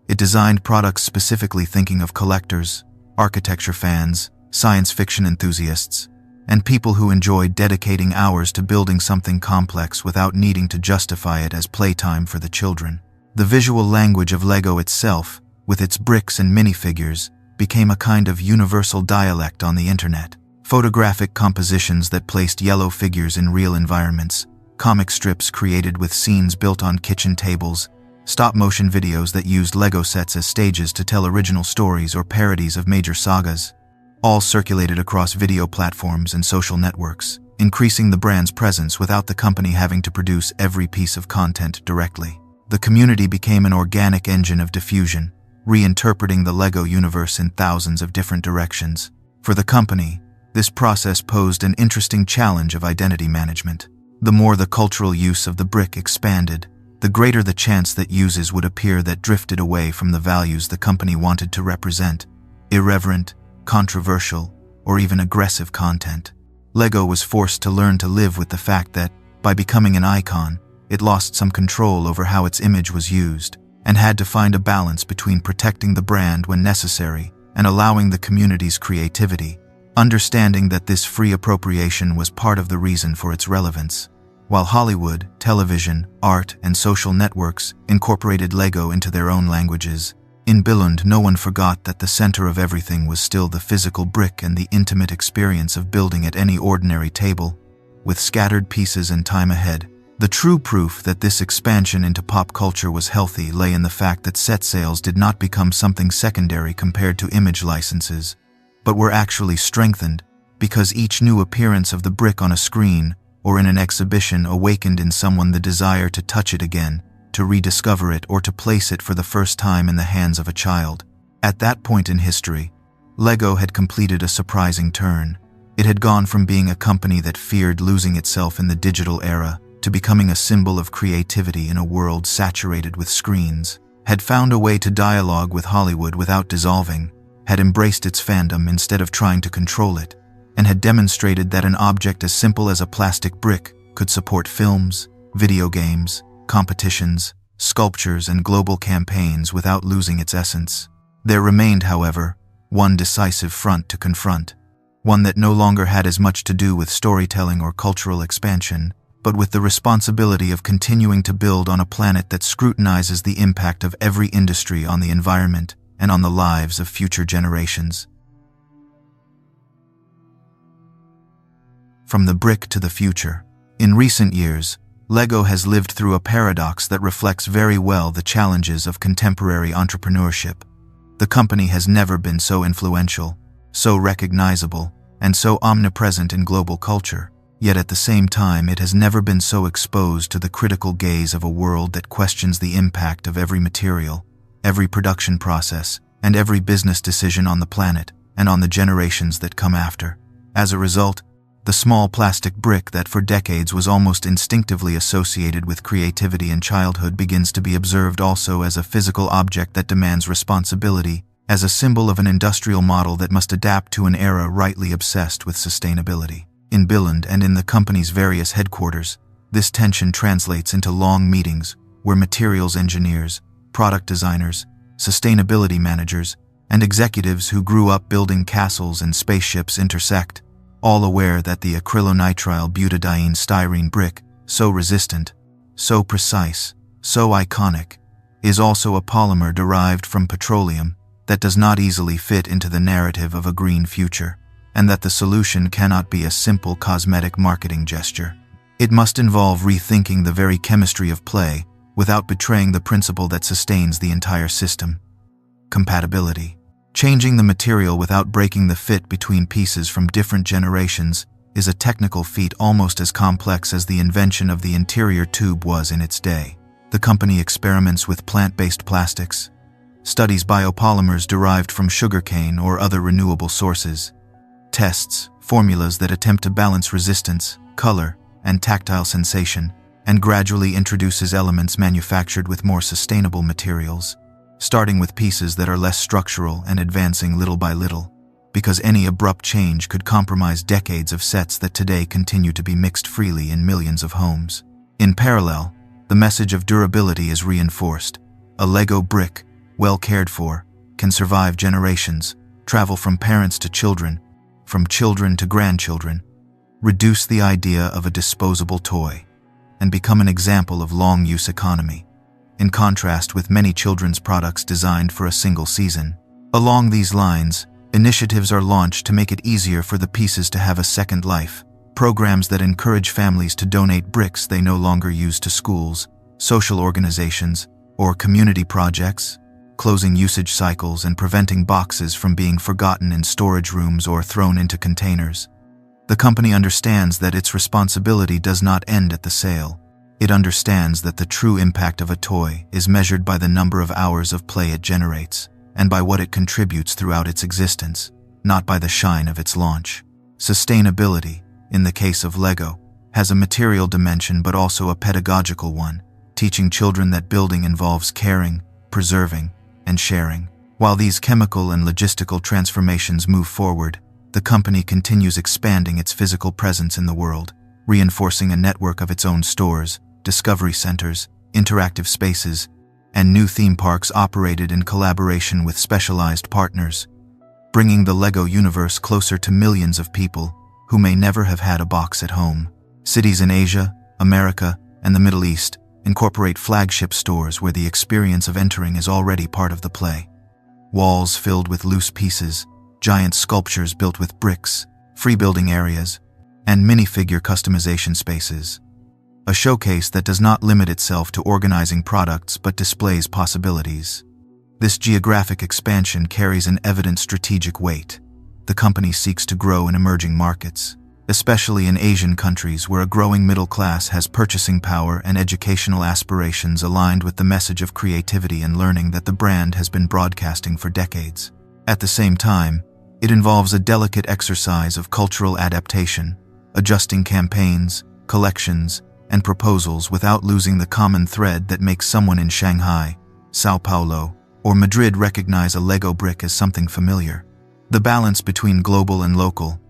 It designed products specifically thinking of collectors, architecture fans, science fiction enthusiasts, and people who enjoyed dedicating hours to building something complex without needing to justify it as playtime for the children. The visual language of Lego itself, with its bricks and minifigures, became a kind of universal dialect on the internet. Photographic compositions that placed yellow figures in real environments, comic strips created with scenes built on kitchen tables, stop-motion videos that used Lego sets as stages to tell original stories or parodies of major sagas, all circulated across video platforms and social networks, increasing the brand's presence without the company having to produce every piece of content directly. The community became an organic engine of diffusion, reinterpreting the Lego universe in thousands of different directions. For the company, this process posed an interesting challenge of identity management. The more the cultural use of the brick expanded, the greater the chance that uses would appear that drifted away from the values the company wanted to represent: irreverent, controversial, or even aggressive content. Lego was forced to learn to live with the fact that, by becoming an icon, it lost some control over how its image was used, and had to find a balance between protecting the brand when necessary and allowing the community's creativity, understanding that this free appropriation was part of the reason for its relevance. While Hollywood, television, art, and social networks incorporated Lego into their own languages, in Billund no one forgot that the center of everything was still the physical brick and the intimate experience of building at any ordinary table, with scattered pieces and time ahead. The true proof that this expansion into pop culture was healthy lay in the fact that set sales did not become something secondary compared to image licenses, but were actually strengthened because each new appearance of the brick on a screen or in an exhibition awakened in someone the desire to touch it again, to rediscover it, or to place it for the first time in the hands of a child. At that point in history, Lego had completed a surprising turn. It had gone from being a company that feared losing itself in the digital era to becoming a symbol of creativity in a world saturated with screens, had found a way to dialogue with Hollywood without dissolving, had embraced its fandom instead of trying to control it, and had demonstrated that an object as simple as a plastic brick could support films, video games, competitions, sculptures, and global campaigns without losing its essence. There remained, however, one decisive front to confront, one that no longer had as much to do with storytelling or cultural expansion, but with the responsibility of continuing to build on a planet that scrutinizes the impact of every industry on the environment and on the lives of future generations. From the brick to the future. In recent years, Lego has lived through a paradox that reflects very well the challenges of contemporary entrepreneurship. The company has never been so influential, so recognizable, and so omnipresent in global culture. Yet at the same time, it has never been so exposed to the critical gaze of a world that questions the impact of every material, every production process, and every business decision on the planet and on the generations that come after. As a result, the small plastic brick that for decades was almost instinctively associated with creativity and childhood begins to be observed also as a physical object that demands responsibility, as a symbol of an industrial model that must adapt to an era rightly obsessed with sustainability. In Billund and in the company's various headquarters, this tension translates into long meetings where materials engineers, product designers, sustainability managers, and executives who grew up building castles and spaceships intersect, all aware that the acrylonitrile butadiene styrene brick, so resistant, so precise, so iconic, is also a polymer derived from petroleum that does not easily fit into the narrative of a green future, and that the solution cannot be a simple cosmetic marketing gesture. It must involve rethinking the very chemistry of play without betraying the principle that sustains the entire system: compatibility. Changing the material without breaking the fit between pieces from different generations is a technical feat almost as complex as the invention of the interior tube was in its day. The company experiments with plant-based plastics, studies biopolymers derived from sugarcane or other renewable sources, tests formulas that attempt to balance resistance, color, and tactile sensation, and gradually introduces elements manufactured with more sustainable materials, starting with pieces that are less structural and advancing little by little, because any abrupt change could compromise decades of sets that today continue to be mixed freely in millions of homes. In parallel, the message of durability is reinforced. A Lego brick, well cared for, can survive generations, travel from parents to children, from children to grandchildren, reduce the idea of a disposable toy, and become an example of long-use economy. in contrast with many children's products designed for a single season. Along these lines, initiatives are launched to make it easier for the pieces to have a second life. Programs that encourage families to donate bricks they no longer use to schools, social organizations, or community projects, closing usage cycles and preventing boxes from being forgotten in storage rooms or thrown into containers. The company understands that its responsibility does not end at the sale. It understands that the true impact of a toy is measured by the number of hours of play it generates, and by what it contributes throughout its existence, not by the shine of its launch. Sustainability, in the case of Lego, has a material dimension but also a pedagogical one, teaching children that building involves caring, preserving, and sharing. While these chemical and logistical transformations move forward, the company continues expanding its physical presence in the world, reinforcing a network of its own stores, discovery centers, interactive spaces, and new theme parks operated in collaboration with specialized partners, bringing the Lego universe closer to millions of people who may never have had a box at home. Cities in Asia, America, and the Middle East incorporate flagship stores where the experience of entering is already part of the play. Walls filled with loose pieces, giant sculptures built with bricks, free building areas, and minifigure customization spaces. A showcase that does not limit itself to organizing products but displays possibilities. This geographic expansion carries an evident strategic weight. The company seeks to grow in emerging markets, especially in Asian countries where a growing middle class has purchasing power and educational aspirations aligned with the message of creativity and learning that the brand has been broadcasting for decades. At the same time, it involves a delicate exercise of cultural adaptation, adjusting campaigns, collections, and proposals without losing the common thread that makes someone in Shanghai, Sao Paulo, or Madrid recognize a Lego brick as something familiar. The balance between global and local,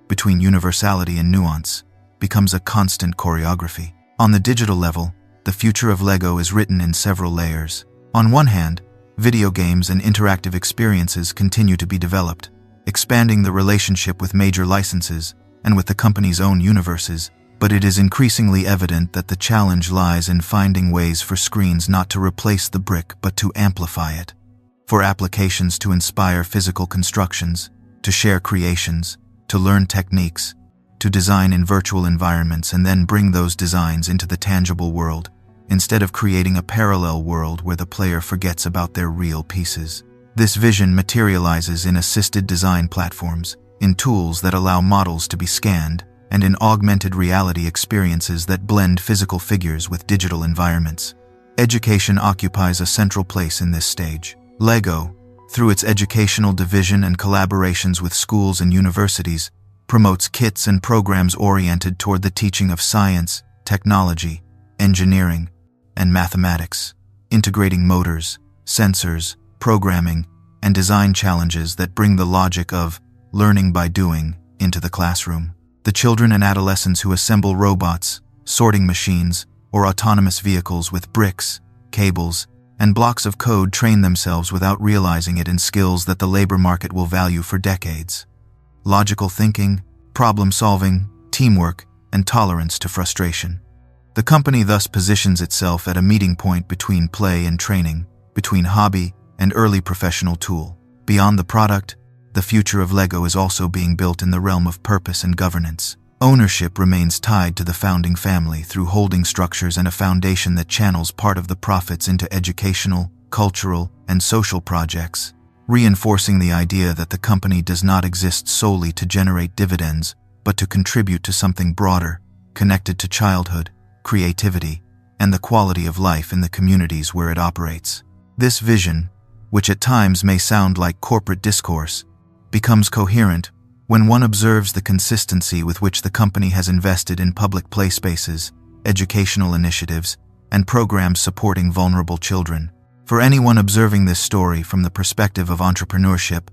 between universality and nuance, becomes a constant choreography. On the digital level, the future of Lego is written in several layers. On one hand, video games and interactive experiences continue to be developed, expanding the relationship with major licenses and with the company's own universes, but it is increasingly evident that the challenge lies in finding ways for screens not to replace the brick but to amplify it. For applications to inspire physical constructions, to share creations, to learn techniques, to design in virtual environments and then bring those designs into the tangible world, instead of creating a parallel world where the player forgets about their real pieces. This vision materializes in assisted design platforms, in tools that allow models to be scanned, and in augmented reality experiences that blend physical figures with digital environments. Education occupies a central place in this stage. Lego, through its educational division and collaborations with schools and universities, promotes kits and programs oriented toward the teaching of science, technology, engineering, and mathematics, integrating motors, sensors, programming, and design challenges that bring the logic of learning by doing into the classroom. The children and adolescents who assemble robots, sorting machines, or autonomous vehicles with bricks, cables, and blocks of code train themselves without realizing it in skills that the labor market will value for decades. Logical thinking, problem-solving, teamwork, and tolerance to frustration. The company thus positions itself at a meeting point between play and training, between hobby and early professional tool. Beyond the product, the future of Lego is also being built in the realm of purpose and governance. Ownership remains tied to the founding family through holding structures and a foundation that channels part of the profits into educational, cultural, and social projects, reinforcing the idea that the company does not exist solely to generate dividends, but to contribute to something broader, connected to childhood, creativity, and the quality of life in the communities where it operates. This vision, which at times may sound like corporate discourse, becomes coherent when one observes the consistency with which the company has invested in public play spaces, educational initiatives, and programs supporting vulnerable children. For anyone observing this story from the perspective of entrepreneurship,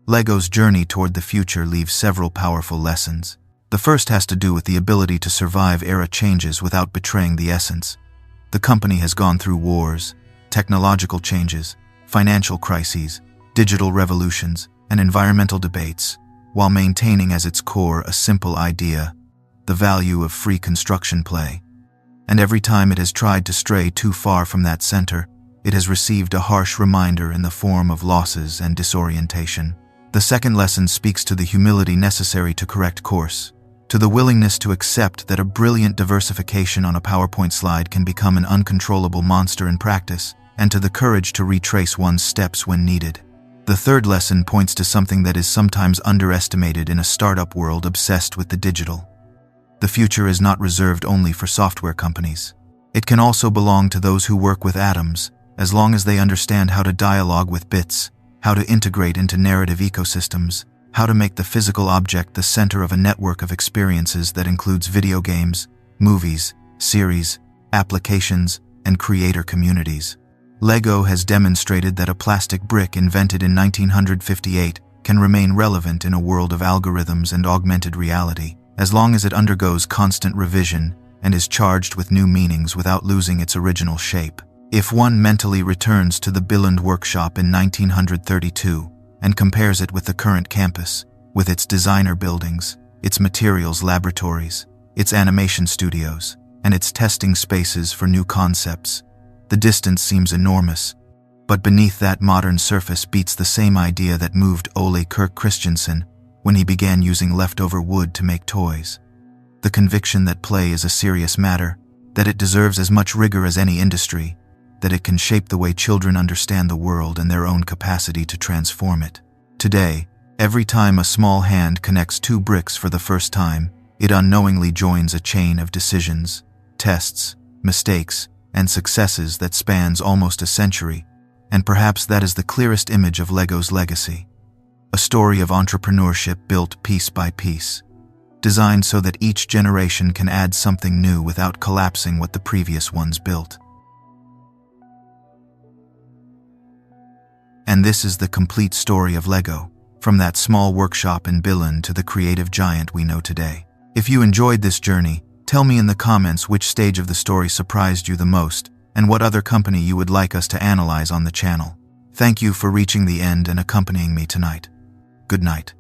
Lego's journey toward the future leaves several powerful lessons. The first has to do with the ability to survive era changes without betraying the essence. The company has gone through wars, technological changes, financial crises, digital revolutions, and environmental debates, while maintaining as its core a simple idea, the value of free construction play. and every time it has tried to stray too far from that center, it has received a harsh reminder in the form of losses and disorientation. The second lesson speaks to the humility necessary to correct course, to the willingness to accept that a brilliant diversification on a PowerPoint slide can become an uncontrollable monster in practice, and to the courage to retrace one's steps when needed. The third lesson points to something that is sometimes underestimated in a startup world obsessed with the digital. The future is not reserved only for software companies. It can also belong to those who work with atoms, as long as they understand how to dialogue with bits, how to integrate into narrative ecosystems, how to make the physical object the center of a network of experiences that includes video games, movies, series, applications, and creator communities. Lego has demonstrated that a plastic brick invented in 1958 can remain relevant in a world of algorithms and augmented reality, as long as it undergoes constant revision and is charged with new meanings without losing its original shape. If one mentally returns to the Billund workshop in 1932 and compares it with the current campus, with its designer buildings, its materials laboratories, its animation studios, and its testing spaces for new concepts, the distance seems enormous. But beneath that modern surface beats the same idea that moved Ole Kirk Christensen when he began using leftover wood to make toys. The conviction that play is a serious matter, that it deserves as much rigor as any industry, that it can shape the way children understand the world and their own capacity to transform it. Today, every time a small hand connects two bricks for the first time, it unknowingly joins a chain of decisions, tests, mistakes, and successes that spans almost a century, and perhaps that is the clearest image of Lego's legacy. A story of entrepreneurship built piece by piece, designed so that each generation can add something new without collapsing what the previous ones built. And this is the complete story of Lego, from that small workshop in Billund to the creative giant we know today. If you enjoyed this journey, tell me in the comments which stage of the story surprised you the most, and what other company you would like us to analyze on the channel. Thank you for reaching the end and accompanying me tonight. Good night.